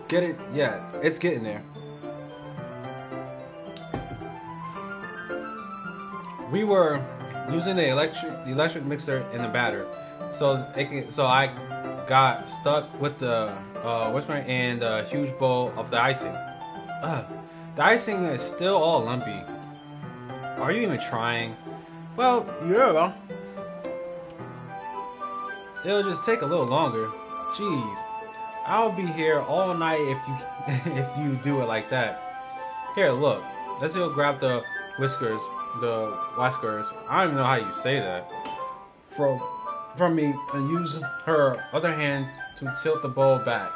Get it? Yeah, it's getting there. We were using the electric mixer in the batter, so I got stuck with the whispering and the huge bowl of the icing. The icing is still all lumpy. Are you even trying? Well, yeah. It'll just take a little longer. Jeez, I'll be here all night if you if you do it like that. Here, look. Let's go grab the whiskers. I don't even know how you say that. From me and use her other hand to tilt the bowl back.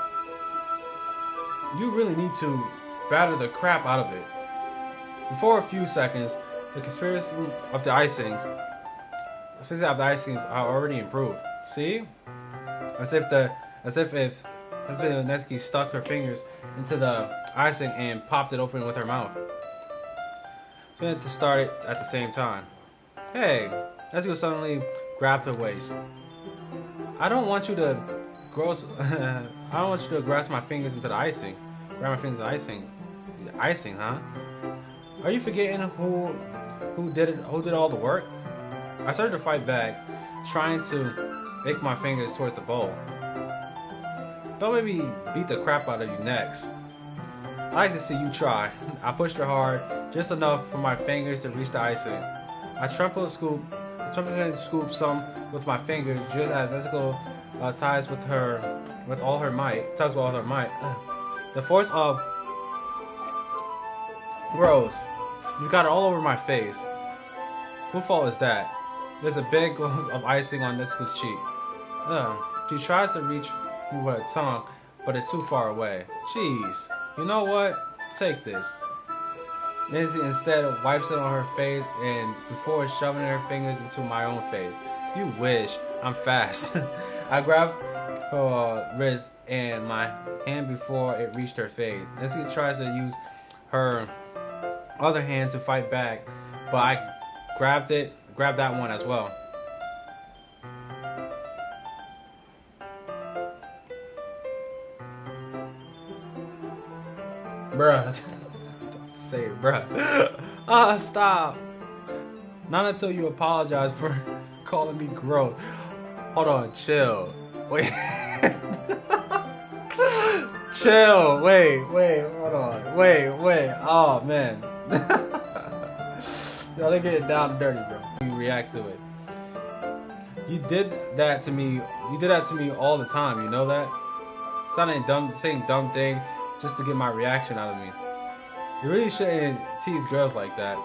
You really need to batter the crap out of it. Before a few seconds, the conspiracy of the icings are already improved. See? As if Nezuko stuck her fingers into the icing and popped it open with her mouth. So we had to start it at the same time. Hey, Nezuko suddenly grabbed her waist. I don't want you to grasp my fingers into the icing. Grab my fingers into the icing. Icing, huh? Are you forgetting who did all the work? I started to fight back, trying to make my fingers towards the bowl. Don't make me beat the crap out of you next. I like to see you try. I pushed her hard, just enough for my fingers to reach the icing. I trumped and scooped some with my fingers, just as Nezuko tugs with all her might. The force of Rose, you got it all over my face. Whose fault is that? There's a big glove of icing on Nezuko's cheek. She tries to reach me with her tongue, but it's too far away. Jeez, you know what? Take this. Nancy instead wipes it on her face and before shoving her fingers into my own face. You wish. I'm fast. I grabbed her wrist and my hand before it reached her face. Nancy tries to use her other hand to fight back, but I grabbed that one as well. Bruh. Say it, bruh. Stop. Not until you apologize for calling me gross. Hold on, chill. Wait. Chill. Wait, hold on. Wait. Oh, man. Yo, they get down and dirty, bro. You react to it. You did that to me all the time, you know that? Saying dumb thing just to get my reaction out of me. You really shouldn't tease girls like that.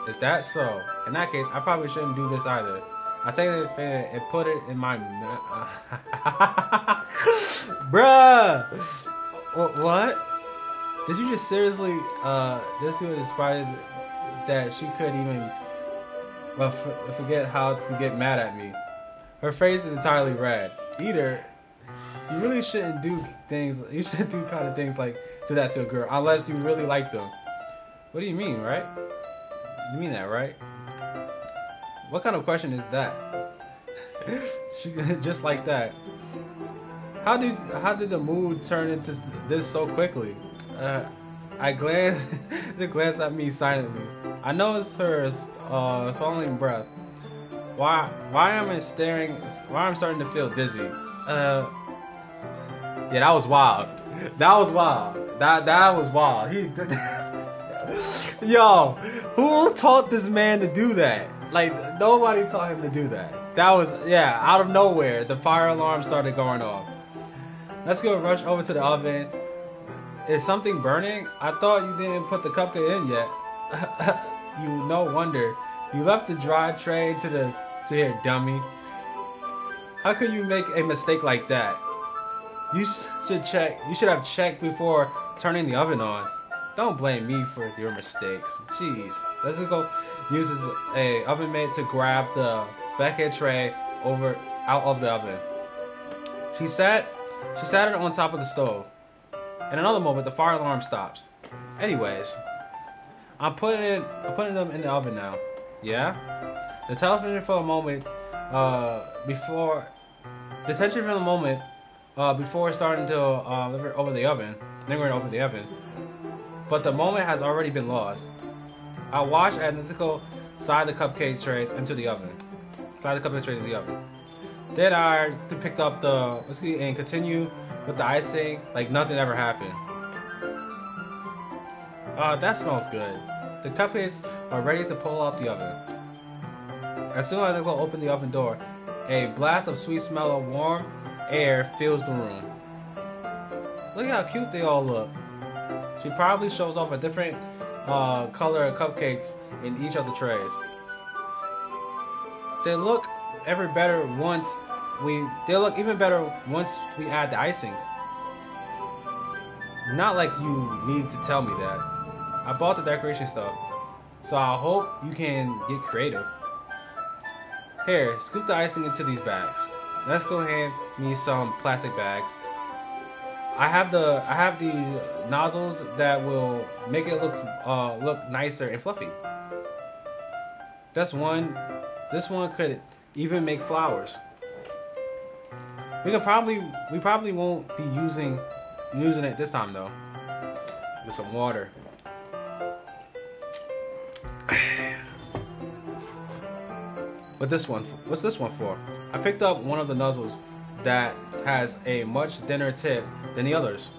Is that so? In that case, I probably shouldn't do this either. I take it and put it in my bruh. What? Did you just seriously this was inspired that she couldn't even forget how to get mad at me? Her face is entirely red. Either you really shouldn't do things. You shouldn't do kind of things like to that to a girl unless you really like them. What do you mean, right? You mean that, right? What kind of question is that? Just like that. How did the mood turn into this so quickly? I glance at me silently. I know it's her swallowing breath. Why am I staring? Why I'm starting to feel dizzy? Yeah, that was wild. That was wild. That was wild. Yo, who taught this man to do that? Like nobody told him to do that. That was yeah, out of nowhere, the fire alarm started going off. Let's go rush over to the oven. Is something burning? I thought you didn't put the cupcake in yet. You no wonder. You left the dry tray to here, dummy. How could you make a mistake like that? You should check. You should have checked before turning the oven on. Don't blame me for your mistakes. Jeez. Let's go. Uses a oven mate to grab the backhead tray out of the oven. She sat it on top of the stove. In another moment, the fire alarm stops. Anyways, I'm putting them in the oven now. Yeah. The television for a moment before starting to over the oven, lingering over the oven. But the moment has already been lost. I watched as Nizuko slide the cupcake trays into the oven. Then I picked up the whiskey and continued with the icing like nothing ever happened. That smells good. The cupcakes are ready to pull out the oven. As soon as Nizuko opened the oven door, a blast of sweet smell of warm air fills the room. Look how cute they all look. She probably shows off a different color of cupcakes in each of the trays. They look even better once we add the icings. Not like you need to tell me that. I bought the decoration stuff, so I hope you can get creative. Here, scoop the icing into these bags. Let's go hand me some plastic bags. I have these nozzles that will make it look nicer and fluffy. This one could even make flowers. We probably won't be using it this time though. With some water. But this one, what's this one for? I picked up one of the nozzles that has a much thinner tip than the others.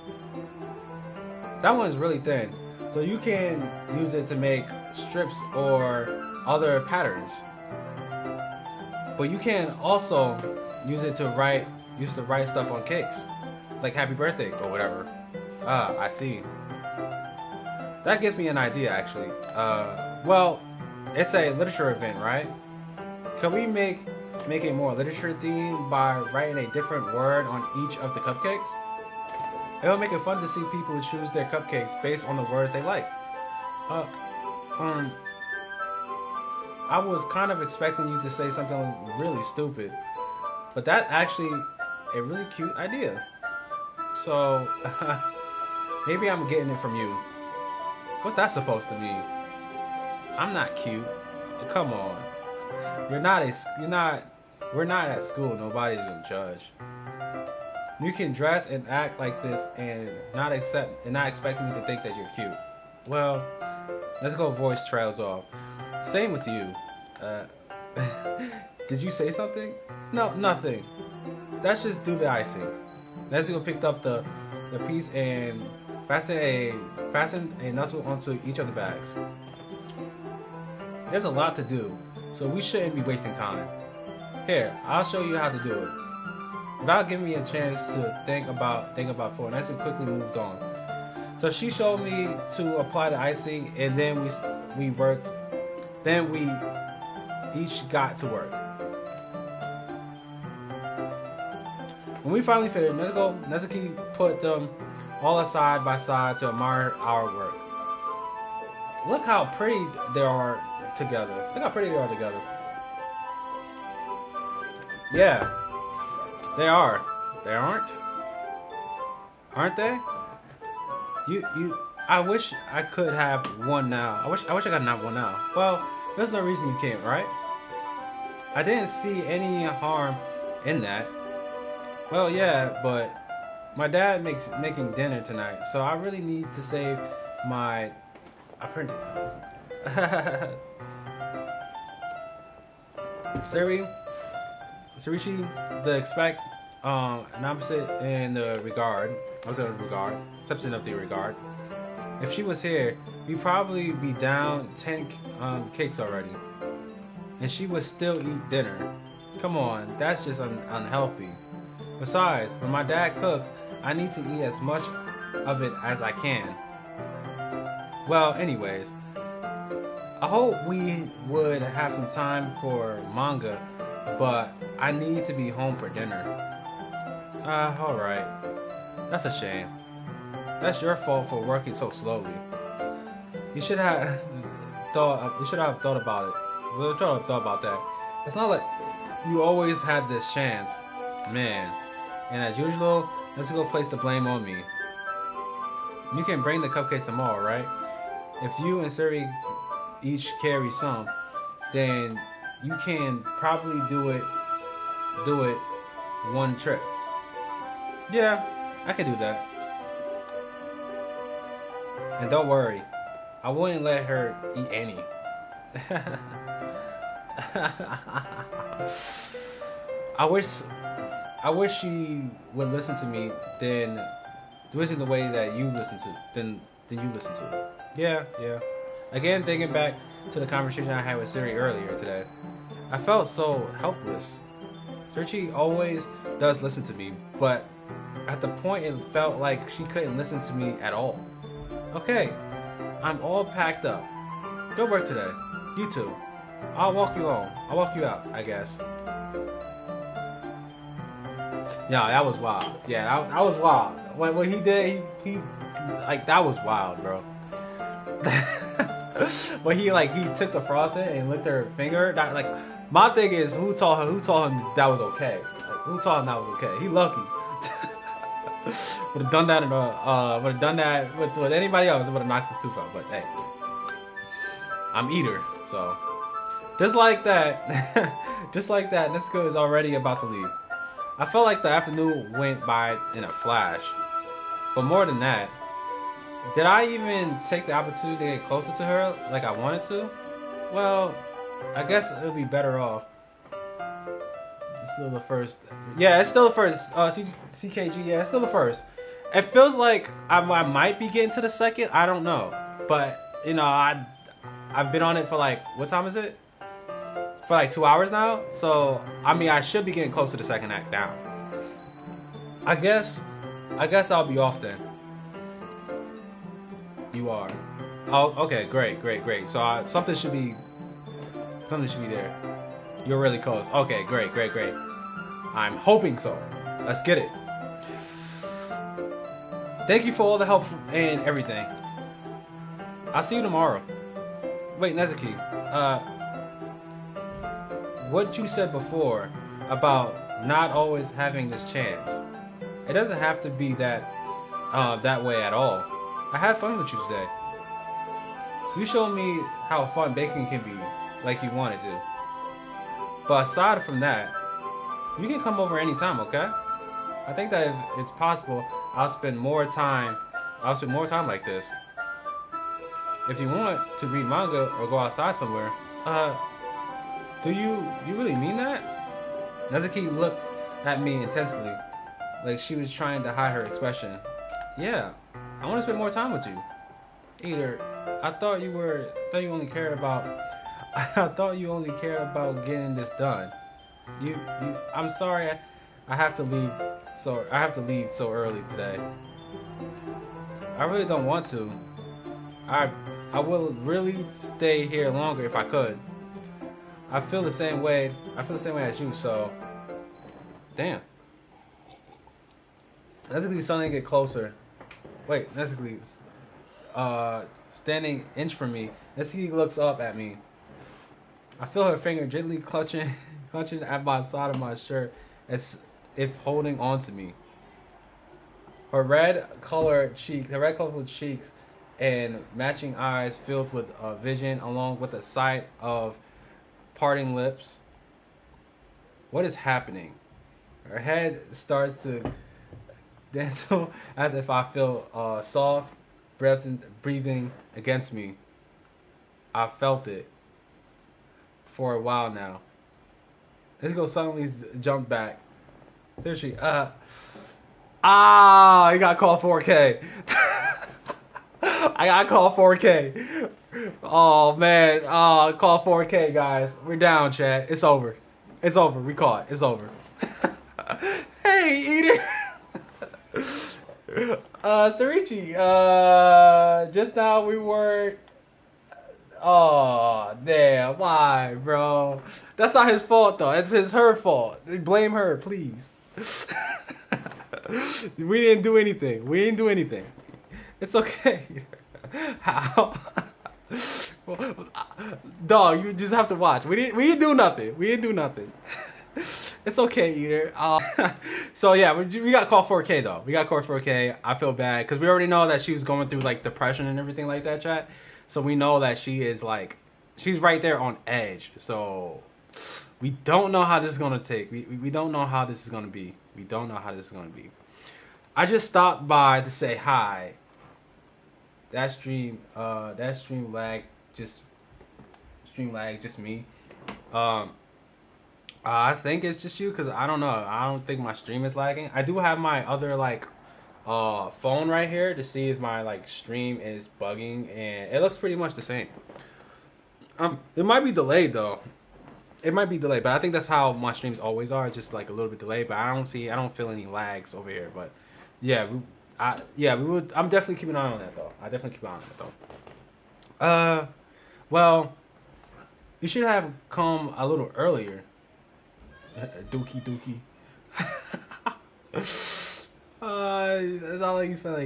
That one is really thin, so you can use it to make strips or other patterns. But you can also use it to write stuff on cakes, like happy birthday or whatever. Ah, I see. That gives me an idea actually. Well, it's a literature event, right? Can we make a more literature theme by writing a different word on each of the cupcakes? It'll make it fun to see people choose their cupcakes based on the words they like. I was kind of expecting you to say something really stupid, but that's actually a really cute idea. So maybe I'm getting it from you. What's that supposed to be? I'm not cute. Come on. We're not at school. Nobody's gonna judge. You can dress and act like this and not expect me to think that you're cute. Well, let's go. Voice trails off. Same with you. Did you say something? No, nothing. Let's just do the icings. Let's go. Picked up the piece and fasten a nozzle onto each of the bags. There's a lot to do, so we shouldn't be wasting time. Here, I'll show you how to do it. Without giving me a chance to think about for it, Nancy quickly moved on. So she showed me to apply the icing, and then we worked. Then we each got to work. When we finally finished, Nezuki put them all side by side to admire our work. Look how pretty they are together. Yeah, they are. They aren't? Aren't they? I wish I could have one now. I wish I could have one now. Well, there's no reason you can't, right? I didn't see any harm in that. Well, yeah, but my dad making dinner tonight, so I really need to save my. I printed. Surichi, the expect an opposite in the regard. Exception of the regard. If she was here, we'd probably be down 10 cakes already. and she would still eat dinner. Come on, that's just unhealthy. Besides, when my dad cooks, I need to eat as much of it as I can. Well, anyways, I hope we would have some time for manga, but I need to be home for dinner. Alright. That's a shame. That's your fault for working so slowly. You should have thought about it. You should have thought about that. It's not like you always had this chance. Man. And as usual, let's go place the blame on me. You can bring the cupcakes tomorrow, right? If you and Suri each carry some, then you can probably do it one trip. Yeah, I can do that. And don't worry, I wouldn't let her eat any. I wish she would listen to me, then listen the way that you listen to, then you listen to it. Yeah. Again, thinking back to the conversation I had with Siri earlier today, I felt so helpless. Suri always does listen to me, but at the point it felt like she couldn't listen to me at all. Okay, I'm all packed up. Good work today. You too. I'll walk you home. I'll walk you out, I guess. Yeah, that was wild. Yeah, that was wild. What he did, he like that was wild, bro. When he took the frosting and licked her finger. That, like, my thing is, who told him that was okay? Like, who told him that was okay? He lucky. Would have done that with anybody else. It would have knocked his tooth out. But hey, I'm eater, so just like that, Nezuko is already about to leave. I felt like the afternoon went by in a flash. But more than that, did I even take the opportunity to get closer to her like I wanted to? Well, I guess it would be better off. It's still the first. Yeah, it's still the first. CKG, yeah, it's still the first. It feels like I might be getting to the second. I don't know. But, I've been on it for what time is it? For 2 hours now. So, I should be getting close to the second act now. I guess I'll be off then. You are. Oh, okay, great. So something should be there. You're really close. Okay, great. I'm hoping so. Let's get it. Thank you for all the help and everything. I'll see you tomorrow. Wait, Nezuki. What you said before about not always having this chance. It doesn't have to be that way at all. I had fun with you today. You showed me how fun baking can be, like you wanted to. But aside from that, you can come over anytime, okay? I think that if it's possible, I'll spend more time like this. If you want to read manga or go outside somewhere, do you really mean that? Nezuki looked at me intensely, like she was trying to hide her expression. Yeah, I want to spend more time with you. Eater, I thought you only cared about getting this done. I'm sorry I have to leave so early today. I really don't want to. I would really stay here longer if I could. I feel the same way as you, so damn. Nezuki suddenly get closer. Wait, Nezuki standing inch from me. Nezuki looks up at me. I feel her finger gently clutching at my side of my shirt as if holding on to me. Her red colorful cheeks and matching eyes filled with vision along with the sight of parting lips. What is happening? Her head starts to dance as if I feel soft breathing against me. I felt it for a while now. Let's go suddenly jump back. Seriously, he got called 4K. I got call 4K. Oh man, call 4K, guys. We're down, chat. It's over. It's over. We caught. It's over. Hey, Eater. Sarichi. Just now we were. Oh damn! Why, bro? That's not his fault though. It's her fault. Blame her, please. We didn't do anything. We didn't do anything. It's okay. How? Dog, you just have to watch. We didn't do nothing. We didn't do nothing. It's okay, Eater. So yeah, we got called 4K though. We got called 4K. I feel bad because we already know that she was going through like depression and everything like that, chat. So we know that she is like, she's right there on edge. So we don't know how this is gonna take. We don't know how this is gonna be. We don't know how this is gonna be. I just stopped by to say hi. That stream lag, just me. I think it's just you because I don't know. I don't think my stream is lagging. I do have my other like phone right here to see if my like stream is bugging, and it looks pretty much the same. It might be delayed though. It might be delayed, but I think that's how my streams always are, just like a little bit delayed. But I don't feel any lags over here. But yeah, we would. I'm definitely keeping an eye on that though. I definitely keep an eye on that though. Well, you should have come a little earlier. Doki Doki. It's not like you smell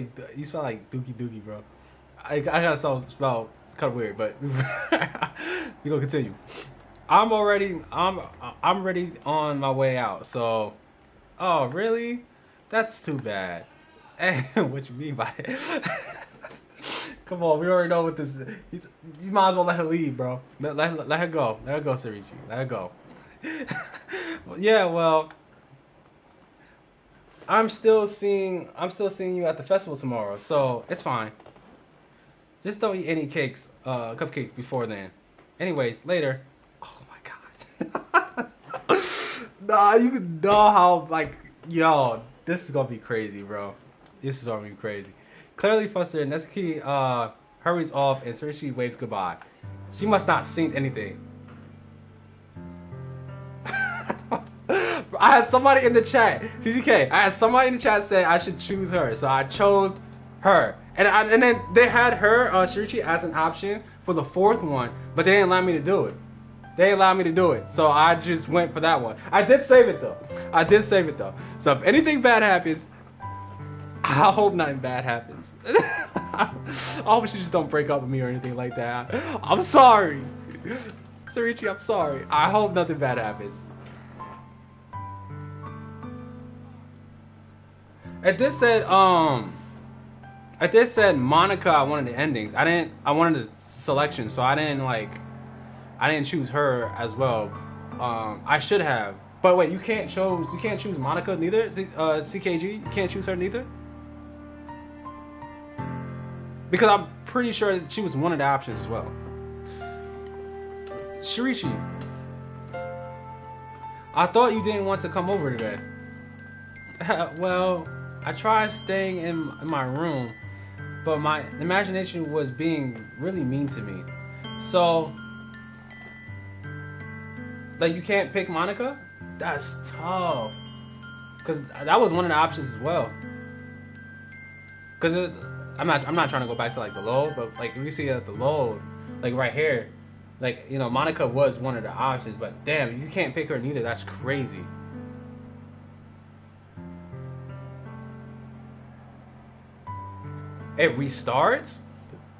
like Doki Doki, bro. I gotta spell kind of weird, but we gonna continue. I'm ready on my way out. So, oh really? That's too bad. Hey, what you mean by it? Come on, we already know what this is. You might as well let her leave, bro. Let her go. Let her go, Sarichi. Let her go. Yeah, well, I'm still seeing you at the festival tomorrow, so it's fine. Just don't eat any cupcakes before then. Anyways, later. Oh my god. Nah, you can know how like yo, this is gonna be crazy, bro. This is gonna be crazy. Clearly frustrated, Netsuki hurries off and Sarichi waves goodbye. She must not seen anything. I had somebody in the chat, TGK. I had somebody in the chat say I should choose her, so I chose her. And then they had her, Shirichi, as an option for the fourth one, but they didn't allow me to do it. They didn't allow me to do it, so I just went for that one. I did save it though. So if anything bad happens, I hope nothing bad happens. I hope she just don't break up with me or anything like that. I'm sorry, Shirichi. I'm sorry. I hope nothing bad happens. I did said Monica. I wanted the endings. I wanted the selection, so I didn't choose her as well. I should have. But wait, you can't choose Monica neither. CKG, you can't choose her neither. Because I'm pretty sure that she was one of the options as well. Shirichi, I thought you didn't want to come over today. Well, I tried staying in my room, but my imagination was being really mean to me. So, like, you can't pick Monica? That's tough. Cause that was one of the options as well. Cause I'm not trying to go back to like the load, but like if you see at the load, like right here, like you know Monica was one of the options, but damn, you can't pick her neither. That's crazy. It restarts?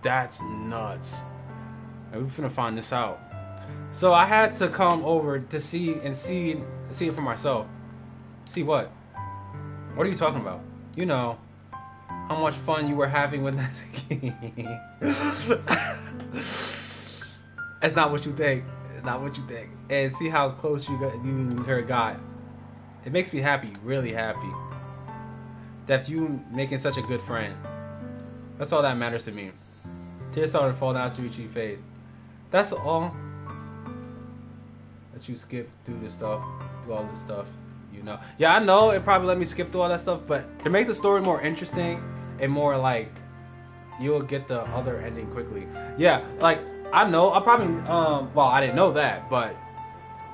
That's nuts. We're finna find this out. So I had to come over to see it for myself. See what? What are you talking about? You know, how much fun you were having with that game. That's not what you think. It's not what you think. And see how close you and her got. It makes me happy, really happy, that you making such a good friend. That's all that matters to me. Tears started to fall down Surichi's face. That's all. That you skip through all this stuff, you know. Yeah, I know it probably let me skip through all that stuff, but to make the story more interesting and more like you'll get the other ending quickly. Yeah, like I know I probably well I didn't know that, but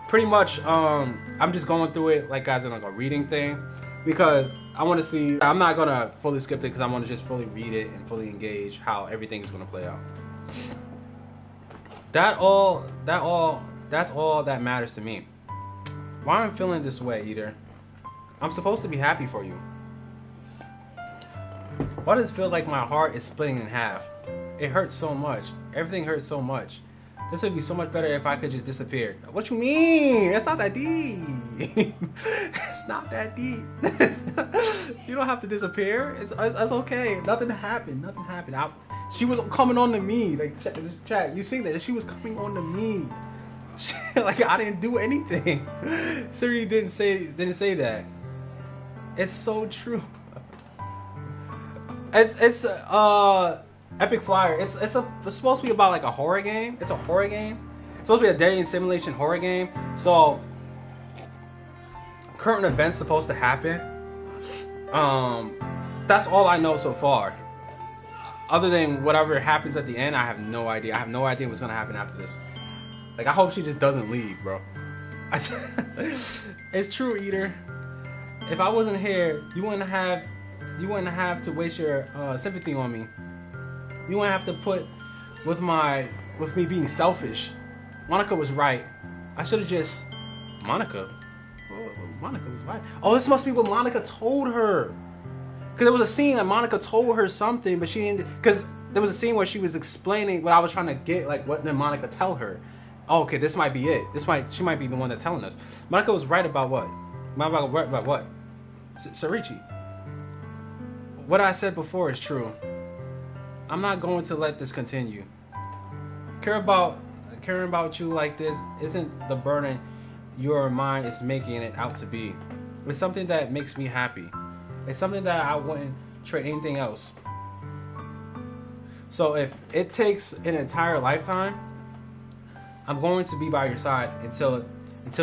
pretty much I'm just going through it like as in like a reading thing because I want to see. I'm not gonna fully skip it because I want to just fully read it and fully engage how everything is gonna play out. That's all that matters to me. Why I'm feeling this way, Eater? I'm supposed to be happy for you. Why does it feel like my heart is splitting in half? It hurts so much. Everything hurts so much. This would be so much better if I could just disappear. What you mean? It's not that deep. It's not that deep. You don't have to disappear. It's okay. Nothing happened. Nothing happened. She was coming on to me. Like chat, you see that? She was coming on to me. Like I didn't do anything. Siri didn't say that. It's so true. It's Epic Flyer. It's supposed to be about like a horror game. It's a horror game. It's supposed to be a dating simulation horror game. So current events supposed to happen. That's all I know so far. Other than whatever happens at the end, I have no idea. I have no idea what's gonna happen after this. Like I hope she just doesn't leave, bro. It's true, Eater. If I wasn't here, you wouldn't have to waste your sympathy on me. You wouldn't have to put with me being selfish. Monica was right. I should have just Monica. Oh, Monica was right. Oh, this must be what Monica told her. Because there was a scene that Monica told her something, but she didn't. Because there was a scene where she was explaining what I was trying to get. Like, what did Monica tell her? Oh, okay, this might be it. She might be the one that's telling us. Monica was right about what? About what? Sarichi. What I said before is true. I'm not going to let this continue. Caring about you like this isn't the burden your mind is making it out to be. It's something that makes me happy. It's something that I wouldn't trade anything else. So if it takes an entire lifetime, I'm going to be by your side until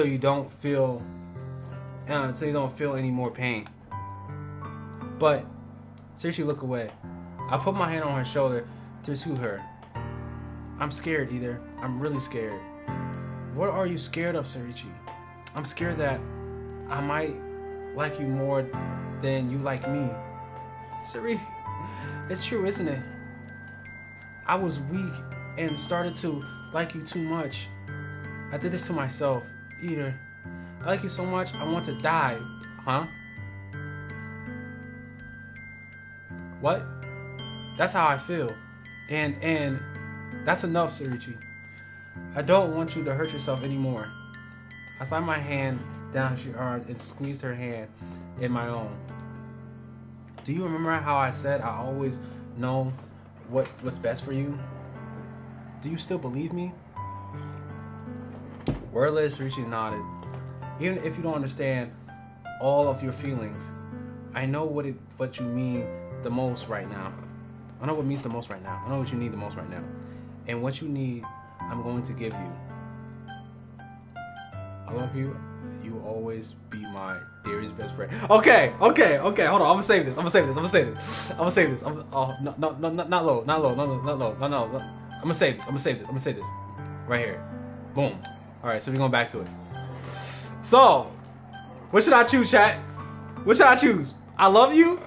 you don't feel any more pain. But seriously, look away. I put my hand on her shoulder to soothe her. I'm scared, Either. I'm really scared. What are you scared of, Sarichi? I'm scared that I might like you more than you like me. Sari, it's true, isn't it? I was weak and started to like you too much. I did this to myself, Either. I like you so much, I want to die. Huh? What? That's how I feel. And that's enough, Sarichi. I don't want you to hurt yourself anymore. I slid my hand down her arm and squeezed her hand in my own. Do you remember how I said I always know what's best for you? Do you still believe me? Wordless, Sarichi nodded. Even if you don't understand all of your feelings, I know what you mean the most right now. I know what means the most right now. I know what you need the most right now. And what you need, I'm going to give you. I love you. You will always be my dearest best friend. Okay. Hold on. I'm gonna save this. Not low. I'm gonna save this. Right here. Boom. All right. So we're going back to it. So, what should I choose, chat? What should I choose? I love you.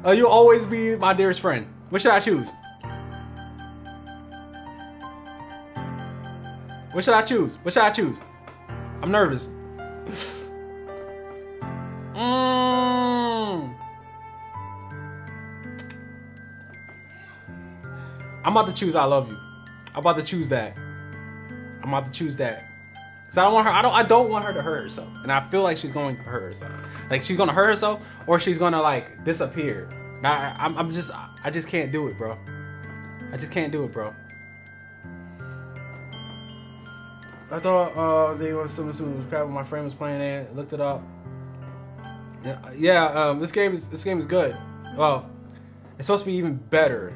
You'll always be my dearest friend. What should I choose? What should I choose? I'm nervous. I'm about to choose I love you. I'm about to choose that. Cause I don't want her to hurt herself. And I feel like she's going to hurt herself. Like she's gonna hurt herself or she's gonna like disappear. Now I just can't do it, bro. I thought they were assuming it was crap when my friend was playing it. Looked it up. Yeah. This game is good. Well, it's supposed to be even better.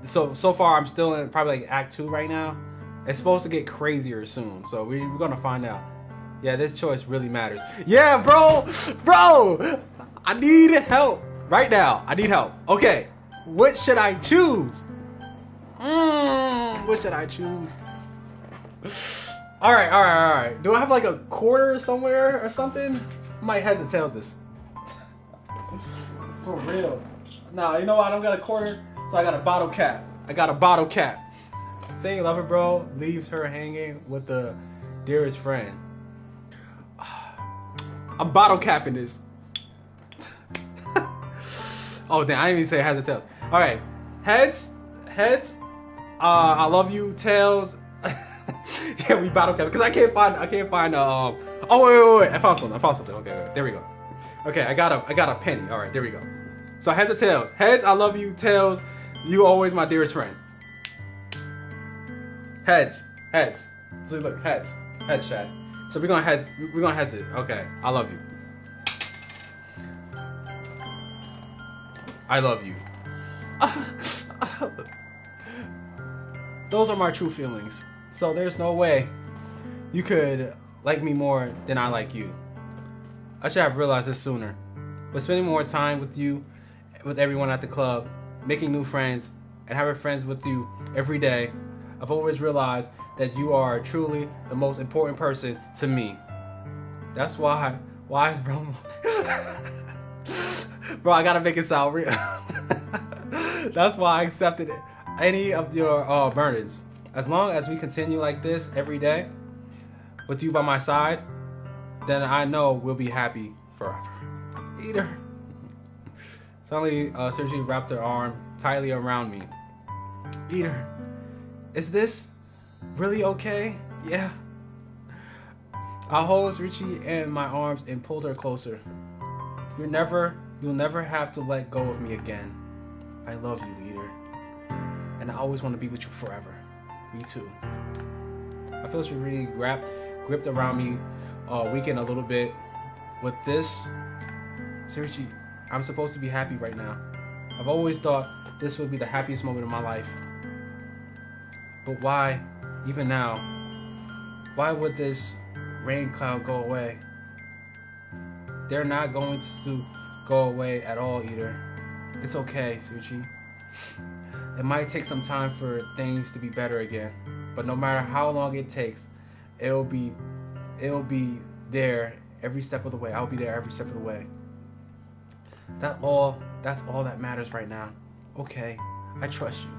So far I'm still in probably like Act 2 right now. It's supposed to get crazier soon. So we're gonna find out. Yeah, this choice really matters. Yeah, bro. I need help right now. Okay, what should I choose? What should I choose? All right. Do I have like a quarter somewhere or something? I might heads and tails this. For real. Nah, you know what? I don't got a quarter, so I got a bottle cap. Saying love her, bro, leaves her hanging with the dearest friend. I'm bottle capping this. Oh, damn, I didn't even say heads and tails. All right. Heads. I love you. Tails. Yeah, we bottle cap because I can't find. Oh wait. I found something. Okay, there we go. Okay, I got a penny. All right, there we go. So heads or tails? Heads, I love you. Tails, you always my dearest friend. Heads. So look, heads, Chad. So we're gonna heads it. Okay, I love you. I love you. Those are my true feelings. So there's no way you could like me more than I like you. I should have realized this sooner. But spending more time with you, with everyone at the club, making new friends, and having friends with you every day, I've always realized that you are truly the most important person to me. That's why, bro? Bro, I gotta make it sound real. That's why I accepted any of your burdens. As long as we continue like this every day, with you by my side, then I know we'll be happy forever. Eater. Suddenly, Sergi wrapped her arm tightly around me. Eater, is this really okay? Yeah. I held Richie in my arms and pulled her closer. You'll never have to let go of me again. I love you, Eater. And I always want to be with you forever. Me too. I feel she really gripped around me, weakened a little bit. With this, seriously, I'm supposed to be happy right now. I've always thought this would be the happiest moment of my life. But why, even now, why would this rain cloud go away? They're not going to go away at all, Eater. It's okay, Suchi. It might take some time for things to be better again, but no matter how long it takes, it'll be there every step of the way. I'll be there every step of the way. That's all that matters right now. Okay, I trust you.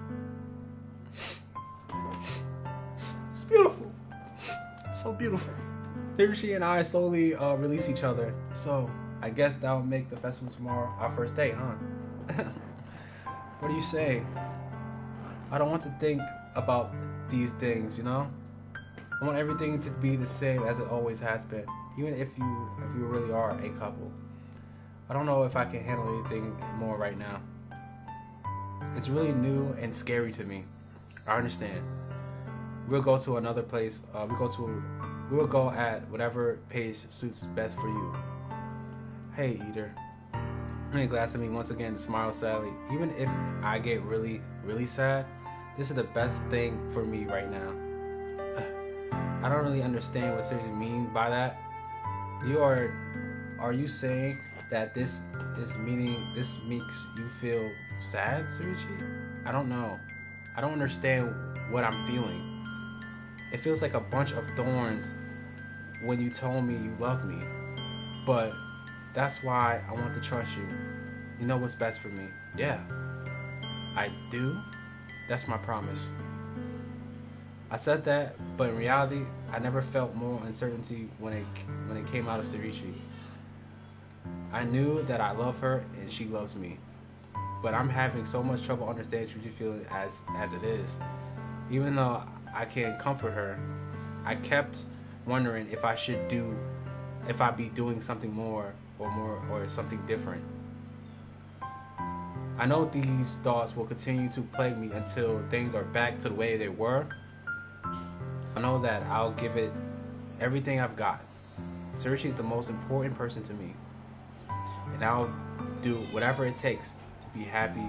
It's beautiful. It's so beautiful. Hiroshi and I slowly release each other. So I guess that'll make the festival tomorrow our first day, huh? What do you say? I don't want to think about these things, you know? I want everything to be the same as it always has been, even if you really are a couple. I don't know if I can handle anything more right now. It's really new and scary to me. I understand. We'll go to another place. We'll go at whatever pace suits best for you. Hey, Eater. He glanced at me once again and smiled sadly. Even if I get really, really sad, this is the best thing for me right now. I don't really understand what Sergi mean by that. Are you saying that this makes you feel sad, Sergi? I don't know. I don't understand what I'm feeling. It feels like a bunch of thorns when you told me you love me. But that's why I want to trust you. You know what's best for me. Yeah. I do. That's my promise. I said that, but in reality, I never felt more uncertainty when it came out of Surichi. I knew that I love her and she loves me. But I'm having so much trouble understanding Surichi's feeling as it is. Even though I can comfort her, I kept wondering if I'd be doing something more or something different. I know these thoughts will continue to plague me until things are back to the way they were. I know that I'll give it everything I've got. Surichi is the most important person to me, and I'll do whatever it takes to be happy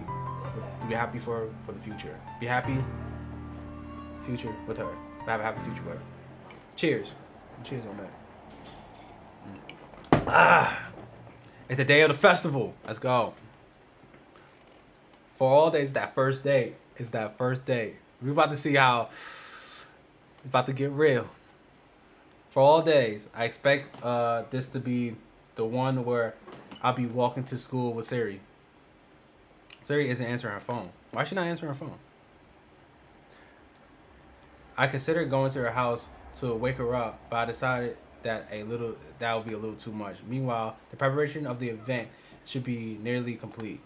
for the future. Be happy future with her. Have a happy future with her. Cheers. Cheers on that. It's the day of the festival. Let's go. For all days, that first day, It's that first date. We're about to see how it's about to get real. For all days, I expect this to be the one where I'll be walking to school with Siri. Siri isn't answering her phone. Why is she not answering her phone? I considered going to her house to wake her up, but I decided that would be a little too much. Meanwhile, the preparation of the event should be nearly complete.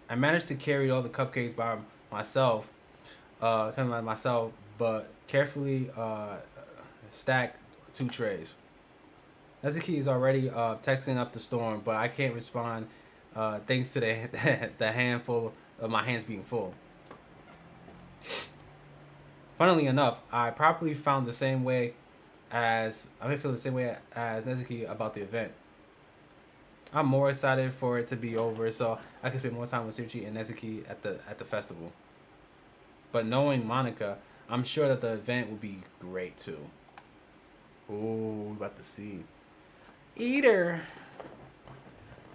I managed to carry all the cupcakes by myself, kind of like myself, but carefully stacked 2 trays. Nezuki is already texting up the storm, but I can't respond thanks to the handful of my hands being full. Funnily enough, I probably found the same way I may feel the same way as Nezuki about the event. I'm more excited for it to be over so I can spend more time with Suchi and Nezuki at the festival. But knowing Monica, I'm sure that the event will be great too. Ooh, we about to see. Eater,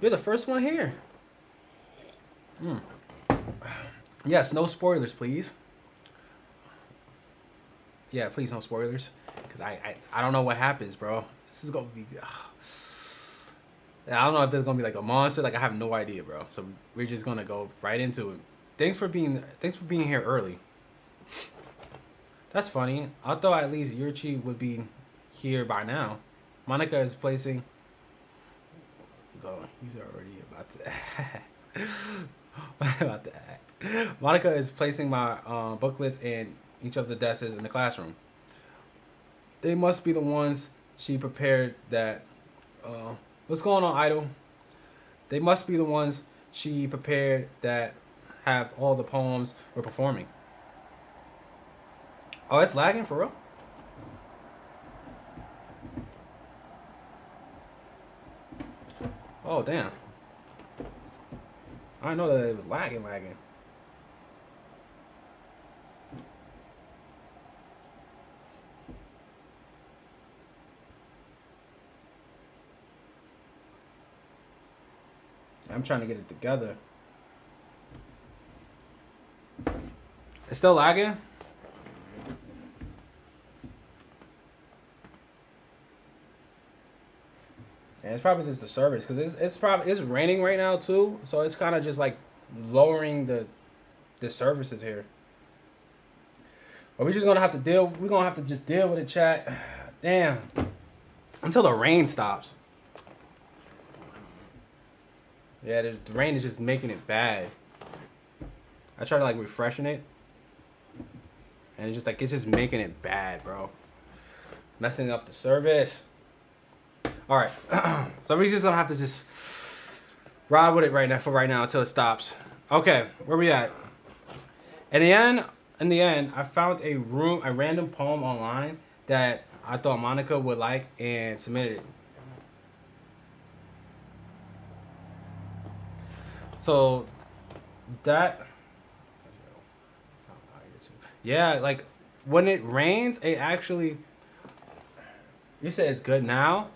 you're the first one here. Mm. Yes, no spoilers, please. Yeah, please no spoilers, because I don't know what happens, bro. This is gonna be. I don't know if there's gonna be like a monster. Like I have no idea, bro. So we're just gonna go right into it. Thanks for being here early. That's funny. I thought at least Yurchi would be here by now. Monica is placing. Oh, he's already about to act. Monica is placing my booklets in each of the desks in the classroom. They must be the ones she prepared that. What's going on, Idol? They must be the ones she prepared that have all the poems we're performing. Oh, it's lagging for real? Oh, damn. I didn't know that it was lagging. I'm trying to get it together. It's still lagging? Yeah, it's probably just the service because it's raining right now too, so it's kind of just like lowering the services here. But we're just gonna have to deal. We're gonna have to just deal with it, chat. Damn, until the rain stops. Yeah, the rain is just making it bad. I tried to like refreshing it, and it's just making it bad, bro. Messing up the service. All right, so we're just gonna have to just ride with it right now until it stops. Okay, where we at? In the end, I found a random poem online that I thought Monica would like and submitted it. So that, yeah, like when it rains, it actually. You said it's good now.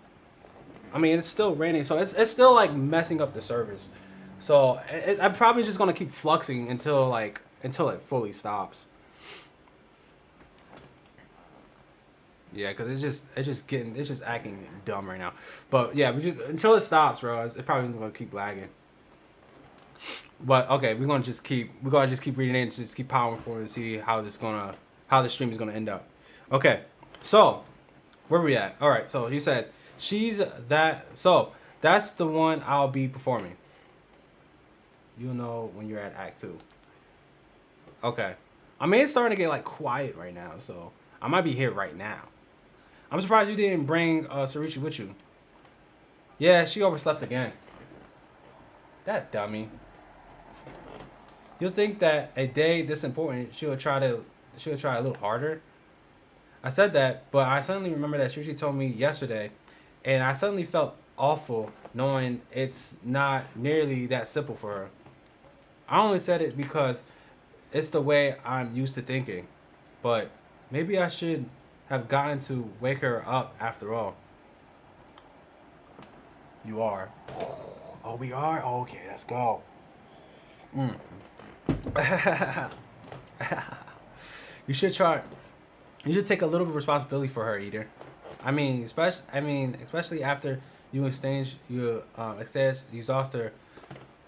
I mean, it's still raining, so it's still like messing up the service. So I'm probably just gonna keep fluxing until it fully stops. Yeah, cause it's just acting dumb right now. But yeah, we just until it stops, bro. It's probably gonna keep lagging. But okay, we're gonna just keep reading it and just keep powering forward and see how the stream is gonna end up. Okay, so where we at? All right, so he said she's that. So that's the one I'll be performing. You'll know when you're at Act 2. Okay, I mean it's starting to get like quiet right now, so I might be here right now. I'm surprised you didn't bring Saruchi with you. Yeah, she overslept again. That dummy. You'll think that a day this important, she'll try a little harder. I said that, but I suddenly remember that Sushi told me yesterday, and I suddenly felt awful knowing it's not nearly that simple for her. I only said it because it's the way I'm used to thinking, but maybe I should have gotten to wake her up after all. You are. Oh, we are? Okay, let's go. Mm. You should try. You should take a little bit of responsibility for her, Eater. Especially after you exchange exhaust her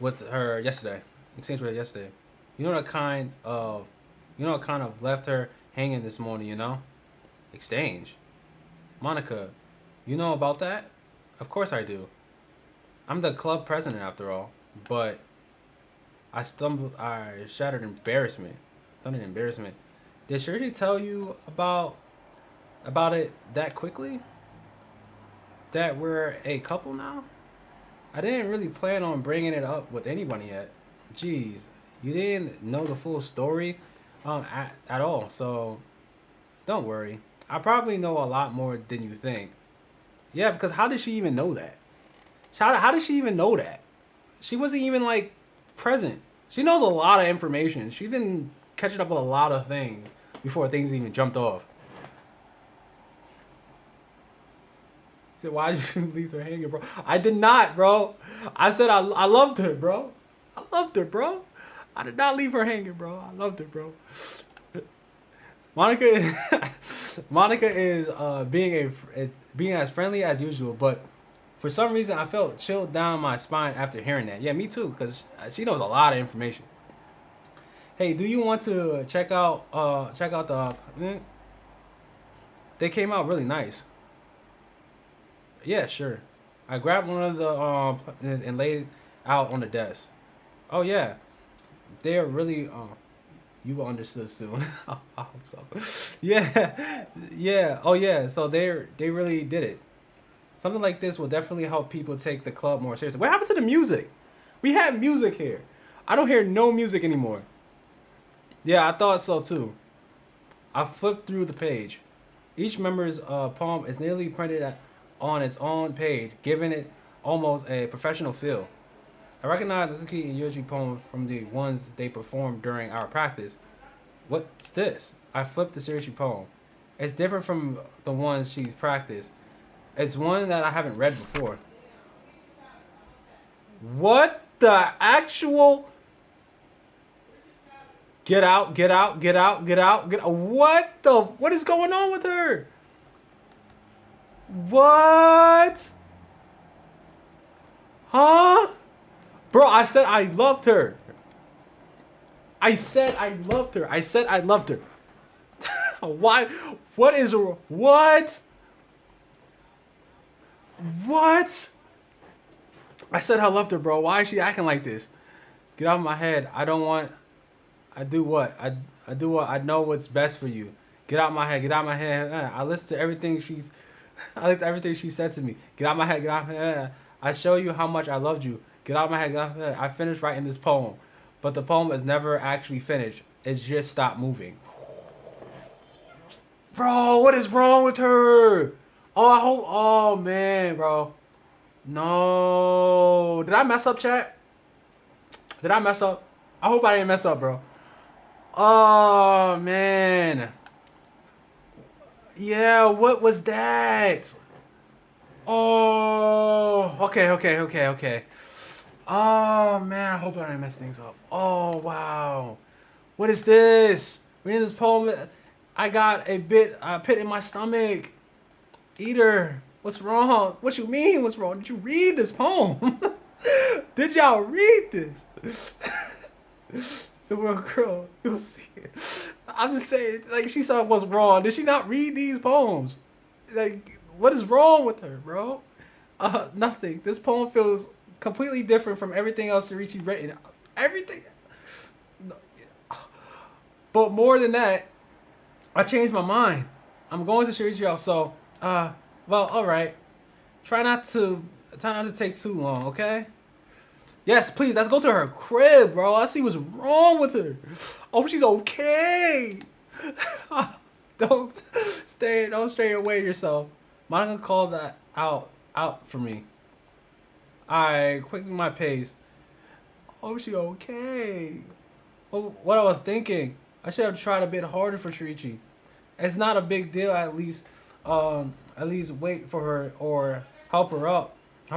with her yesterday. Exchange with her yesterday. You know what kind of, left her hanging this morning. Exchange. Monica, you know about that? Of course I do. I'm the club president after all. But I shattered embarrassment. Stunning embarrassment. Did Shirley tell you about it that quickly? That we're a couple now? I didn't really plan on bringing it up with anyone yet. Jeez, you didn't know the full story at all, so don't worry. I probably know a lot more than you think. Yeah, because how did she even know that? How did she even know that? She wasn't even like present. She knows a lot of information. She been catching up with a lot of things before things even jumped off. He said, "Why did you leave her hanging, bro?" I did not, bro. I said I loved her, bro. I loved her, bro. I did not leave her hanging, bro. I loved her, bro. Monica is being as friendly as usual, but for some reason I felt chilled down my spine after hearing that. Yeah, me too, because she knows a lot of information. Hey, do you want to check out the? They came out really nice. Yeah, sure. I grabbed one of the and laid it out on the desk. Oh yeah, they are really you will understood soon. I hope so. Yeah, yeah. Oh yeah. So they really did it. Something like this will definitely help people take the club more seriously. What happened to the music? We had music here. I don't hear no music anymore. Yeah, I thought so too. I flipped through the page. Each member's poem is nearly printed on its own page, giving it almost a professional feel. I recognize the Suki and Yoji poems from the ones they performed during our practice. What's this? I flipped the Shirishi poem. It's different from the ones she's practiced. It's one that I haven't read before. What the actual? Get out, get out, get out, get out, get out. What is going on with her? What? Huh? Bro, I said I loved her. I said I loved her. I said I loved her. Why? What is what? What? I said I loved her, bro. Why is she acting like this? Get out of my head. I don't want. I do what? I do what? I know what's best for you. Get out of my head. Get out of my head. I listen to everything she's. I listen to everything she said to me. Get out of my head. Get out of my head. I show you how much I loved you. Get out of my head. Get out of my head. I finished writing this poem, but the poem is never actually finished. It's just stopped moving. Bro, what is wrong with her? Oh, I hope. Oh man, bro. No. Did I mess up, chat? Did I mess up? I hope I didn't mess up, bro. Oh man. Yeah, what was that? Oh, okay. Oh man, I hope I didn't mess things up. Oh wow. What is this? Reading this poem, I got a pit in my stomach. Eater, what's wrong? What you mean? What's wrong? Did you read this poem? Did y'all read this? The world girl, you'll see it. I'm just saying, like she saw what's wrong. Did she not read these poems? Like, what is wrong with her, bro? Nothing. This poem feels completely different from everything else Surichi written. Everything. But more than that, I changed my mind. I'm going to Shirichi house, so well, all right. Try not to take too long, okay? Yes, please. Let's go to her crib, bro. Let's see what's wrong with her. Oh, she's okay. Don't stray away yourself. Monica called that out for me. I quickened my pace. Oh, she okay. Well, what I was thinking, I should have tried a bit harder for Shirichi. It's not a big deal. At least wait for her or help her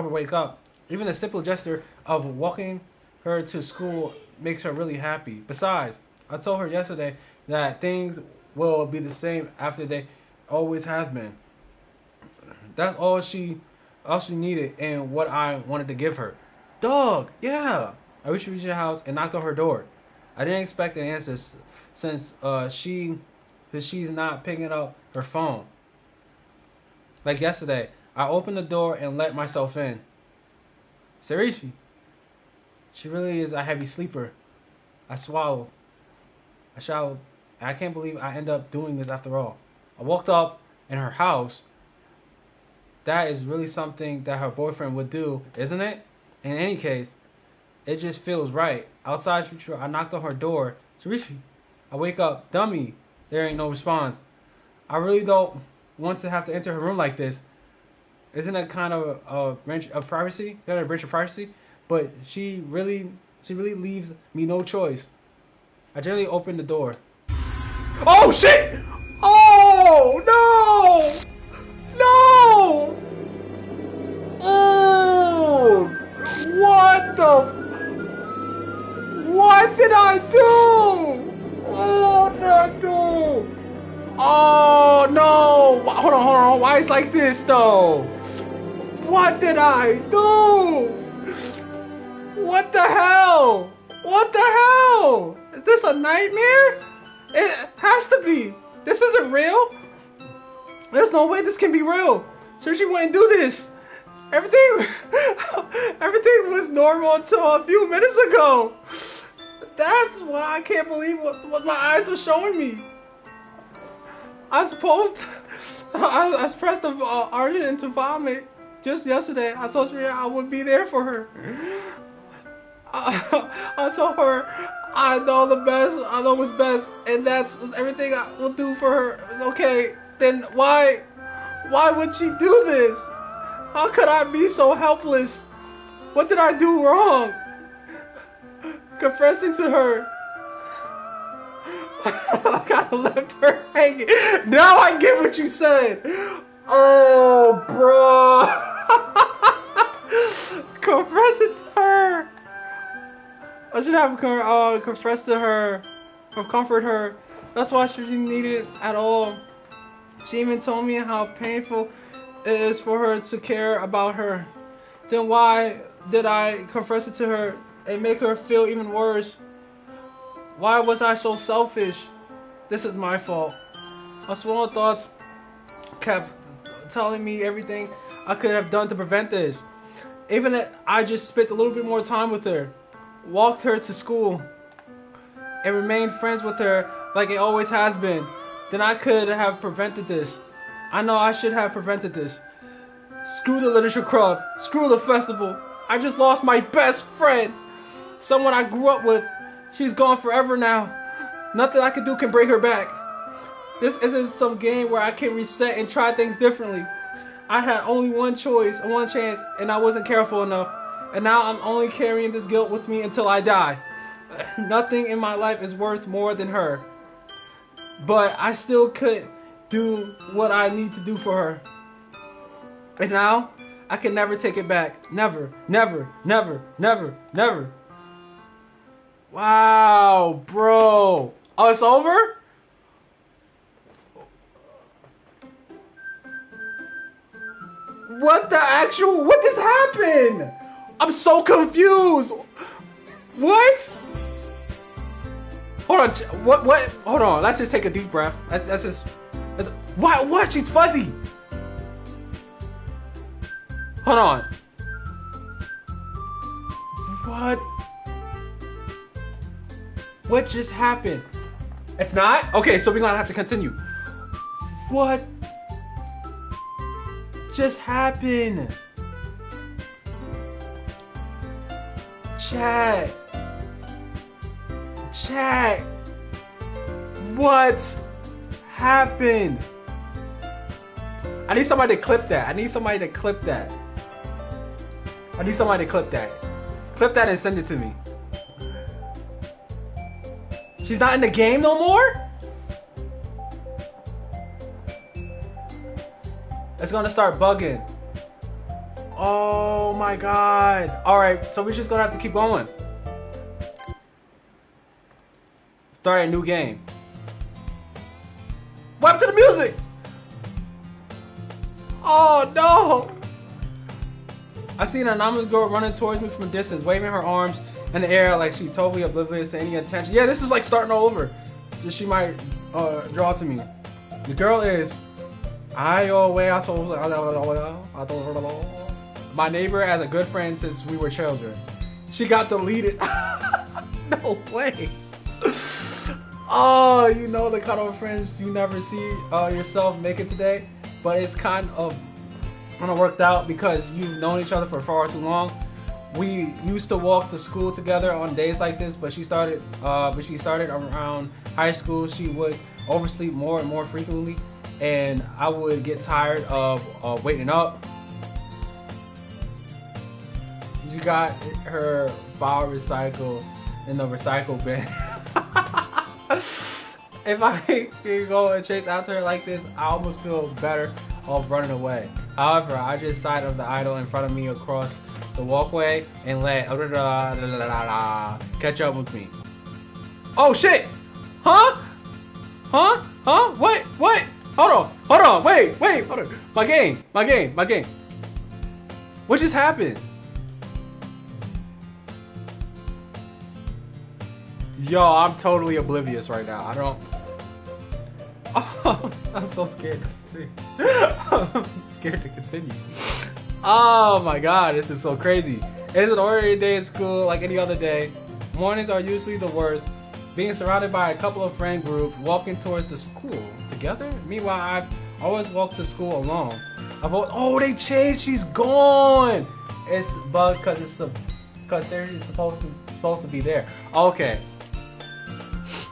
wake up. Even the simple gesture of walking her to school makes her really happy. Besides, I told her yesterday that things will be the same after they always has been. That's all she needed, and what I wanted to give her. Dog, yeah. I reached her house and knocked on her door. I didn't expect an answer since she's not picking up her phone. Like yesterday, I opened the door and let myself in. Serishi, she really is a heavy sleeper. I swallowed. I shallowed. I can't believe I end up doing this after all. I walked up in her house. That is really something that her boyfriend would do, isn't it? In any case, it just feels right. Outside, I knocked on her door. Sharishi, I wake up. Dummy. There ain't no response. I really don't want to have to enter her room like this. Isn't that kind of a branch of privacy? Not a branch of privacy? But she really leaves me no choice. I gently opened the door. Oh shit! Oh no! No! Oh! What the? What did I do? Oh no! Oh no! Hold on. Why it's like this though? What did I do? What the hell? What the hell? Is this a nightmare? It has to be. This isn't real. There's no way this can be real. Sergi wouldn't do this. Everything was normal until a few minutes ago. That's why I can't believe what my eyes are showing me. I pressed the Argent into vomit just yesterday. I told her I would be there for her. I told her I know the best. I know what's best, and that's everything I will do for her. It's okay. Then why would she do this? How could I be so helpless? What did I do wrong? Confessing to her. I kinda left her hanging. Now I get what you said. Oh, bro. Confessing to her. I should have confessed to her, or comfort her. That's why she didn't need it at all. She even told me how painful it is for her to care about her. Then why did I confess it to her and make her feel even worse? Why was I so selfish? This is my fault. My small thoughts kept telling me everything I could have done to prevent this. Even if I just spent a little bit more time with her, walked her to school, and remained friends with her like it always has been, then I could have prevented this. I know I should have prevented this. Screw the literature club. Screw the festival. I just lost my best friend. Someone I grew up with. She's gone forever now. Nothing I can do can bring her back. This isn't some game where I can reset and try things differently. I had only one choice and one chance, and I wasn't careful enough. And now I'm only carrying this guilt with me until I die. Nothing in my life is worth more than her. But I still couldn't do what I need to do for her. And now, I can never take it back. Never, never, never, never, never. Wow, bro. Oh, it's over? What just happened? I'm so confused. What? Hold on. What? Hold on. Let's just take a deep breath. What? She's fuzzy. Hold on. What? What just happened? It's not? Okay, so we're gonna have to continue. What just happened? Chat. What happened? I need somebody to clip that. Clip that and send it to me. She's not in the game no more? It's gonna start bugging. Oh my god. Alright, so we're just gonna have to keep going. Start a new game. What happened to the music? Oh no! I see an anonymous girl running towards me from a distance, waving her arms in the air like she totally oblivious to any attention. Yeah, this is like starting all over. So she might draw to me. The girl is my neighbor as a good friend since we were children. She got deleted. No way. Oh, you know the kind of friends you never see yourself make it today, but it's kind of worked out because you've known each other for far too long. We used to walk to school together on days like this, but she started around high school. She would oversleep more and more frequently, and I would get tired of waiting up. She got her bottle recycled in the recycle bin. If I can go and chase after her like this, I almost feel better off running away. However, I just sighted of the idol in front of me across the walkway and let catch up with me. Oh shit! Huh? Huh? Huh? What? Hold on, wait, hold on. My game. What just happened? Yo, I'm totally oblivious right now. I don't. Oh, I'm so scared to continue. I'm scared to continue. Oh my god, this is so crazy. It's an ordinary day at school like any other day. Mornings are usually the worst. Being surrounded by a couple of friend groups walking towards the school together. Meanwhile, I've always walked to school alone. Oh, they changed. She's gone. It's bugged because she's supposed to be there. Okay.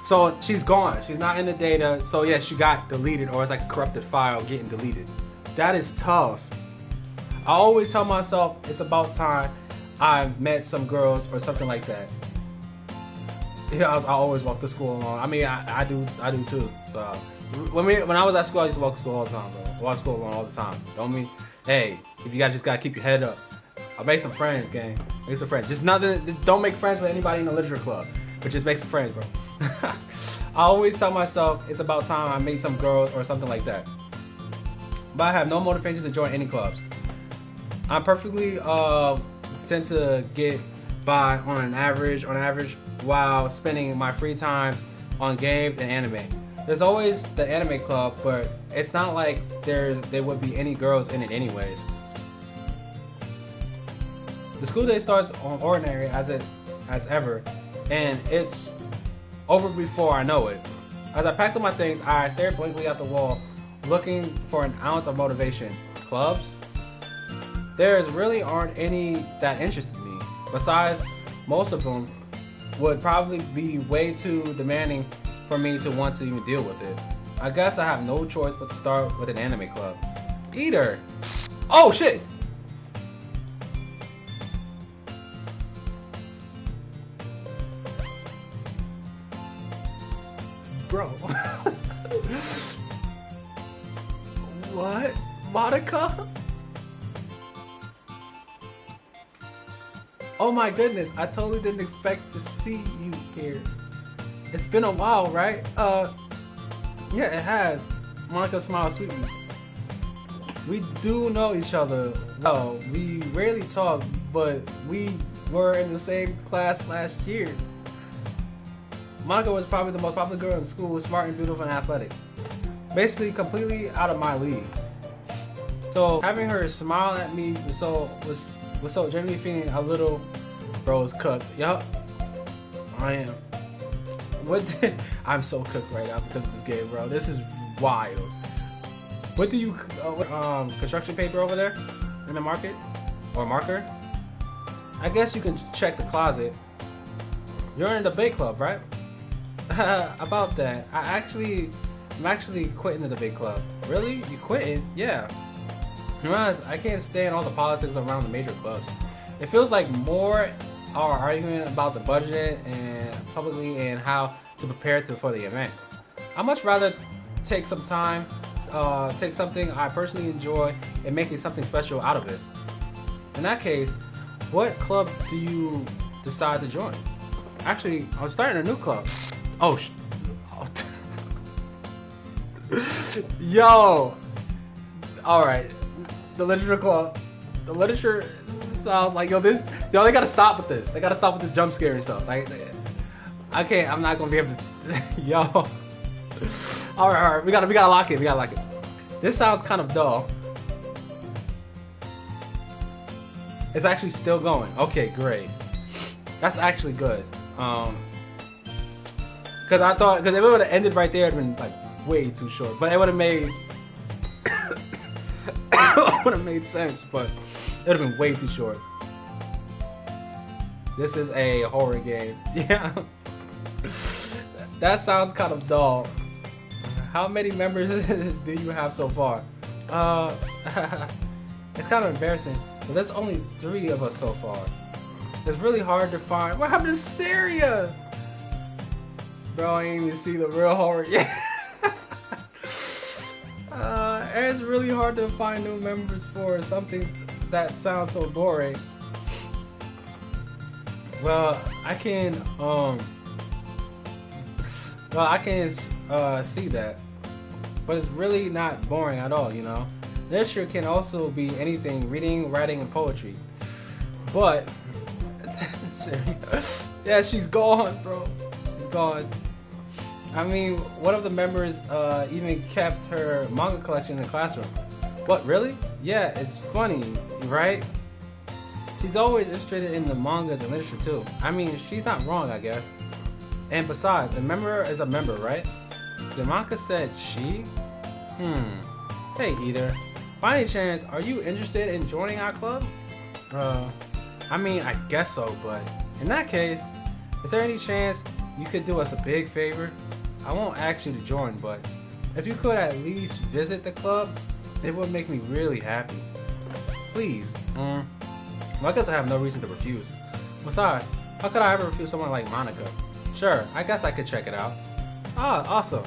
So she's gone. She's not in the data. So yeah, she got deleted, or it's like a corrupted file getting deleted. That is tough. I always tell myself it's about time I met some girls or something like that. Yeah, I always walk to school alone. I mean, I do too. So when I was at school, I used to walk to school all the time, bro. Walk to school alone all the time. Don't mean, hey, if you guys just gotta keep your head up. I'll make some friends, gang. Make some friends. Just don't make friends with anybody in the literature club, but just make some friends, bro. I always tell myself it's about time I meet some girls or something like that. But I have no motivation to join any clubs. I'm perfectly tend to get by on average while spending my free time on games and anime. There's always the anime club, but it's not like there would be any girls in it anyways. The school day starts on ordinary as ever, and it's over before I know it. As I packed up my things, I stared blankly at the wall, looking for an ounce of motivation. Clubs? There really aren't any that interested me. Besides, most of them would probably be way too demanding for me to want to even deal with it. I guess I have no choice but to start with an anime club. Either. Oh shit! Bro. What? Monica? Oh my goodness, I totally didn't expect to see you here. It's been a while, right? Yeah, it has. Monica smiled sweetly. We do know each other well. We rarely talk, but we were in the same class last year. Monica was probably the most popular girl in school, smart and beautiful and athletic. Basically, completely out of my league. So having her smile at me was so genuinely feeling a little bros cooked. Yup, I am. I'm so cooked right now because of this game, bro. This is wild. What do you construction paper over there in the market or marker? I guess you can check the closet. You're in the debate club, right? About that, I'm actually quitting the debate club. Really? You quitting? Yeah. To be honest, I can't stand all the politics around the major clubs. It feels like more are arguing about the budget and publicly and how to prepare for the event. I'd much rather take some time, take something I personally enjoy and making something special out of it. In that case, what club do you decide to join? Actually, I'm starting a new club. Oh, Yo. All right. The literature club. The literature sounds like, yo, they gotta stop with this. They gotta stop with this jump scare and stuff. Like, I can't. I'm not gonna be able to. Yo. All right. We gotta lock it. This sounds kind of dull. It's actually still going. Okay, great. That's actually good. Because if it would have ended right there, it'd been like way too short. But it would have made sense. But it would have been way too short. This is a horror game. Yeah. That sounds kind of dull. How many members do you have so far? It's kind of embarrassing. But there's only 3 of us so far. It's really hard to find. What happened to Syria? Bro, I ain't even see the real horror yet. It's really hard to find new members for something that sounds so boring. Well, I can see that, but it's really not boring at all, you know. Literature can also be anything: reading, writing, and poetry. But yeah, she's gone, bro. She's gone. I mean, one of the members even kept her manga collection in the classroom. What, really? Yeah, it's funny, right? She's always interested in the mangas and literature too. I mean, she's not wrong, I guess. And besides, a member is a member, right? The manga said she? Hey, Either. By any chance, are you interested in joining our club? I mean, I guess so, but in that case, is there any chance you could do us a big favor? I won't ask you to join, but if you could at least visit the club, it would make me really happy. Please. Well, I guess I have no reason to refuse. Besides, how could I ever refuse someone like Monica? Sure, I guess I could check it out. Ah, awesome.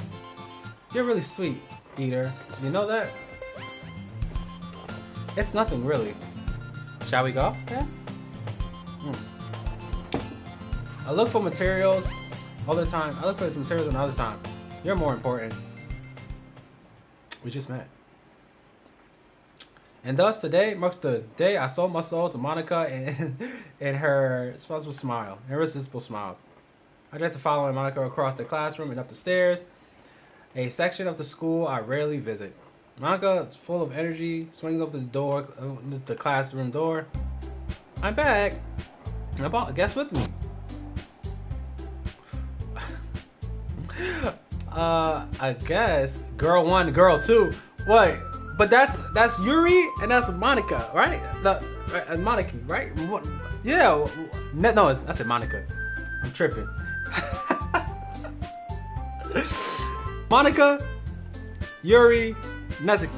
You're really sweet, Eater. You know that? It's nothing really. Shall we go? Yeah. I look for materials all the time. I look for materials another time. You're more important. We just met. And thus today marks the day I sold my soul to Monica and her irresistible smile. Irresistible smiles. I tried to follow Monica across the classroom and up the stairs. A section of the school I rarely visit. Monica is full of energy, swings up the classroom door. I'm back. I brought a guest with me. I guess girl 1, girl 2. What? But that's Yuri and that's Monica, right? Monica, right? Yeah. No, I said Monica. I'm tripping. Monica, Yuri, Nezuki.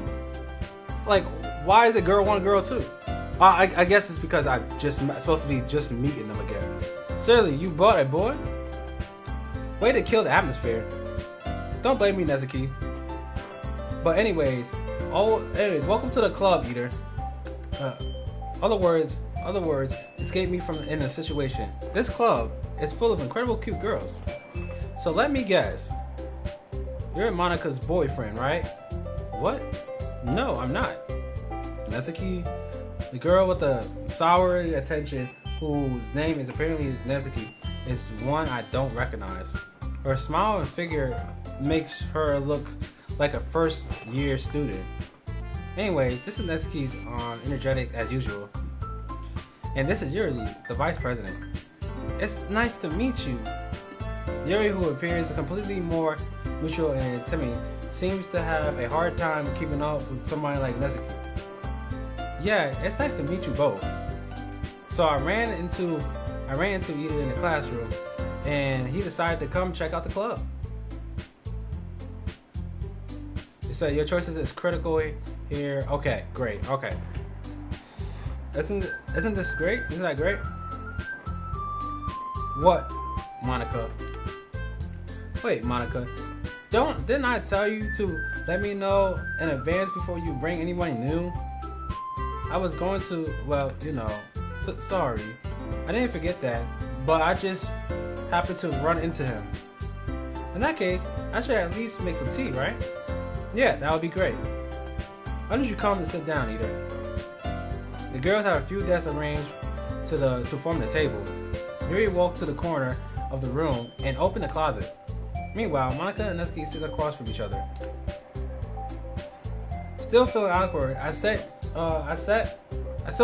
Like, why is it girl 1, girl 2? I guess it's because I'm supposed to be just meeting them again. Seriously, you brought a boy? Way to kill the atmosphere. Don't blame me, Nezuki. But anyways, welcome to the club, Eater. Other words escape me from in a situation. This club is full of incredible cute girls. So let me guess. You're Monica's boyfriend, right? What? No, I'm not. Nezuki, the girl with the sour attention, whose name is apparently Nezuki, is one I don't recognize. Her smile and figure makes her look like a first-year student. Anyway, this is Nezuki's energetic as usual. And this is Yuri, the vice president. It's nice to meet you. Yuri, who appears completely more neutral and timid, seems to have a hard time keeping up with somebody like Nezuki. Yeah, it's nice to meet you both. So I ran into Ida in the classroom, and he decided to come check out the club. So your choices is critical here. Okay, great. Okay. Isn't this great? Isn't that great? What, Monica? Wait, Monica. Didn't I tell you to let me know in advance before you bring anyone new? I was going to, well, you know, sorry. I didn't forget that, but I just happened to run into him. In that case, I should at least make some tea, right? Yeah, that would be great. Why don't you come and sit down, Eater? The girls had a few desks arranged to form the table. Yuri walked to the corner of the room and opened the closet. Meanwhile, Monica and Natsuki sit across from each other. Still feeling awkward, I still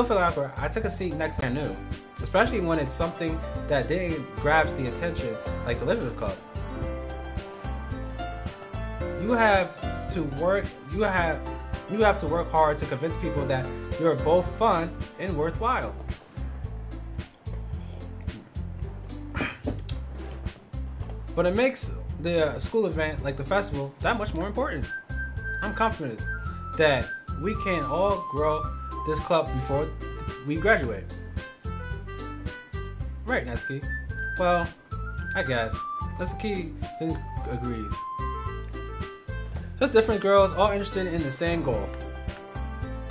feel awkward. I took a seat next to Anu, especially when it's something that didn't grabs the attention, like the living cup. You have to work hard to convince people that you're both fun and worthwhile. But it makes the school event, like the festival, that much more important. I'm confident that we can all grow this club before we graduate. Right, Natsuki? Well, I guess. Natsuki agrees. Just different girls, all interested in the same goal.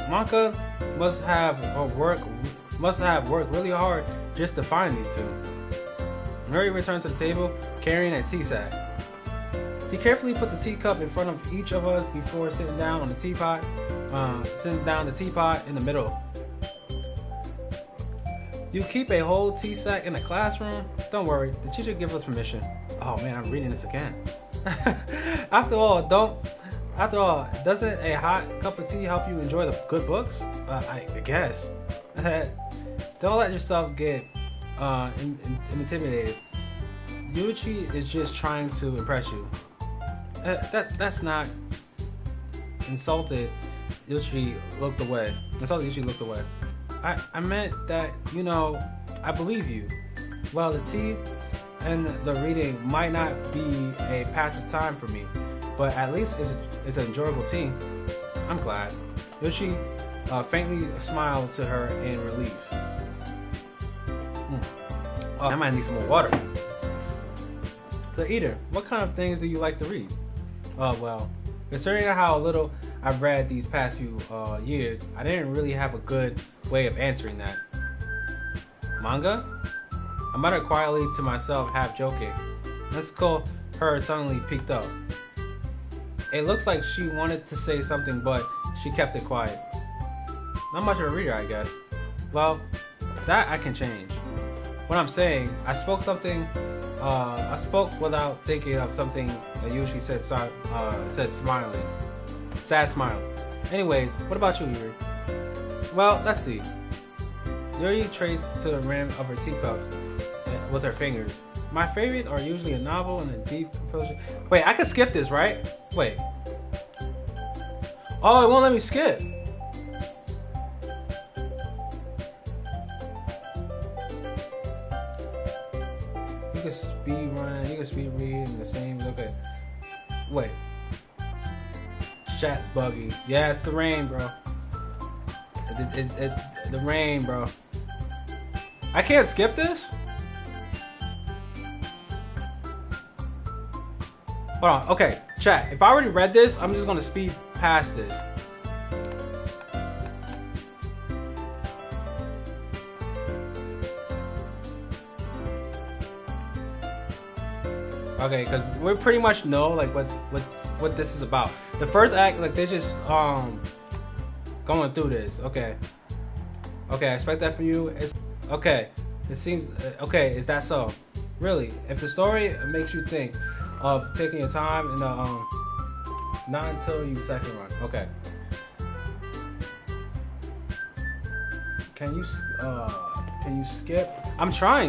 Monica must have worked really hard just to find these two. Murray returned to the table carrying a tea sack. He carefully put the teacup in front of each of us before sitting down the teapot in the middle. You keep a whole tea sack in the classroom? Don't worry, the teacher gave us permission. Oh man, I'm reading this again. After all, doesn't a hot cup of tea help you enjoy the good books? I guess. Don't let yourself get intimidated. Yuichi is just trying to impress you. That's not insulted. Yuichi looked away. I meant that, I believe you. Well, the tea and the reading might not be a passive time for me, but at least it's an enjoyable tea. I'm glad. Yuichi faintly smiled to her in relief. Oh, I might need some more water. The Eater, what kind of things do you like to read? Well, considering how little I've read these past few years, I didn't really have a good way of answering that. Manga? I muttered quietly to myself, half joking. Natsuko, her suddenly peeked up. It looks like she wanted to say something, but she kept it quiet. Not much of a reader, I guess. Well, that I can change. What I'm saying, I spoke without thinking of something that usually said smiling. Sad smile. Anyways, what about you, Yuri? Well, let's see. Yuri traced to the rim of her teacups with her fingers. My favorites are usually a novel and a deep composure. Wait, I could skip this, right? Wait. Oh, it won't let me skip. You can speed run, you can speed read in the same. Okay. Wait. Chat's buggy. Yeah, it's the rain, bro. It's the rain, bro. I can't skip this? Hold on. Okay, chat. If I already read this, I'm just gonna speed past this. Okay, because we pretty much know like what this is about. The first act, like they just going through this. Okay, I expect that from you. It's okay. It seems okay. Is that so? Really? If the story makes you think of taking your time in the not until you second run. Okay. Can you skip? I'm trying